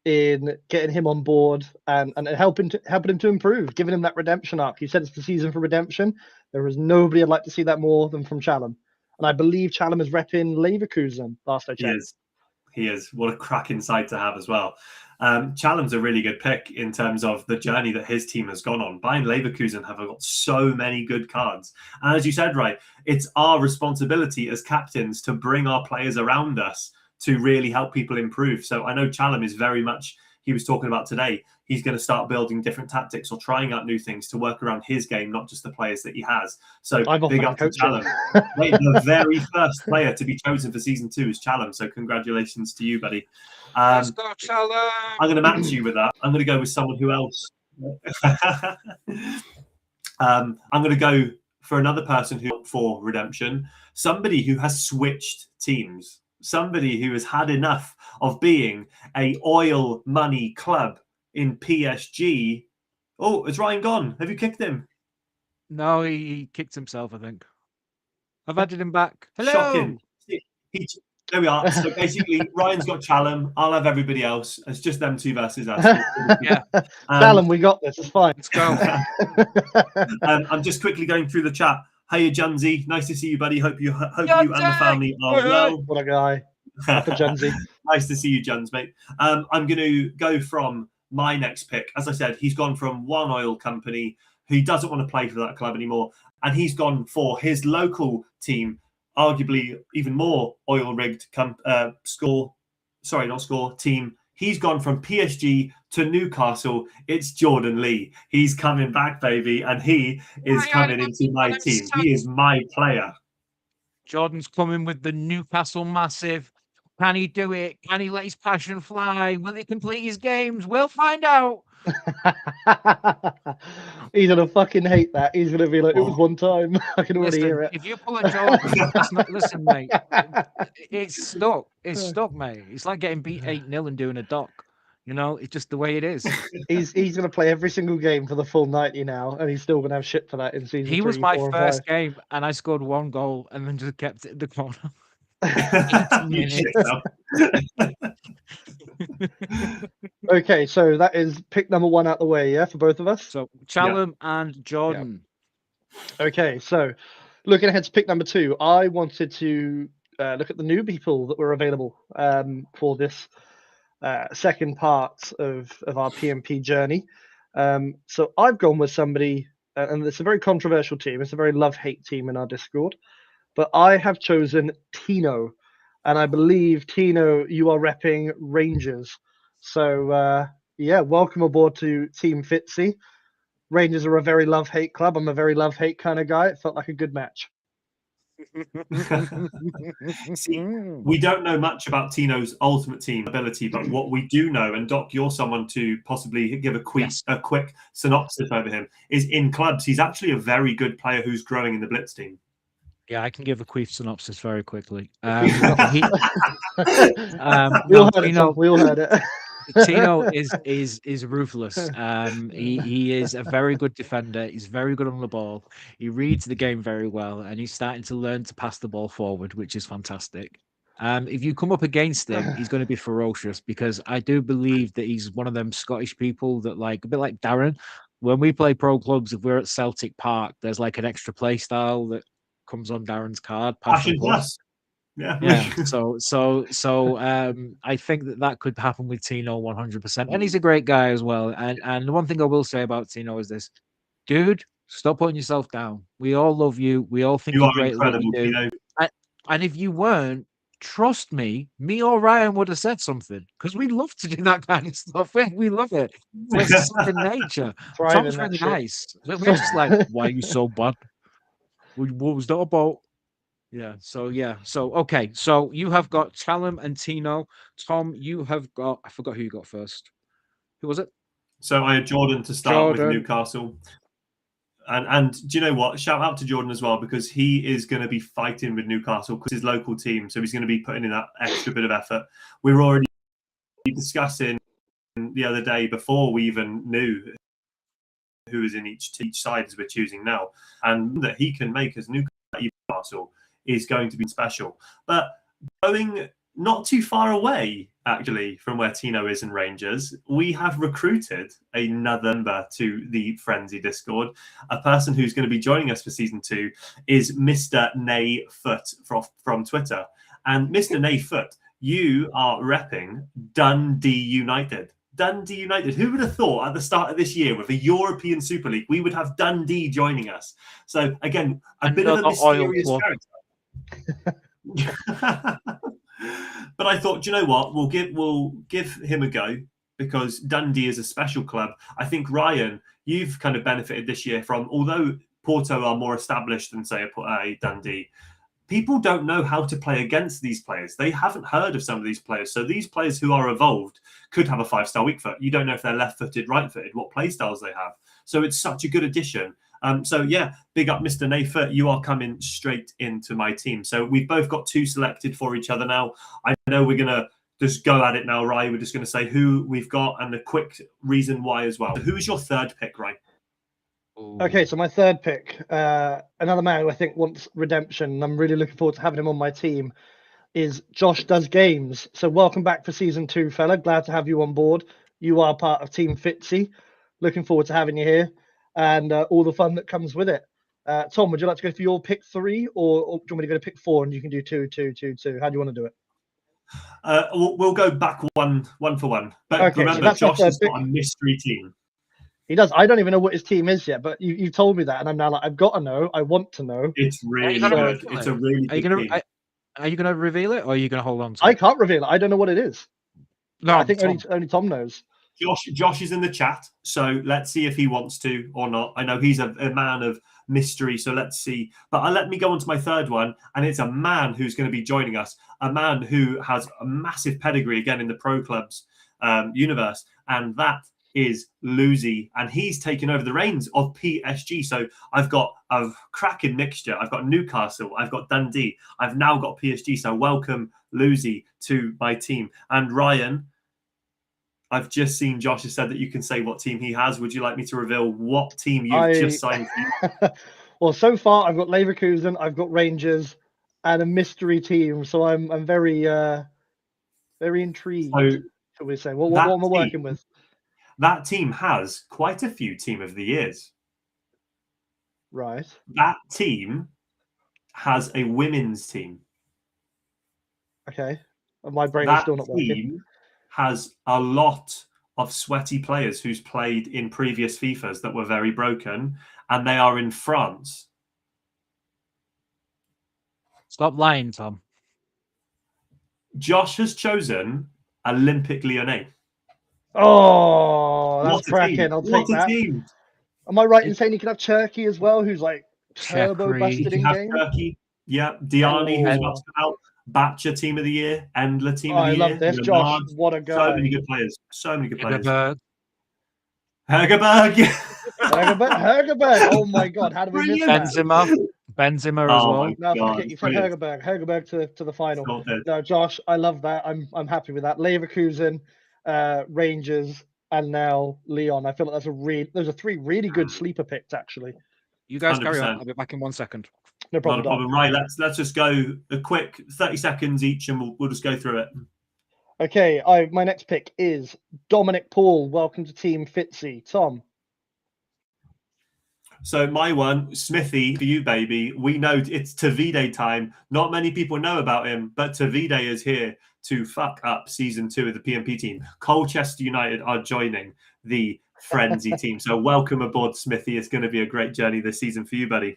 in getting him on board and helping him to improve, giving him that redemption arc. He said it's the season for redemption. There is nobody I'd like to see that more than from Challam. And I believe Challam is repping Leverkusen, last I checked. He is. What a cracking side to have as well. Challam's a really good pick in terms of the journey that his team has gone on. Bayern Leverkusen have got so many good cards. And as you said, right, it's our responsibility as captains to bring our players around us to really help people improve. So I know Challam is very much, he was talking about today, he's going to start building different tactics or trying out new things to work around his game, not just the players that he has. So big up to Challam. Wait, the very first player to be chosen for season 2 is Challam. So congratulations to you, buddy. Let's go, Challam. I'm going to match you with that. I'm going to go with someone who else. I'm going to go for another person who for redemption, somebody who has switched teams. Somebody who has had enough of being a oil money club in PSG. Oh, is Ryan gone? Have you kicked him? No, he kicked himself, I think. I've added him back. Hello. Shocking. There we are. So basically, Ryan's got Challam. I'll have everybody else. It's just them two versus us. Yeah. Challam, we got this. It's fine. Let's go. I'm just quickly going through the chat. Hiya, Junsy. Nice to see you, buddy. Hope you and the family are well. What a guy. For Junsy. Nice to see you, Juns, mate. I'm going to go from my next pick. As I said, he's gone from one oil company. He doesn't want to play for that club anymore. And he's gone for his local team, arguably even more oil-rigged team. He's gone from PSG to Newcastle. It's Jordan Lee. He's coming back, baby, and he is coming into my team. He is my player. Jordan's coming with the Newcastle Massive. Can he do it? Can he let his passion fly? Will he complete his games? We'll find out. He's gonna fucking hate that. He's gonna be like, it was one time. I can already hear it. If you pull a Jordan, listen, mate. It's stuck. It's stuck, mate. It's like getting beat 8-0 and doing a doc. You know, it's just the way it is. He's gonna play every single game for the full 90 now, and he's still gonna have shit for that in season 3. He was my 4, first game, and I scored 1 goal, and then just kept it in the corner. 8 minutes. Okay, so that is pick number 1 out the way, yeah, for both of us. So Challam and Jordan. Yeah. Okay, so looking ahead to pick number 2, I wanted to look at the new people that were available for this second part of our PMP journey. So I've gone with somebody, and it's a very controversial team. It's a very love-hate team in our Discord. But I have chosen Tino. And I believe, Tino, you are repping Rangers. So, yeah, welcome aboard to Team Fitzy. Rangers are a very love-hate club. I'm a very love-hate kind of guy. It felt like a good match. See, we don't know much about Tino's ultimate team ability, but what we do know, and Doc, you're someone to possibly give a quick synopsis over him, is in clubs, he's actually a very good player who's growing in the Blitz team. Yeah, I can give a quick synopsis very quickly. We all heard it, Tom. We all heard it. Tino is ruthless. He is a very good defender. He's very good on the ball. He reads the game very well, and he's starting to learn to pass the ball forward, which is fantastic. If you come up against him, he's going to be ferocious because I do believe that he's one of them Scottish people that, like, a bit like Darren. When we play pro clubs, if we're at Celtic Park, there's like an extra play style that comes on Darren's card. Passion plus. Yeah. I think that could happen with Tino 100%. And he's a great guy as well. And the one thing I will say about Tino is this, dude, stop putting yourself down. We all love you. We all think you're great at what you do. Tino. And if you weren't, trust me, me or Ryan would have said something because we love to do that kind of stuff. We love it. It's second nature. Tom's really nice. We're just like, why are you so bad? What was that about? Yeah. So okay. So you have got Callum and Tino. Tom, you have got, I forgot who you got first. Who was it? So I had Jordan to start with Newcastle. And do you know what? Shout out to Jordan as well, because he is going to be fighting with Newcastle because his local team. So he's going to be putting in that extra bit of effort. We were already discussing the other day before we even knew who is in each side as we're choosing now, and that he can make as Newcastle is going to be special. But going not too far away, actually, from where Tino is in Rangers, we have recruited another member to the Frenzy Discord. A person who's going to be joining us for season 2 is Mr. Nay Foot from Twitter. And Mr. Nay Foot, you are repping Dundee United. Dundee United. Who would have thought at the start of this year with a European Super League, we would have Dundee joining us? So, again, a bit of a mysterious character. But I thought, do you know what? We'll give him a go because Dundee is a special club. I think, Ryan, you've kind of benefited this year from, although Porto are more established than, say, a Dundee, people don't know how to play against these players. They haven't heard of some of these players. So these players who are evolved could have a 5-star weak foot. You don't know if they're left-footed, right-footed, what play styles they have. So it's such a good addition. So yeah, big up Mr. Nayfoot. You are coming straight into my team. So we've both got 2 selected for each other now. I know we're going to just go at it now, Rai. We're just going to say who we've got and a quick reason why as well. So who's your third pick, Rai? Okay, so my third pick, another man who I think wants redemption, and I'm really looking forward to having him on my team, is Josh Does Games. So welcome back for season 2, fella. Glad to have you on board. You are part of Team Fitzy. Looking forward to having you here and all the fun that comes with it. Tom, would you like to go for your pick 3 or do you want me to go to pick 4 and you can do 2, 2, 2, 2? How do you want to do it? We'll go back one for one. But okay, remember, so Josh has got a mystery team. He does. I don't even know what his team is yet, but you told me that, and I'm now like, I've got to know. I want to know. It's really good. It's a really good team. Are you going to reveal it, or are you going to hold on to it? I can't reveal it. I don't know what it is. No, I think only Tom knows. Josh is in the chat, so let's see if he wants to or not. I know he's a man of mystery, so let's see. But let me go on to my third one, and it's a man who's going to be joining us, a man who has a massive pedigree, again, in the pro clubs universe, and that is Lucy, and he's taken over the reins of PSG. So I've got a cracking mixture. I've got Newcastle, I've got Dundee, I've now got PSG. So welcome, Lucy, to my team. And Ryan, I've just seen Josh has said that you can say what team he has. Would you like me to reveal what team you've just signed for? Well, so far I've got Leverkusen, I've got Rangers, and a mystery team. So I'm very very intrigued. So shall we say? What am I working with? That team has quite a few Team of the Years. Right. That team has a women's team. Okay. My brain is still not working. That team has a lot of sweaty players who's played in previous FIFAs that were very broken, and they are in France. Stop lying, Tom. Josh has chosen Olympique Lyonnais. Oh, that's cracking. I'll take that. Team. Am I right in saying you can have Turkey as well, who's like turbo Chekri. busted You in have game? Turkey. Yeah, Diani, who's Oh. about to come out. Batcha Team of the Year. Endler Team Oh, of the I Year. love this, Josh. Renard. What a So many guy. good players. So many good players. Iberberg. Hegerberg. Hergerberg. Oh my God, how did we miss that? Benzema as Oh well. my No, God. forget you said Brilliant. Hergerberg to the final. Sorted. No, Josh, I love that. I'm happy with that. Leverkusen, Rangers, and now Leon. I feel like those are three really good sleeper picks, actually. You guys carry on. 100%. I'll be back in 1 second. No Not problem. a problem. Right, let's just go a quick 30 seconds each, and we'll just go through it. Okay, my next pick is Dominic Paul. Welcome to Team Fitzy. Tom. So my one, Smithy, for you, baby. We know it's Tavide time. Not many people know about him, but Tavide is here to fuck up season 2 of the PMP team. Colchester United are joining the Frenzy team. So welcome aboard, Smithy. It's going to be a great journey this season for you, buddy.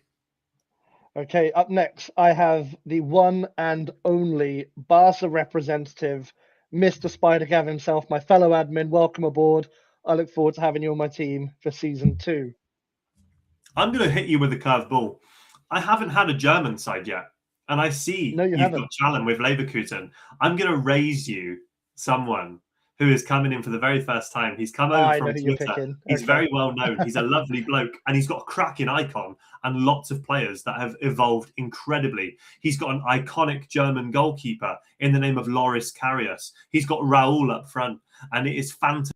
Okay, up next, I have the one and only Barca representative, Mr. Spider Gav himself, my fellow admin. Welcome aboard. I look forward to having you on my team for season 2. I'm going to hit you with a curveball. I haven't had a German side yet, and I see No, you you've haven't. got Challen with Leverkusen. I'm going to raise you someone who is coming in for the very first time. He's come over I know from who you're Twitter. picking. He's Okay. very well known. He's a lovely bloke, and he's got a cracking icon and lots of players that have evolved incredibly. He's got an iconic German goalkeeper in the name of Loris Karius. He's got Raul up front, and it is Fanta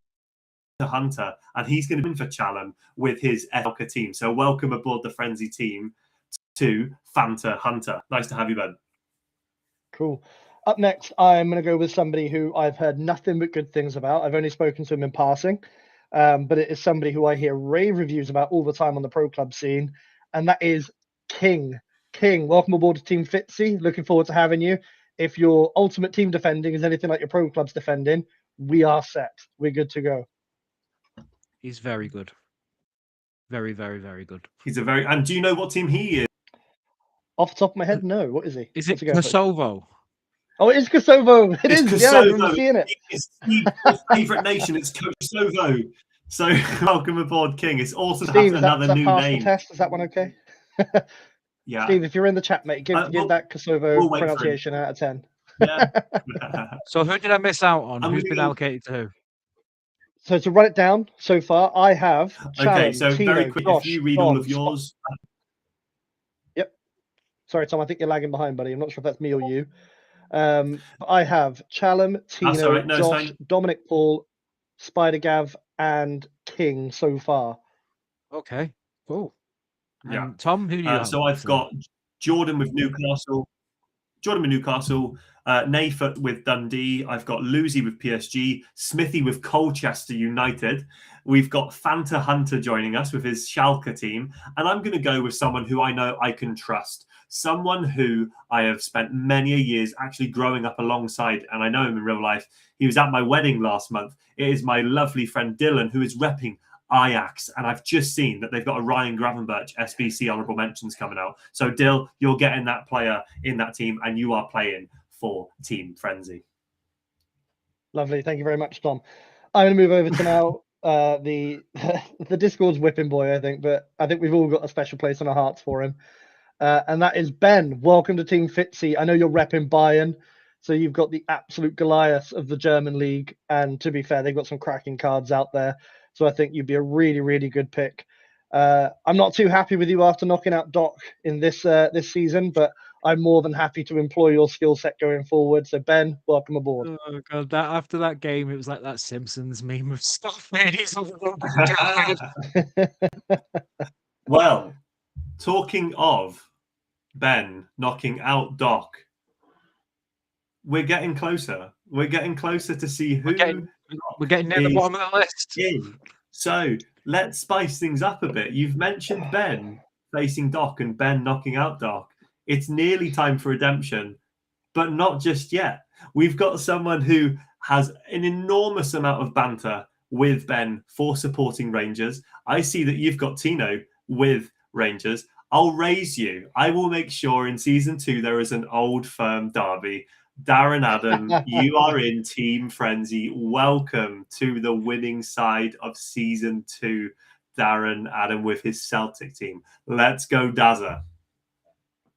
Hunter, and he's going to be in for Challen with his Elka team. So welcome aboard the Frenzy team to Fanta Hunter. Nice to have you, Ben. Cool. Up next, I'm going to go with somebody who I've heard nothing but good things about. I've only spoken to him in passing, but it is somebody who I hear rave reviews about all the time on the pro club scene, and that is King. King, welcome aboard to Team Fitzy. Looking forward to having you. If your ultimate team defending is anything like your pro club's defending, we are set. We're good to go. He's very good. Very, very, very good. He's a very... And do you know what team he is? Off the top of my head, no. What is he? Is What's it he going for? Kosovo? Oh, it is Kosovo. It's Kosovo. Yeah, I remember seeing it. It's Steve's favourite nation. It's Kosovo. So welcome aboard, King. It's awesome to Steve, have is that another new pass the name. test? Is that one okay? Yeah. Steve, if you're in the chat, mate, give that Kosovo we'll wait for him. pronunciation out of 10. Yeah. So who did I miss out on? I'm Who's gonna been go- allocated to who? So to run it down so far, I have Okay, Challen, so Tino, very quick, Josh, if you read Don, all of yours. Yep. Sorry, Tom, I think you're lagging behind, buddy. I'm not sure if that's me or you. I have Challen, Tino, all right. No, it's Josh, fine. Dominic Paul, Spider Gav, and King so far. Okay, cool. Yeah. And Tom, who do you have? So I've got Jordan with Newcastle, Nathan with Dundee. I've got Lucy with PSG, Smithy with Colchester United. We've got Fanta Hunter joining us with his Schalke team. And I'm going to go with someone who I know I can trust. Someone who I have spent many years actually growing up alongside, and I know him in real life. He was at my wedding last month. It is my lovely friend Dylan, who is repping Ajax, and I've just seen that they've got a Ryan Gravenberch SBC honourable mentions coming out. So, Dill, you're getting that player in that team, and you are playing for Team Frenzy. Lovely. Thank you very much, Tom. I'm going to move over to now the Discord's whipping boy, I think, but I think we've all got a special place in our hearts for him. And that is Ben. Welcome to Team Fitzy. I know you're repping Bayern, so you've got the absolute Goliath of the German league. And to be fair, they've got some cracking cards out there. So I think you'd be a really, really good pick. I'm not too happy with you after knocking out Doc in this season, but I'm more than happy to employ your skill set going forward. So Ben, welcome aboard. Oh god, after that game, it was like that Simpsons meme of stuff. Man, he's Well, talking of Ben knocking out Doc, we're getting closer. We're getting closer to see who we're getting near the bottom of the list. In. So let's spice things up a bit. You've mentioned Ben facing Doc and Ben knocking out Doc. It's nearly time for redemption, but not just yet. We've got someone who has an enormous amount of banter with Ben for supporting Rangers. I see that you've got Tino with Rangers. I'll raise you. I will make sure in season 2 there is an old firm derby. Darren Adam, you are in Team Frenzy. Welcome to the winning side of season 2. Darren Adam with his Celtic team. Let's go, Dazza.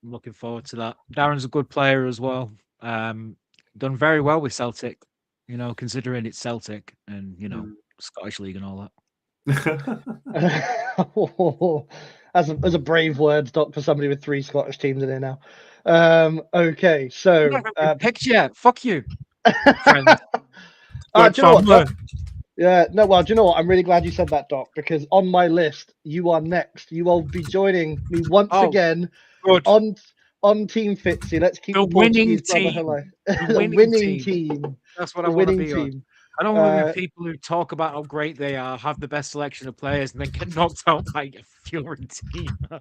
I'm looking forward to that. Darren's a good player as well. Done very well with Celtic, you know, considering it's Celtic and, you know, Scottish League and all that. As a brave words, Doc, for somebody with 3 Scottish teams in here now. Okay, so picked yet. Fuck you, friend. Do you know what, Doc? Yeah, no, well, do you know what? I'm really glad you said that, Doc, because on my list, you are next. You will be joining me once again on Team Fitzy. Let's keep the winning Portuguese team. alive. The winning team. That's what I want to be on. I don't want to be people who talk about how great they are, have the best selection of players, and then get knocked out by a Fiorentina.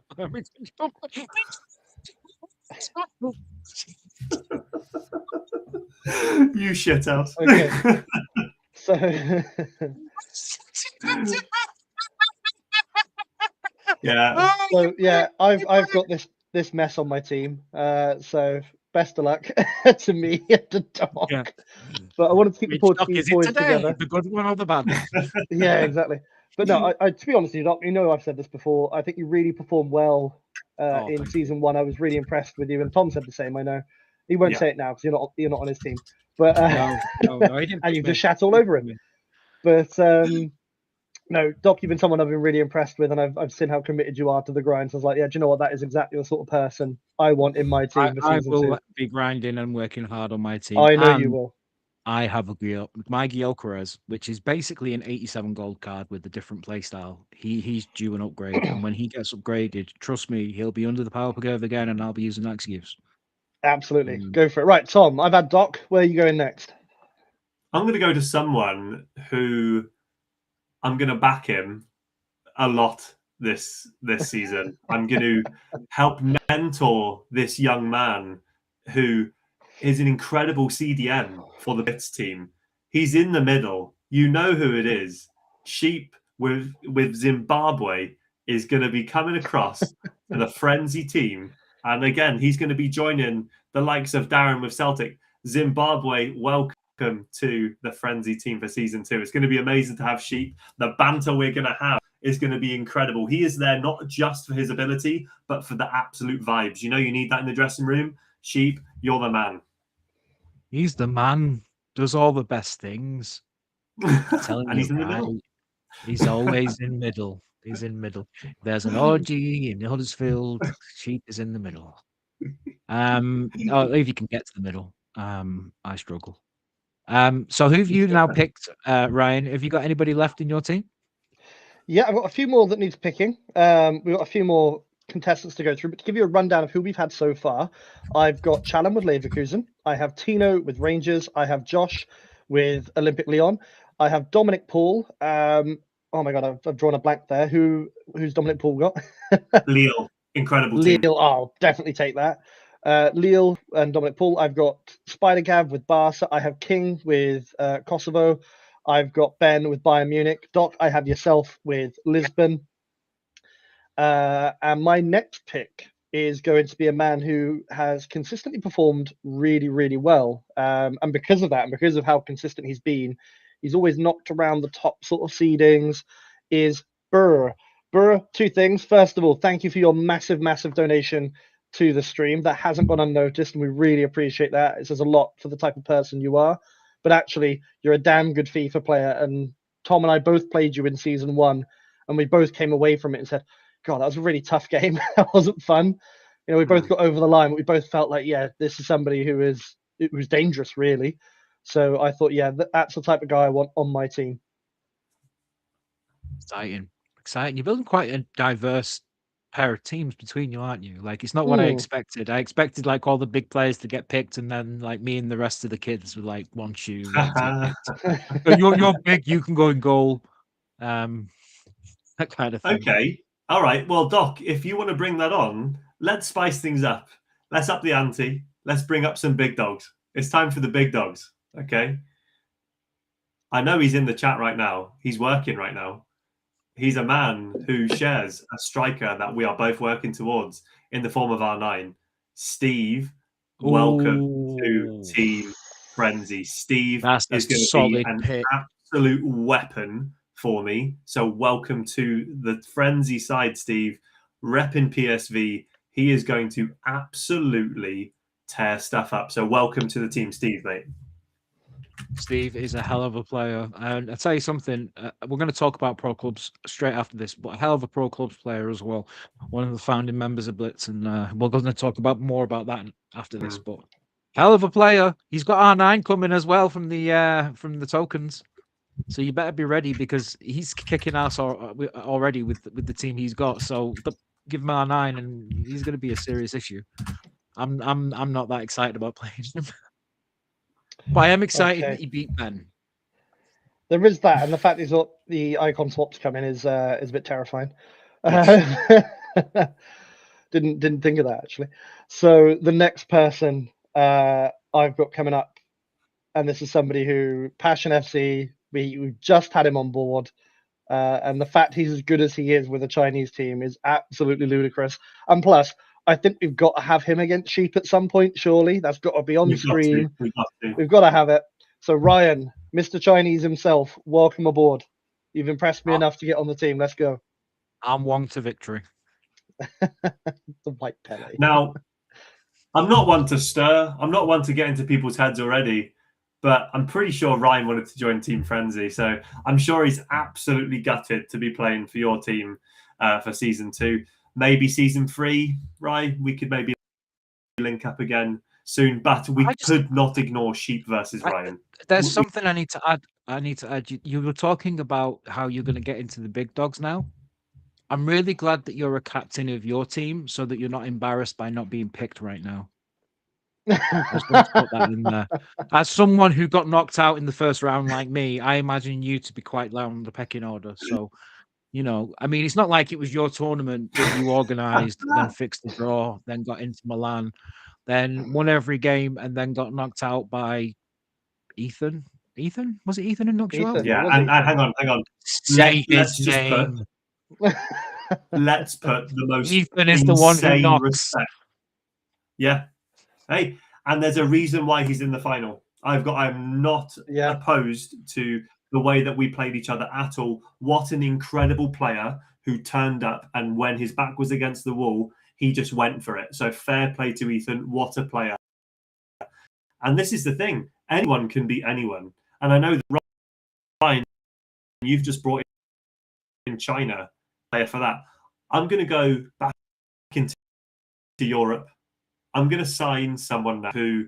You shit house. Okay. So yeah. So yeah, I've got this mess on my team. So best of luck to me and to Doc. Yeah. But I wanted to keep the Portuguese boys together. The good one or the bad one? Yeah, exactly. But no, I to be honest with you, Doc, you know I've said this before. I think you really performed well in season 1. I was really impressed with you, and Tom said the same. I know he won't say it now because you're not on his team. But no, he didn't. And you've just shat all over him. But no, Doc, you've been someone I've been really impressed with, and I've seen how committed you are to the grind. So I was like, yeah, do you know what? That is exactly the sort of person I want in my team for season 2. I will be grinding and working hard on my team. I know you will. I have my Gyökeres, which is basically an 87 gold card with a different playstyle. He's due an upgrade, and when he gets upgraded, trust me, he'll be under the power curve again, and I'll be using that excuse. Absolutely, go for it. Right, Tom, I've had Doc. Where are you going next? I'm going to go to someone who I'm going to back him a lot this season. I'm going to help mentor this young man who is an incredible CDM for the Bits team. He's in the middle. You know who it is. Sheep with Zimbabwe is going to be coming across to the Frenzy team. And again, he's going to be joining the likes of Darren with Celtic. Zimbabwe, welcome to the Frenzy team for season 2. It's going to be amazing to have Sheep. The banter we're going to have is going to be incredible. He is there not just for his ability, but for the absolute vibes. You know, you need that in the dressing room. Sheep, you're the man. He's the man. Does all the best things. And he's in the middle. He's always in middle. He's in middle. There's an orgy in Huddersfield. Sheep is in the middle. If you can get to the middle. I struggle. So who have you now picked, Ryan? Have you got anybody left in your team? Yeah, I've got a few more that needs picking. We've got a few more contestants to go through, but to give you a rundown of who we've had so far, I've got Challen with Leverkusen, I have Tino with Rangers, I have Josh with Olympic Lyon, I have Dominic Paul. Oh my god, I've drawn a blank there. Who's Dominic Paul got? Lille, incredible team. Lille, I'll definitely take that. Lille and Dominic Paul. I've got Spider Gav with Barca. I have King with Kosovo. I've got Ben with Bayern Munich. Doc, I have yourself with Lisbon. And my next pick is going to be a man who has consistently performed really, really well. And because of that, and because of how consistent he's been, he's always knocked around the top sort of seedings, is Burr. Burr, 2 things. First of all, thank you for your massive, massive donation to the stream. That hasn't gone unnoticed, and we really appreciate that. It says a lot for the type of person you are. But actually, you're a damn good FIFA player, and Tom and I both played you in season 1, and we both came away from it and said, God, that was a really tough game. That wasn't fun. You know, we both got over the line, but we both felt like, yeah, this is somebody who was dangerous, really. So I thought, yeah, that's the type of guy I want on my team. Exciting. You're building quite a diverse pair of teams between you, aren't you? Like, it's not what I expected. I expected like all the big players to get picked, and then like me and the rest of the kids with like one shoe. But you're big. You can go in goal. That kind of thing. Okay. All right. Well, Doc, if you want to bring that on, let's spice things up. Let's up the ante. Let's bring up some big dogs. It's time for the big dogs. Okay. I know he's in the chat right now. He's working right now. He's a man who shares a striker that we are both working towards in the form of R9. Steve, welcome to Team Frenzy. Steve is going to be an absolute weapon for me. So welcome to the Frenzy side, Steve. Repping PSV. He is going to absolutely tear stuff up. So welcome to the team, Steve, mate. Steve is a hell of a player. And I'll tell you something, we're going to talk about pro clubs straight after this, but a hell of a pro clubs player as well. One of the founding members of Blitz. And we're going to talk about more about that after this. But hell of a player. He's got R9 coming as well from the tokens. So you better be ready because he's kicking ass already with the team he's got. So give him R9 and he's going to be a serious issue. I'm not that excited about playing him. But I am excited that he beat Ben. There is that, and the fact he's got the icon swaps coming is a bit terrifying. Yes. Didn't think of that actually. So the next person I've got coming up, and this is somebody who Passion FC. We just had him on board, and the fact he's as good as he is with a Chinese team is absolutely ludicrous. And plus, I think we've got to have him against Sheep at some point. Surely that's got to be on stream. We've got to have it. So Ryan, Mr. Chinese himself, welcome aboard. You've impressed me enough to get on the team. Let's go. I'm Wong to victory. The white Pele. Now, I'm not one to stir. I'm not one to get into people's heads already, but I'm pretty sure Ryan wanted to join Team Frenzy. So I'm sure he's absolutely gutted to be playing for your team for season 2. Maybe season 3, Ryan, we could maybe link up again soon, but we could not ignore Sheep versus Ryan. There's something I need to add. You were talking about how you're going to get into the big dogs now. I'm really glad that you're a captain of your team so that you're not embarrassed by not being picked right now. I was going to put that in there. As someone who got knocked out in the first round like me, I imagine you to be quite low on the pecking order. So, I mean, it's not like it was your tournament that you organised, then fixed the draw, then got into Milan, then won every game, and then got knocked out by Ethan. Ethan? Was it Ethan who knocked you out? Yeah, and hang on. Say his name. Let's put the most Ethan is the one who knocks. Respect. Yeah. Hey, and there's a reason why he's in the final. I'm not opposed to the way that we played each other at all. What an incredible player who turned up, and when his back was against the wall, he just went for it. So fair play to Ethan. What a player. And this is the thing. Anyone can beat anyone. And I know that Ryan, you've just brought in China player for that. I'm going to go back into Europe. I'm going to sign someone now who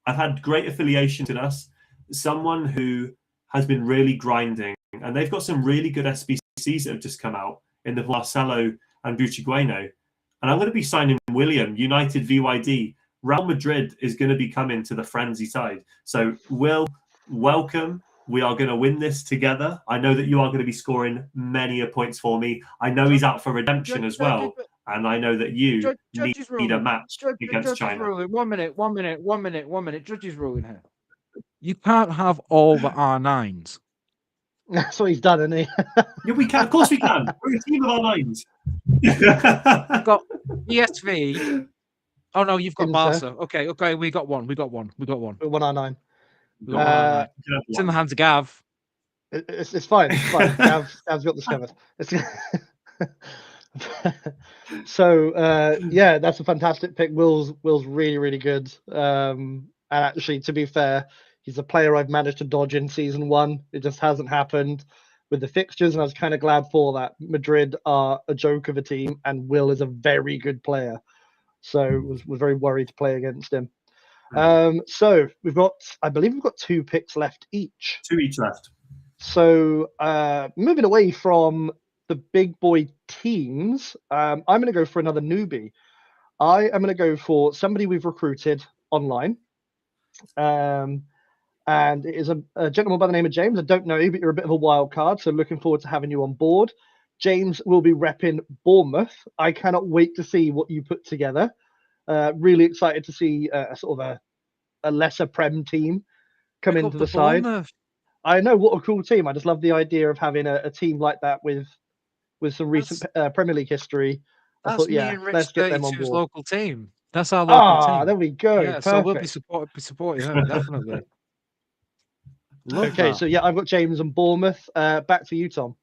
I've had great affiliation to us, someone who has been really grinding. And they've got some really good SBCs that have just come out in the Marcelo and Buchigueno. And I'm going to be signing William, United VYD. Real Madrid is going to be coming to the Frenzy side. So, Will, welcome. We are going to win this together. I know that you are going to be scoring many points for me. I know he's out for redemption as well. And I know that you need a match against China. Ruling. 1 minute. Judge's ruling here. You can't have all the R9s. That's what he's done, isn't he? Yeah, we can. Of course we can. We're a team of R9s. I've got PSV. Oh, no, you've got Barca. Okay, we got one. 1 R9. It's in the hands of Gav. It's fine. Gav's got this covered. So that's a fantastic pick. Will's really, really good. And actually, to be fair, he's a player I've managed to dodge in season 1. It just hasn't happened with the fixtures, and I was kind of glad for that. Madrid are a joke of a team, and Will is a very good player. So was very worried to play against him. So I believe we've got 2 picks left each. 2 each left. So moving away from the big boy teams, I'm going to go for another newbie. I am going to go for somebody we've recruited online. And it is a gentleman by the name of James. I don't know you, but you're a bit of a wild card. So looking forward to having you on board. James will be repping Bournemouth. I cannot wait to see what you put together. Really excited to see a sort of a lesser Prem team come into the side. I know, what a cool team. I just love the idea of having a team like that with some recent Premier League history. I thought, let's get them on board. Local team. That's our local team. There we go. Yeah, perfect. so we'll be supporting him, definitely. Love Okay, that. so yeah, I've got James and Bournemouth. Back to you, Tom.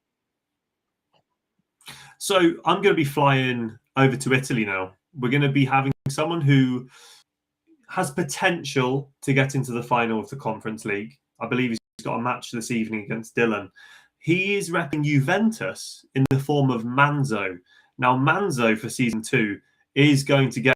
So I'm going to be flying over to Italy now. We're going to be having someone who has potential to get into the final of the Conference League. I believe he's got a match this evening against Dylan. He is repping Juventus in the form of Manzo. Now, Manzo for season 2 is going to get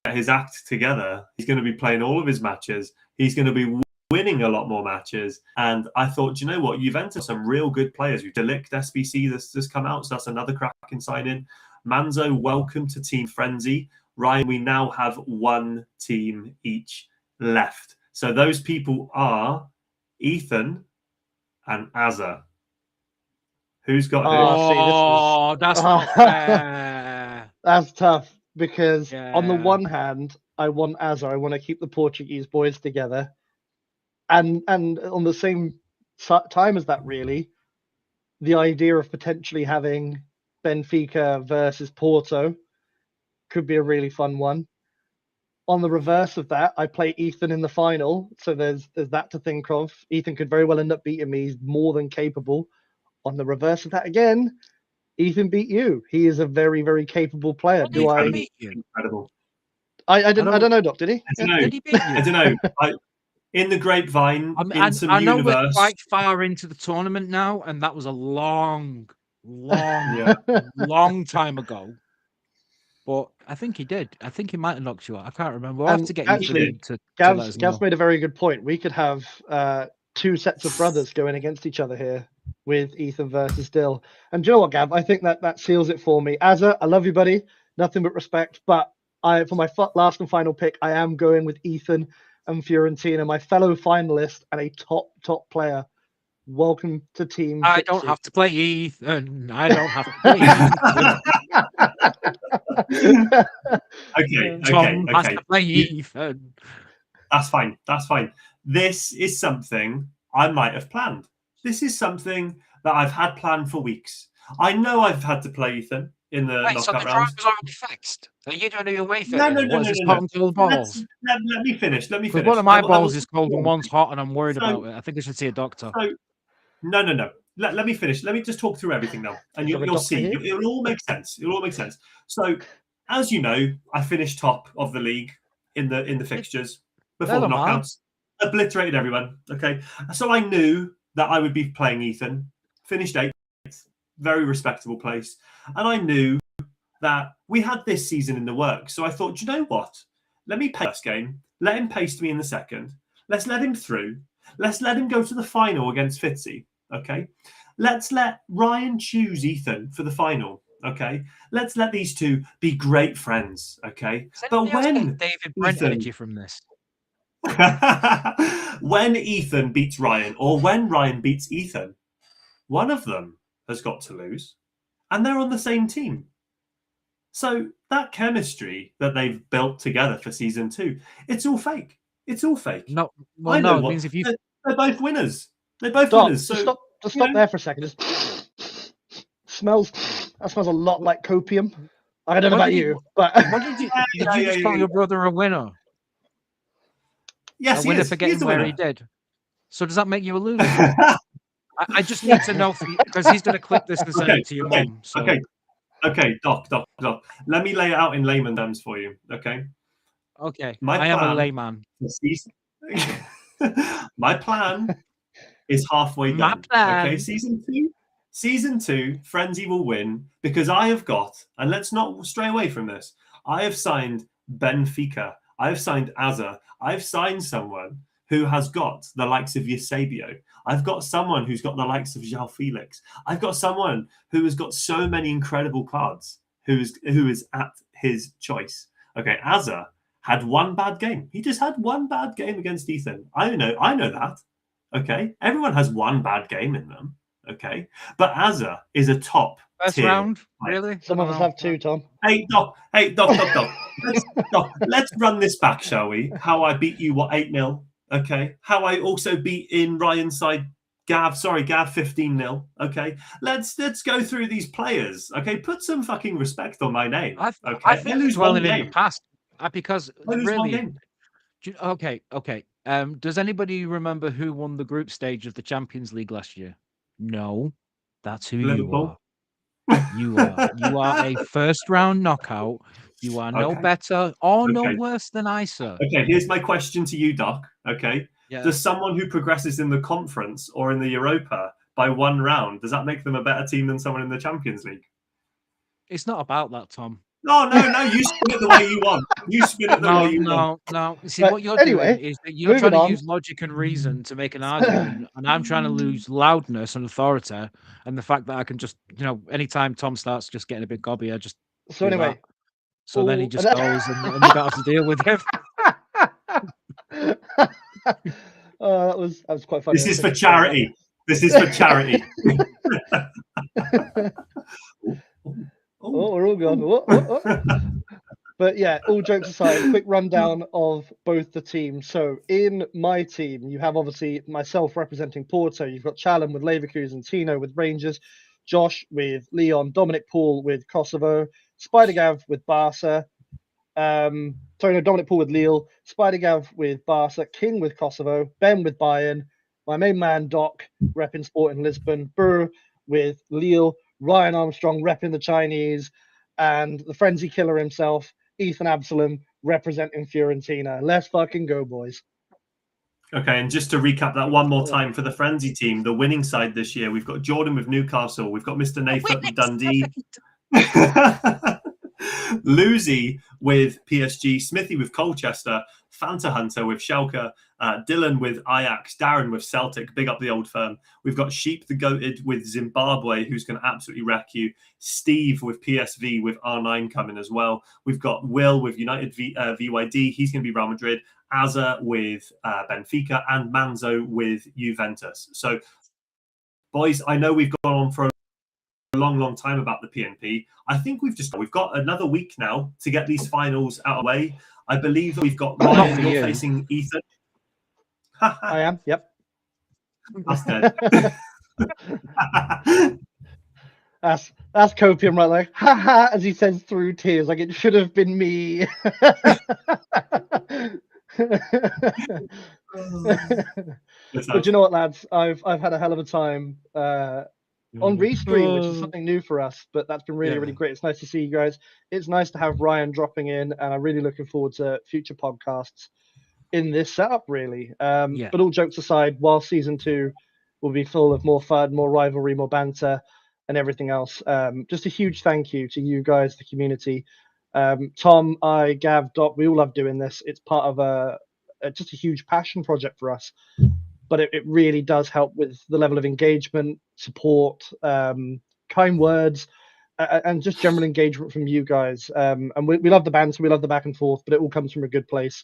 his act together. He's going to be playing all of his matches. He's going to be winning a lot more matches. And I thought, you know what? Juventus have some real good players. Delict SBC that's just come out, so that's another cracking sign-in. Manzo, welcome to Team Frenzy. Ryan, we now have one team each left. So those people are Ethan and Azza. Who's got who? Oh, that's not fair. That's tough because on the Yeah. one hand, I want Azza. I want to keep the Portuguese boys together, and on the same time as that, really, the idea of potentially having Benfica versus Porto could be a really fun one. On the reverse of that, I play Ethan in the final, so there's that to think of. Ethan could very well end up beating me. He's more than capable. On the reverse of that again, Ethan beat you. He is a very, very capable player. What Do did I? he beat you? Incredible. I don't know, Doc. Did he? I don't know. Did he beat you? I don't know. In the grapevine, in some I know we're universe. quite far into the tournament now, and that was a long Yeah. time ago. But I think he did. I think he might have knocked you out. I can't remember. We'll have And to get you actually, to let us know. Gav's made a very good point. We could have two sets of brothers going against each other here with Ethan versus Dill. And do you know what, Gav? I think that seals it for me. Azza, I love you, buddy. Nothing but respect. But for my last and final pick, I am going with Ethan and Fiorentina, my fellow finalist and a top player. Welcome to Team I don't Fitzy. have to play Ethan. I don't have to play Ethan. Tom has to play Ethan. That's fine. That's fine. This is something I might have planned. This is something that I've had planned for weeks. I know I've had to play Ethan in the Right, so the knockout drive rounds. was already fixed. Are you doing your way No, no, What no, is no, this no, hot no. until the balls? Let me finish. Let me Because finish. one of my I will balls is cold and talk one's hot, and I'm worried So- about it. I think I should see a doctor. So, no. Let me finish. Let me just talk through everything now, and Is there a you'll doctor see. here? It'll all make sense. It'll all make sense. So, as you know, I finished top of the league in the fixtures before the Hello, man. knockouts. Obliterated everyone. Okay, so I knew that I would be playing Ethan. Finished 8th, very respectable place, and I knew that we had this season in the works. So I thought, you know what? Let me pace this game. Let him pace me in the second. Let's let him through. Let's let him go to the final against Fitzy. Okay. Let's let Ryan choose Ethan for the final. Okay. Let's let these two be great friends. Okay. Does But anybody else get when David Brent Ethan- energy from this? when Ethan beats Ryan, or when Ryan beats Ethan, one of them has got to lose, and they're on the same team. So that chemistry that they've built together for season 2, it's all fake. It's all fake. No, I well, know no. It what- means if you they're both winners. They're both Doc, winners. So just you stop know- there for a second. That smells a lot like copium. I don't know What about did he- you, but what did you Yeah, you just call your brother a winner? yes, A he winner is. for He getting is a where winner. he did. So does that make you a loser? I just need to know because he's going to clip this and send Okay, it to your okay, mum. So okay, Doc. Let me lay it out in layman terms for you. Okay. okay, My I am a plan- layman. My plan is halfway My done. plan. Okay, season two, Frenzy will win because I have got, and let's not stray away from this. I have signed Benfica. I have signed Azza. I've signed someone who has got the likes of Eusebio. I've got someone who's got the likes of João Felix. I've got someone who has got so many incredible cards who is at his choice. Okay, Azza had one bad game. He just had one bad game against Ethan. I know that. Okay, everyone has one bad game in them. Okay, but Azza is a top First tier. round, really? some of us have two, Tom. Hey, Doc. Let's run this back, shall we? How I beat you, 8-0? Okay. How I also beat in Ryan's side, Gav 15-0. Okay. Let's go through these players. Okay. Put some fucking respect on my name. I Okay. think it's dwelling in the past because I lose one really. game. Okay. Does anybody remember who won the group stage of the Champions League last year? No, that's who you are. Liverpool. You are a first round knockout. You are no Okay. better or no Okay. worse than I, sir. Okay, here's my question to you, Doc. Okay. Yeah. Does someone who progresses in the conference or in the Europa by one round, does that make them a better team than someone in the Champions League? It's not about that, Tom. No, you spin it the way you want. You spin it the way you want. No. You see, But what you're anyway, doing is that you're moving trying to on. use logic and reason to make an argument, and I'm trying to lose loudness and authority, and the fact that I can just, anytime Tom starts just getting a bit gobby, I just So do anyway, that. So then he all- just goes, and we don't have to deal with him. that was quite funny. This is for charity. This is for charity. Oh, we're all gone. Oh. But yeah, all jokes aside, quick rundown of both the teams. So in my team, you have obviously myself representing Porto. You've got Challen with Leverkusen, Tino with Rangers, Josh with Leon, Dominic Paul with Kosovo, Spider Gav with Barca, Dominic Paul with Lille, Spider Gav with Barca, King with Kosovo, Ben with Bayern, my main man Doc repping Sporting Lisbon, Burr with Lille, Ryan Armstrong repping the Chinese, and the frenzy killer himself, Ethan Absalom, representing Fiorentina. Let's fucking go, boys. Okay, and just to recap that one more time for the Frenzy team, the winning side this year, we've got Jordan with Newcastle, we've got Mr. Nathan with Dundee, Lucy with PSG, Smithy with Colchester, Fanta Hunter with Schalke, Dylan with Ajax, Darren with Celtic, big up the old firm. We've got Sheep the Goated with Zimbabwe, who's going to absolutely wreck you. Steve with PSV with R9 coming as well. We've got Will with United VYD, he's going to be Real Madrid. Azza with Benfica, and Manzo with Juventus. So, boys, I know we've gone on for a long time about the PNP. I think we've got another week now to get these finals out of the way. I believe that we've got Ryan facing Ethan. I am. Yep. That's dead. That's copium right there. Ha ha, as he says through tears, like it should have been me. But you know what, lads? I've had a hell of a time on Restream, which is something new for us, but that's been really great. It's nice to see you guys. It's nice to have Ryan dropping in, and I'm really looking forward to future podcasts in this setup, really. But all jokes aside, while season 2 will be full of more fun, more rivalry, more banter, and everything else, just a huge thank you to you guys, the community. Tom, I, Gav, Doc, we all love doing this. It's part of just a huge passion project for us. But it really does help with the level of engagement, support, kind words, and just general engagement from you guys. And we love the banter, we love the back and forth, but it all comes from a good place,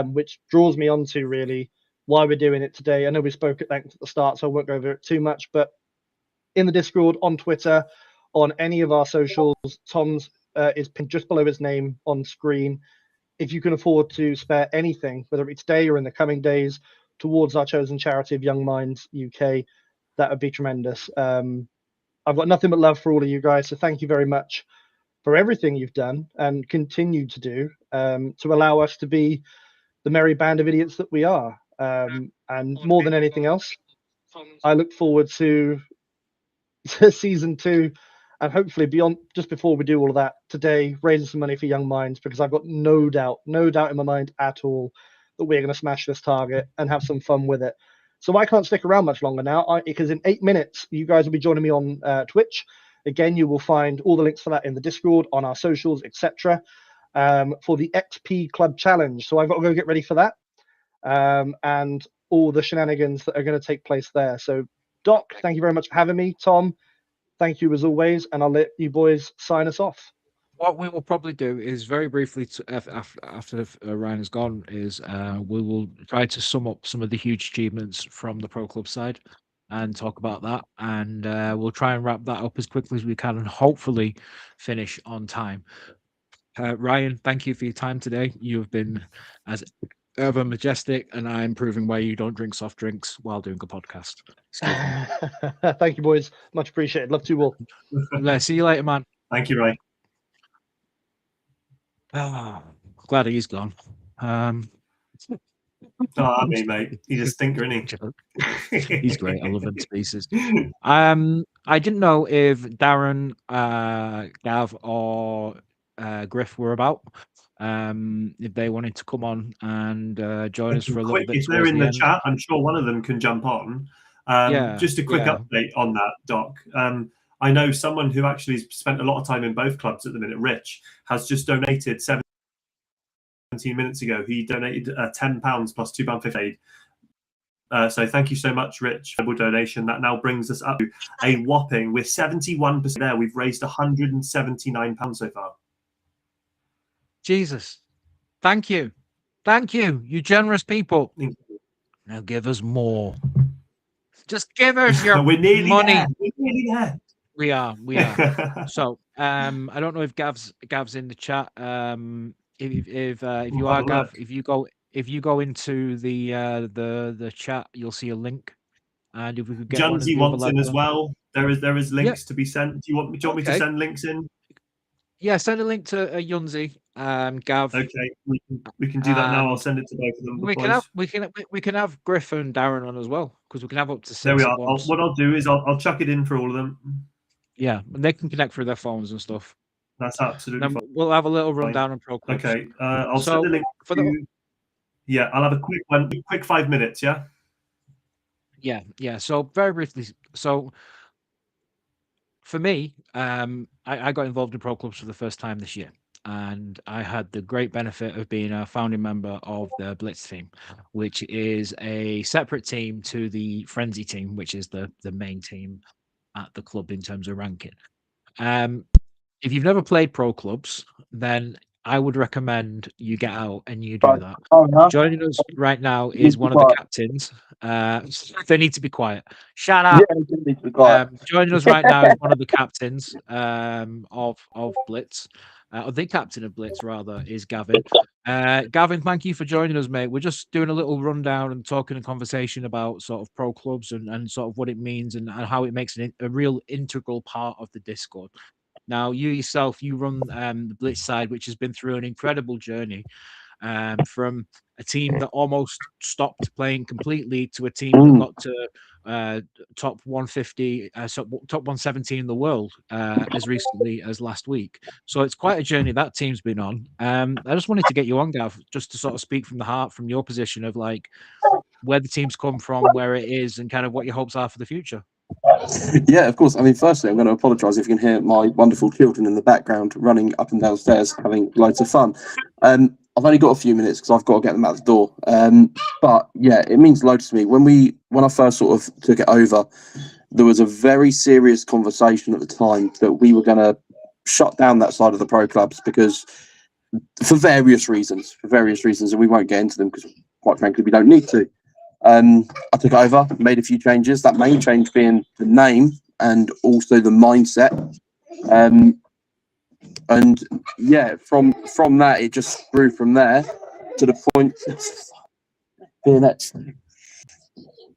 which draws me on to really why we're doing it today. I know we spoke at length at the start, so I won't go over it too much, but in the Discord, on Twitter, on any of our socials, Tom's is pinned just below his name on screen. If you can afford to spare anything, whether it's today or in the coming days, towards our chosen charity of Young Minds UK, that would be tremendous. I've got nothing but love for all of you guys, so thank you very much for everything you've done and continue to do to allow us to be the merry band of idiots that we are. And more than anything else, I look forward to season 2 and hopefully beyond. Just before we do all of that today, raising some money for Young Minds, because I've got no doubt in my mind at all that we're going to smash this target and have some fun with it. So I can't stick around much longer now, because in 8 minutes you guys will be joining me on Twitch. Again, you will find all the links for that in the Discord, on our socials, etc. For the XP Club Challenge. So I've got to go get ready for that, and all the shenanigans that are going to take place there. So Doc, thank you very much for having me. Tom, thank you as always, and I'll let you boys sign us off. What we will probably do is very briefly, after Ryan is gone, is we will try to sum up some of the huge achievements from the Pro Club side and talk about that. And we'll try and wrap that up as quickly as we can and hopefully finish on time. Ryan, thank you for your time today. You've been as ever majestic, and I'm proving why you don't drink soft drinks while doing a podcast. Thank you, boys. Much appreciated. Love to you all. See you later, man. Thank you, Ray. Glad he's gone. I mean, mate, he's a stinker, isn't he? He's great. I love him to pieces. I didn't know if Darren, Gav, or Griff were about. If they wanted to come on and join us for a little Quick, bit if they're towards in the the end. chat, I'm sure one of them can jump on. Yeah, Just a quick yeah. update on that, Doc. I know someone who actually spent a lot of time in both clubs at the minute, Rich, has just donated 17 minutes ago. He donated £10 plus £2.50. So thank you so much, Rich, for the donation. That now brings us up to a whopping, we're 71% there. We've raised £179 so far. Jesus. Thank you. Thank you, you generous people. Thank Now give us more. Just give us your We're nearly money. there. We're nearly there. We are. So, I don't know if Gav's in the chat. If you are, Gav, if you go into the chat, you'll see a link. And if we could get one of Junsy the other wants lads in as on. well. There is links to be sent. Do you want me to Okay. send links in? Yeah, send a link to Yunzi, Gav. Okay, we can do that now. I'll and send it to both of them. we can have Griff and Darren on as well, because we can have up to 6 There we at are. once. What I'll do is I'll chuck it in for all of them. Yeah, and they can connect through their phones and stuff. That's absolutely Then fine. we'll have a little rundown on Pro Clubs. Okay, I'll So, send the link for to. Yeah, I'll have a quick one. Quick 5 minutes. Yeah. Yeah. So very briefly, so for me, I got involved in Pro Clubs for the first time this year, and I had the great benefit of being a founding member of the Blitz team, which is a separate team to the Frenzy team, which is the main team at the club in terms of ranking. If you've never played Pro Clubs, then I would recommend you get out and you do that. Joining us right now is one of the captains. They need to be quiet. Shut up. Yeah, they need to be quiet. Joining us right now is one of the captains of Blitz. Or the captain of Blitz, rather, is Gavin. Gavin, thank you for joining us, mate. We're just doing a little rundown and talking and conversation about sort of pro clubs and sort of what it means and how it makes a real integral part of the Discord. Now, you yourself, you run the Blitz side, which has been through an incredible journey from a team that almost stopped playing completely to a team that got to top 150, top 170 in the world as recently as last week. So it's quite a journey that team's been on. I just wanted to get you on, Gav, just to sort of speak from the heart, from your position of like where the team's come from, where it is, and kind of what your hopes are for the future. Yeah, of course. I mean, firstly, I'm going to apologise if you can hear my wonderful children in the background running up and downstairs having loads of fun. I've only got a few minutes because I've got to get them out the door. But yeah, it means loads to me. When I first sort of took it over, there was a very serious conversation at the time that we were going to shut down that side of the pro clubs because for various reasons, and we won't get into them because quite frankly, we don't need to. I took over, made a few changes. That main change being the name and also the mindset. And yeah, from that, it just grew from there to the point.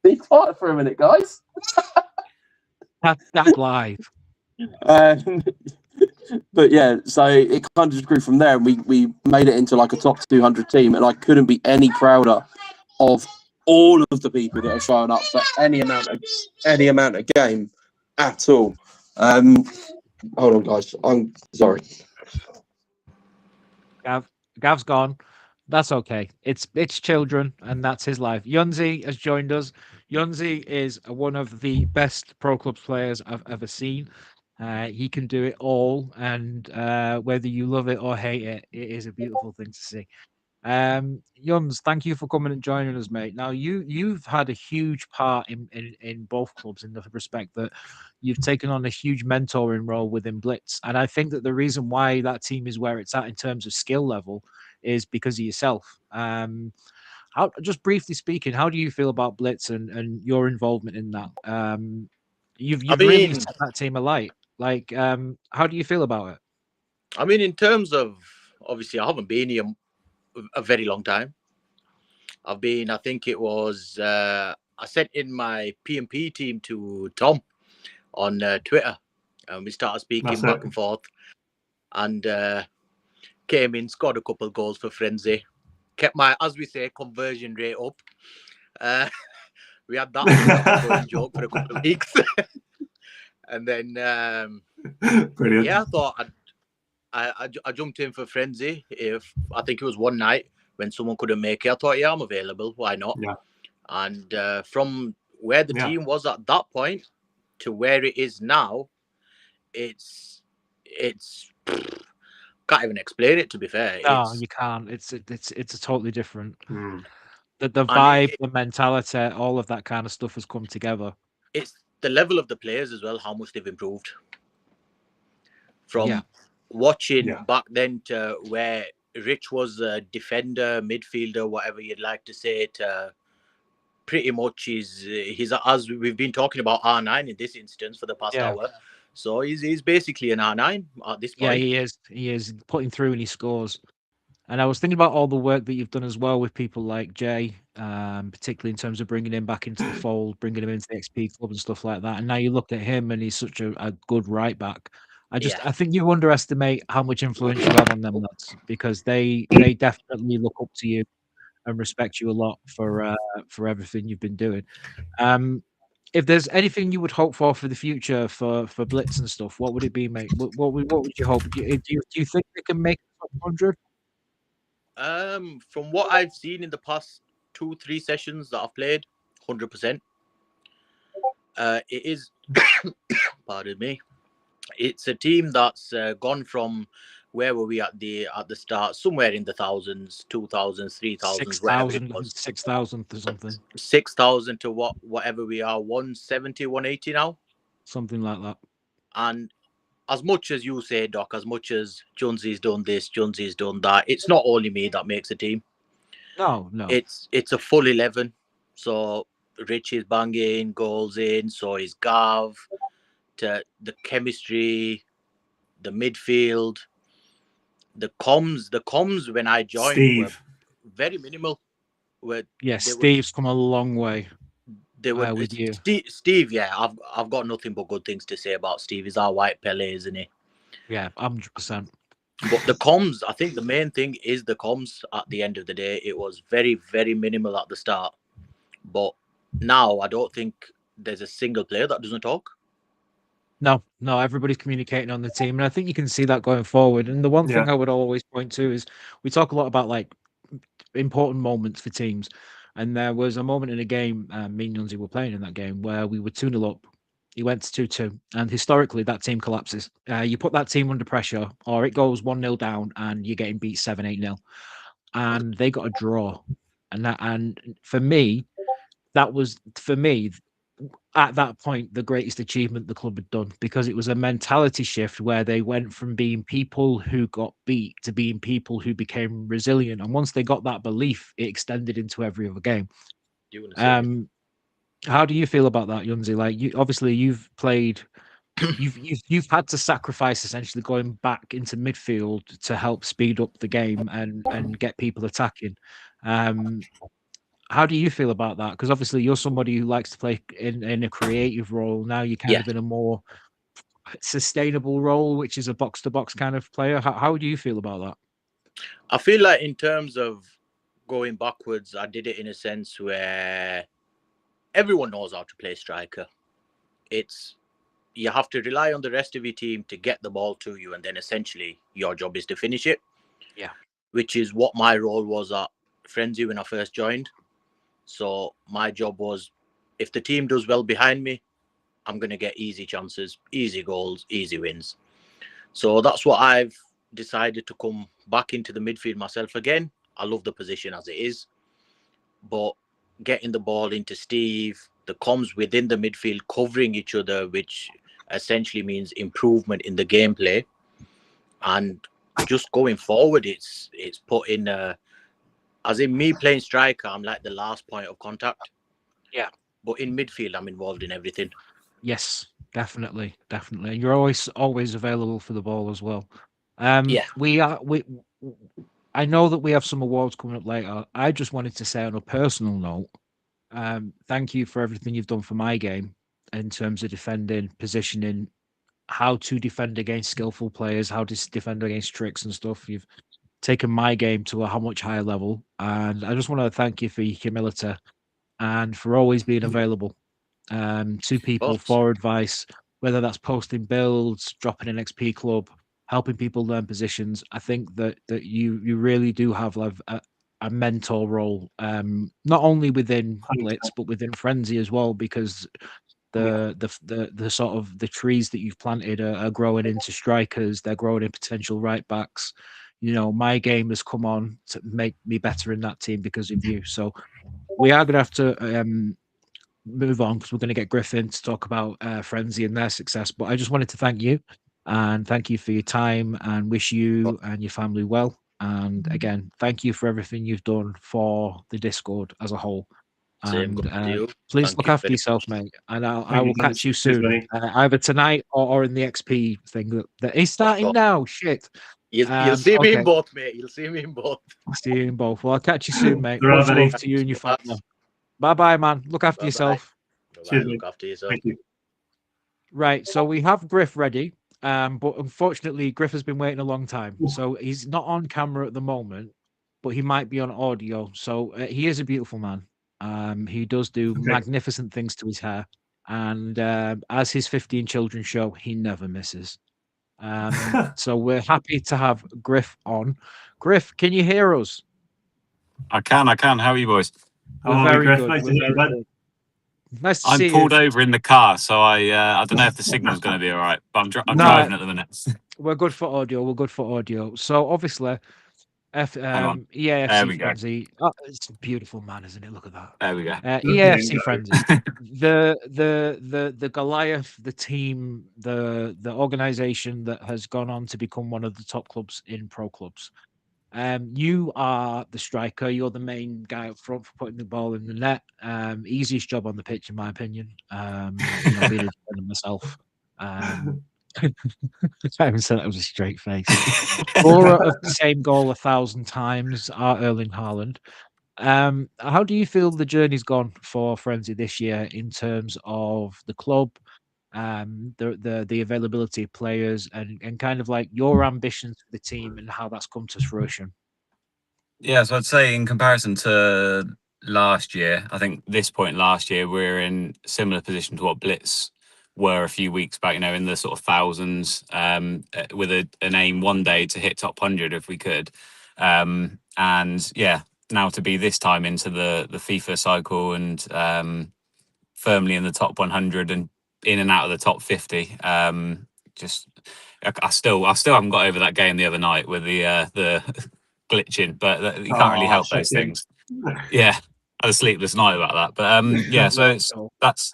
Be quiet for a minute, guys. That's live. But yeah, so it kind of just grew from there, and we made it into like a top 200 team, and I couldn't be any prouder of all of the people that are showing up for any amount of game at all. Hold on, guys. I'm sorry. Gav's gone. That's okay. It's children, and that's his life. Yunzi has joined us. Yunzi is one of the best pro clubs players I've ever seen. He can do it all, and whether you love it or hate it, it is a beautiful thing to see. Yuns, thank you for coming and joining us, mate. Now you've had a huge part in both clubs in the respect that you've taken on a huge mentoring role within Blitz, and I think that the reason why that team is where it's at in terms of skill level is because of yourself. How, just briefly speaking, how do you feel about Blitz and your involvement in that? You've really set that team alight. Like, how do you feel about it? I mean, in terms of, obviously, I haven't been here a very long time. I think it was, I sent in my PMP team to Tom on Twitter, and we started speaking back and forth, and came in, scored a couple of goals for FRIENDZY, kept my, as we say, conversion rate up. We had that as an ongoing joke for a couple of weeks. And then, Brilliant. yeah, I thought I jumped in for Frenzy. If I think it was one night when someone couldn't make it, I thought, yeah, I'm available. Why not? Yeah. And from where the Yeah. team was at that point to where it is now, it's can't even explain it, to be fair. No, you can't. It's a totally different. Mm. The And vibe, the mentality, all of that kind of stuff has come together. it's the level of the players as well, how much they've improved. From Yeah. watching Yeah. back then to where Rich was a defender, midfielder, whatever you'd like to say, to pretty much he's as we've been talking about R9 in this instance for the past Yeah. hour. So he's basically an R9 at this Yeah, point. he is. He is putting through and he scores. And I was thinking about all the work that you've done as well with people like Jay, particularly in terms of bringing him back into the fold, bringing him into the XP club and stuff like that. And now you look at him and he's such a good right back. I think you underestimate how much influence you have on them lads, because they definitely look up to you and respect you a lot for everything you've been doing. If there's anything you would hope for the future for Blitz and stuff, what would it be, mate? What would you hope? Do you think they can make top 100? From what I've seen in the past 2-3 sessions that I've played, 100%. It is, pardon me, it's a team that's gone from where were we at the start, somewhere in the thousands, 2000s, 3000s, whatever it 6,000, was, 6,000 or something, 6,000 to whatever we are, 170, 180 now. something like that. And as much as you say, Doc, as much as Jonesy's done this, Jonesy's done that, it's not only me that makes a team. No. It's a full 11. So Rich is banging goals in, so is Gav. To the chemistry, the midfield, the comms when I joined Steve. were very minimal. Steve's come a long way. They were with you. Steve, yeah, I've got nothing but good things to say about Steve. He's our white Pele, isn't he? Yeah, 100%. But the comms, I think the main thing is the comms at the end of the day. It was very, very minimal at the start. But now I don't think there's a single player that doesn't talk. No, everybody's communicating on the team. And I think you can see that going forward. And the one thing I would always point to is we talk a lot about like important moments for teams. And there was a moment in a game, me and Yunzi were playing in that game where we were 2-0 up. He went to 2-2. And historically, that team collapses. You put that team under pressure, or it goes 1-0 down and you're getting beat 7-8-0. And they got a draw. And for me, that was, at that point, the greatest achievement the club had done, because it was a mentality shift where they went from being people who got beat to being people who became resilient. And once they got that belief, it extended into every other game. How do you feel about that, Yunzi? Like, you've played, you've had to sacrifice essentially going back into midfield to help speed up the game and get people attacking. How do you feel about that? Because obviously you're somebody who likes to play in a creative role. Now you're kind of in a more sustainable role, which is a box-to-box kind of player. How do you feel about that? I feel like in terms of going backwards, I did it in a sense where everyone knows how to play striker. You have to rely on the rest of your team to get the ball to you, and then essentially your job is to finish it. Yeah. Which is what my role was at Frenzy when I first joined. So my job was, if the team does well behind me, I'm going to get easy chances, easy goals, easy wins. So that's what I've decided to come back into the midfield myself again. I love the position as it is, but getting the ball into Steve, the comms within the midfield, covering each other, which essentially means improvement in the gameplay. And just going forward, it's put in as in me playing striker, I'm like the last point of contact. Yeah. But in midfield, I'm involved in everything. Yes, definitely. You're always available for the ball as well. Yeah. I know that we have some awards coming up later. I just wanted to say on a personal note, thank you for everything you've done for my game in terms of defending, positioning, how to defend against skillful players, how to defend against tricks and stuff. taken my game to a much higher level. And I just want to thank you for your humility and for always being available to people course. for advice, whether that's posting builds, dropping an XP club, helping people learn positions. I think that you really do have like a mentor role, not only within 100%. Blitz but within Frenzy as well, because the sort of the trees that you've planted are growing into strikers. They're growing in potential right backs. You know, my game has come on to make me better in that team because of you. So we are going to have to move on because we're going to get Griffin to talk about Frenzy and their success. But I just wanted to thank you and thank you for your time and wish you and your family well. And again, thank you for everything you've done for the Discord as a whole. Same And goes to you. please Thank look you after very yourself, much. mate. And I Thank will you, catch you cheers, soon, buddy. either tonight or in the XP thing that is starting course. now. Shit. You'll see me Okay. in both, mate. You'll see me in both. I'll see you in both. Well, I'll catch you soon, mate. Ta-ra, Much buddy. love to you and your family. Bye bye, man. Look after Bye-bye. yourself. Bye-bye. Cheers, Look mate. after yourself. Thank you. Right, so we have Griff ready, but unfortunately, Griff has been waiting a long time, so he's not on camera at the moment, but he might be on audio. So he is a beautiful man. He does do Okay. magnificent things to his hair, and as his 15 children show, he never misses. So we're happy to have Griff on. Griff, can you hear us? I can. How are you boys? How We're are we, very Griff? good. Nice to We're hear you, very bud. good. Nice to I'm see pulled you. over in the car, so I don't know if the signal's going to be all right, but I'm No. driving at the minute. We're good for audio. We're good for audio. So obviously, Hang on. There EAFC we go. Frenzy. Oh, it's a beautiful man, isn't it? Look at that. There we go. EAFC go. Frenzy. The Goliath, the team, the organization that has gone on to become one of the top clubs in pro clubs. You are the striker. You're the main guy up front for putting the ball in the net. Easiest job on the pitch, in my opinion. You know, being a defender myself. I haven't said that with a straight face. Scorer of the same goal 1,000 times are Erling Haaland. How do you feel the journey's gone for Frenzy this year in terms of the club, the availability of players, and kind of like your ambitions for the team and how that's come to fruition? Yeah, so I'd say in comparison to last year, I think this point last year we're in similar position to what Blitz were a few weeks back. You know, in the sort of thousands, with an aim one day to hit top 100 if we could. And yeah, now to be this time into the FIFA cycle and firmly in the top 100 and in and out of the top 50. Just I still haven't got over that game the other night with the glitching, but you can't really help those shocking. things. Yeah, I had a sleepless night about that. But yeah, so that's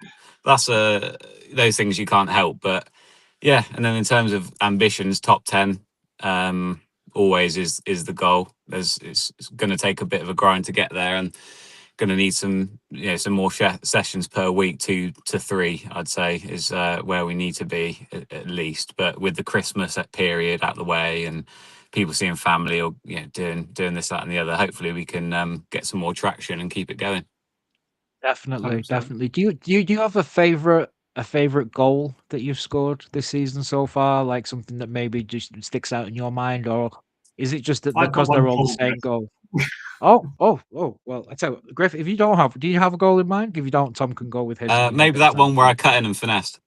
those things you can't help. But yeah, and then in terms of ambitions, top 10 always is the goal. It's going to take a bit of a grind to get there, and going to need some more sessions per week, 2 to 3 I'd say is where we need to be at least. But with the Christmas period out the way and people seeing family or doing this, that and the other, hopefully we can get some more traction and keep it going. Definitely, 100%. definitely. Do you have a favorite goal that you've scored this season so far? Like something that maybe just sticks out in your mind, or is it just that I've got because one they're all the goal, same Griff. goal? Oh. Well, I tell you, what, Griff, if you don't have, do you have a goal in mind? If you don't, Tom can go with his. and we Maybe get that time one where for I cut in and finessed.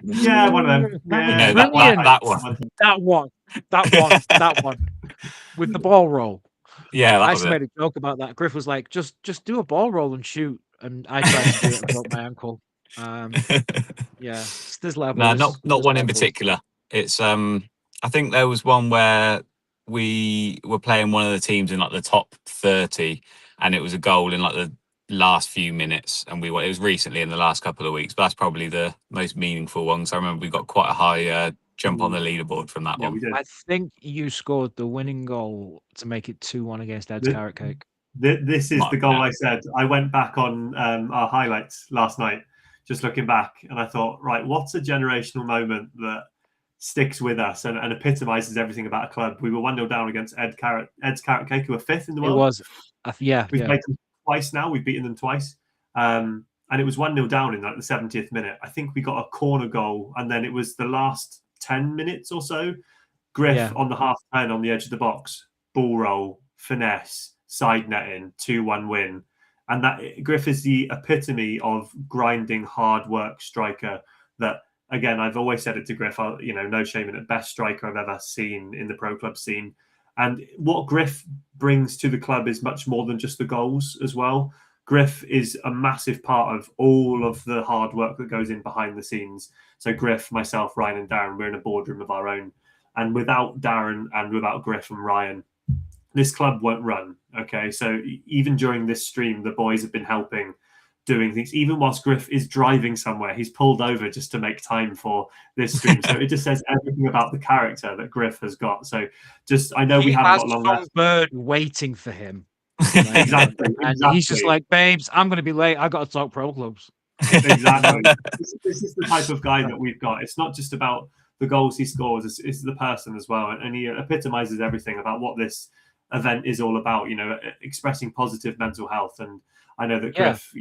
Yeah, one of them. Yeah, that one. That one with the ball roll. Yeah, I that was actually it. made a joke about that. Griff was like, just do a ball roll and shoot, and I tried to do it and broke my ankle. Yeah, there's levels. No, not there's one in levels. particular. It's I think there was one where we were playing one of the teams in like the top 30, and it was a goal in like the last few minutes, and it was recently in the last couple of weeks, but that's probably the most meaningful one. So I remember we got quite a high jump on the leaderboard from that Yeah, one. we did. I think you scored the winning goal to make it 2-1 against Ed's The- Carrot Cake. This is Might the be goal now. I said. I went back on our highlights last night, just looking back, and I thought, right, what's a generational moment that sticks with us and epitomizes everything about a club? We were 1-0 down against Ed's Carrot Cake, who are 5th in the It world. was, yeah. We've played them twice now. We've beaten them twice. And it was 1-0 down in like the 70th minute. I think we got a corner goal, and then it was the last 10 minutes or so. Griff Yeah. on the half turn on the edge of the box, ball roll, finesse, side netting, 2-1 win. And that Griff is the epitome of grinding, hard work striker that, again, I've always said it to Griff, no shame in it, best striker I've ever seen in the pro club scene. And what Griff brings to the club is much more than just the goals as well. Griff is a massive part of all of the hard work that goes in behind the scenes. So Griff, myself, Ryan and Darren, we're in a boardroom of our own. And without Darren and without Griff and Ryan, this club won't run. Okay. So even during this stream, the boys have been helping, doing things. Even whilst Griff is driving somewhere, he's pulled over just to make time for this stream. So it just says everything about the character that Griff has got. So I know we haven't got long left. Bird waiting for him. Exactly. And he's just like, babes, I'm going to be late. I got to talk pro clubs. Exactly. This is the type of guy that we've got. It's not just about the goals he scores, it's the person as well. And he epitomizes everything about what this event is all about, expressing positive mental health. And I know that Griff,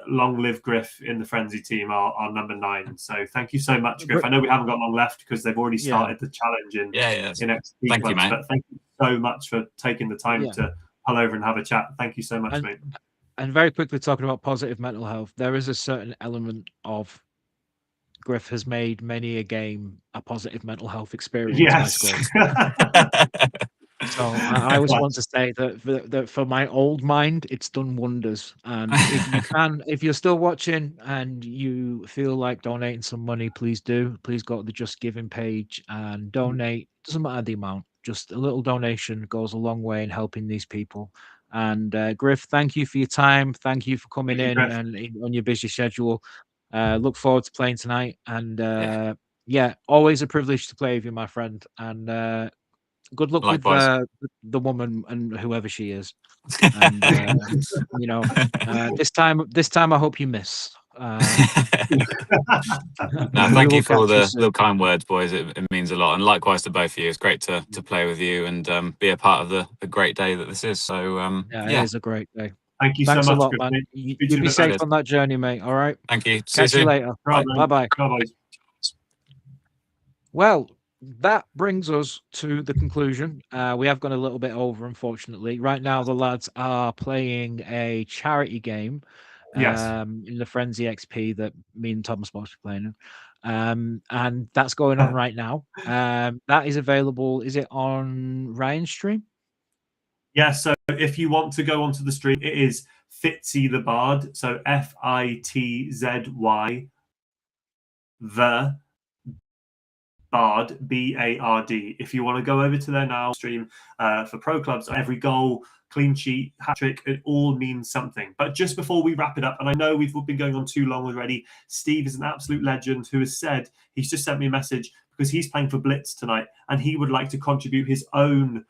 long live Griff in the Frenzy team, our number 9. So thank you so much, Griff. I know we haven't got long left because they've already started the challenge in XP Thank you, mate. But thank you so much for taking the time to pull over and have a chat. Thank you so much, mate. And very quickly, talking about positive mental health, there is a certain element of Griff has made many a game a positive mental health experience. Yes. So I always want to say that for my old mind, it's done wonders. And if you can, if you're still watching and you feel like donating some money, please do. Please go to the Just Giving page and donate. Doesn't matter the amount. Just a little donation goes a long way in helping these people. And Griff, thank you for your time. Thank you for coming in and on your busy schedule. Look forward to playing tonight. And always a privilege to play with you, my friend. And good luck Likewise. with the woman and whoever she is. And this time I hope you miss. No, thank you for all the kind words, boys. It means a lot, and likewise to both of you. It's great to play with you and be a part of the great day that this is. So it is a great day. Thank you Thanks so much, a lot, man. You be safe on that journey, mate. All right. Thank you. Catch you later. Bye bye. Well, that brings us to the conclusion. We have gone a little bit over, unfortunately. Right now, the lads are playing a charity game in the Frenzy XP that me and Thomas are playing. And that's going on right now. That is available. Is it on Ryan's stream? Yeah, so if you want to go onto the stream, it is FITZY the Bard. So FITZY the Bard, BARD. If you want to go over to their now stream for pro clubs, every goal, clean sheet, hat trick, it all means something. But just before we wrap it up, and I know we've been going on too long already, Steve is an absolute legend who has said, he's just sent me a message because he's playing for Blitz tonight and he would like to contribute his own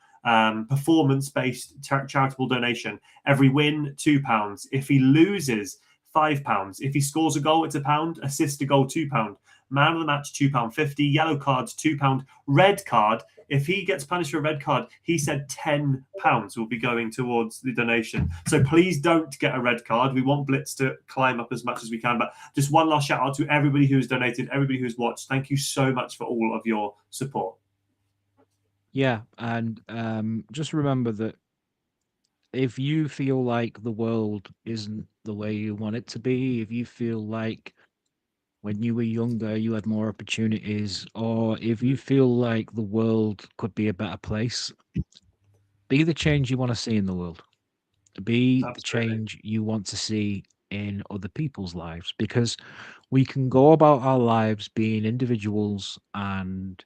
performance-based charitable donation. Every win, £2. If he loses, £5. If he scores a goal, it's £1. Assist a goal, £2. Man of the match, £2.50. Yellow cards, £2. Red card, if he gets punished for a red card, he said £10 will be going towards the donation. So please don't get a red card. We want Blitz to climb up as much as we can. But just one last shout out to everybody who's donated, everybody who's watched. Thank you so much for all of your support. Yeah, and just remember that if you feel like the world isn't the way you want it to be, if you feel like when you were younger you had more opportunities, or if you feel like the world could be a better place, be the change you want to see in the world. Be the change you want to see in other people's lives, because we can go about our lives being individuals and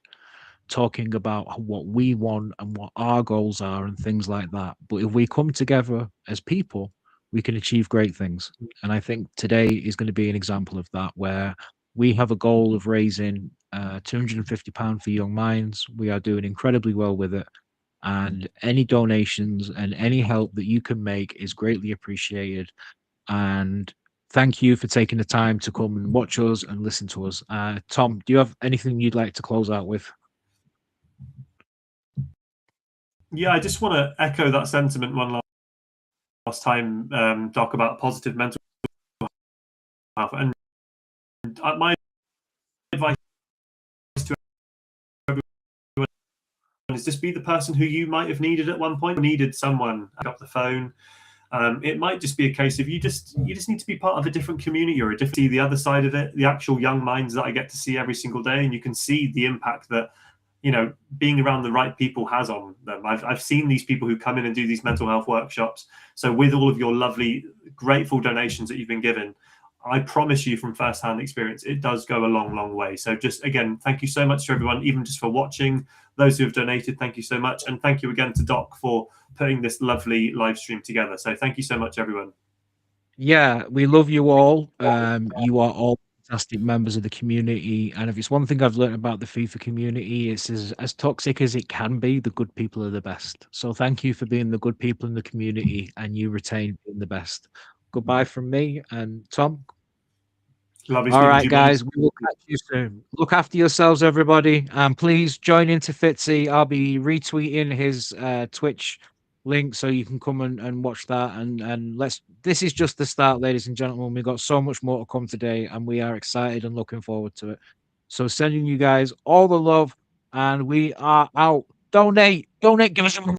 talking about what we want and what our goals are and things like that. But if we come together as people, we can achieve great things. And I think today is going to be an example of that, where we have a goal of raising £250 for Young Minds. We are doing incredibly well with it. And any donations and any help that you can make is greatly appreciated. And thank you for taking the time to come and watch us and listen to us. Tom, do you have anything you'd like to close out with? Yeah, I just want to echo that sentiment one last time, Doc, about positive mental health. And my advice to everyone sometimes just be the person who you might have needed at one point, needed someone to pick up the phone. It might just be a case of you just need to be part of a different community or see the other side of it, the actual young minds that I get to see every single day, and you can see the impact that being around the right people has on them. I've seen these people who come in and do these mental health workshops. So with all of your lovely, grateful donations that you've been given, I promise you from firsthand experience, it does go a long, long way. So just again, thank you so much to everyone, even just for watching. Those who have donated, thank you so much. And thank you again to Doc for putting this lovely live stream together. So thank you so much, everyone. Yeah, we love you all. You are all fantastic members of the community. And if it's one thing I've learned about the FIFA community, it's as toxic as it can be, the good people are the best. So thank you for being the good people in the community, and you retain being the best. Goodbye from me and Tom. Lovely All speaking to right, you, guys, we will catch you soon. Look after yourselves, everybody, and please join into Fitzy. I'll be retweeting his Twitch link so you can come and watch that. And this is just the start, ladies and gentlemen. We've got so much more to come today, and we are excited and looking forward to it. So sending you guys all the love, and we are out. Donate, give us some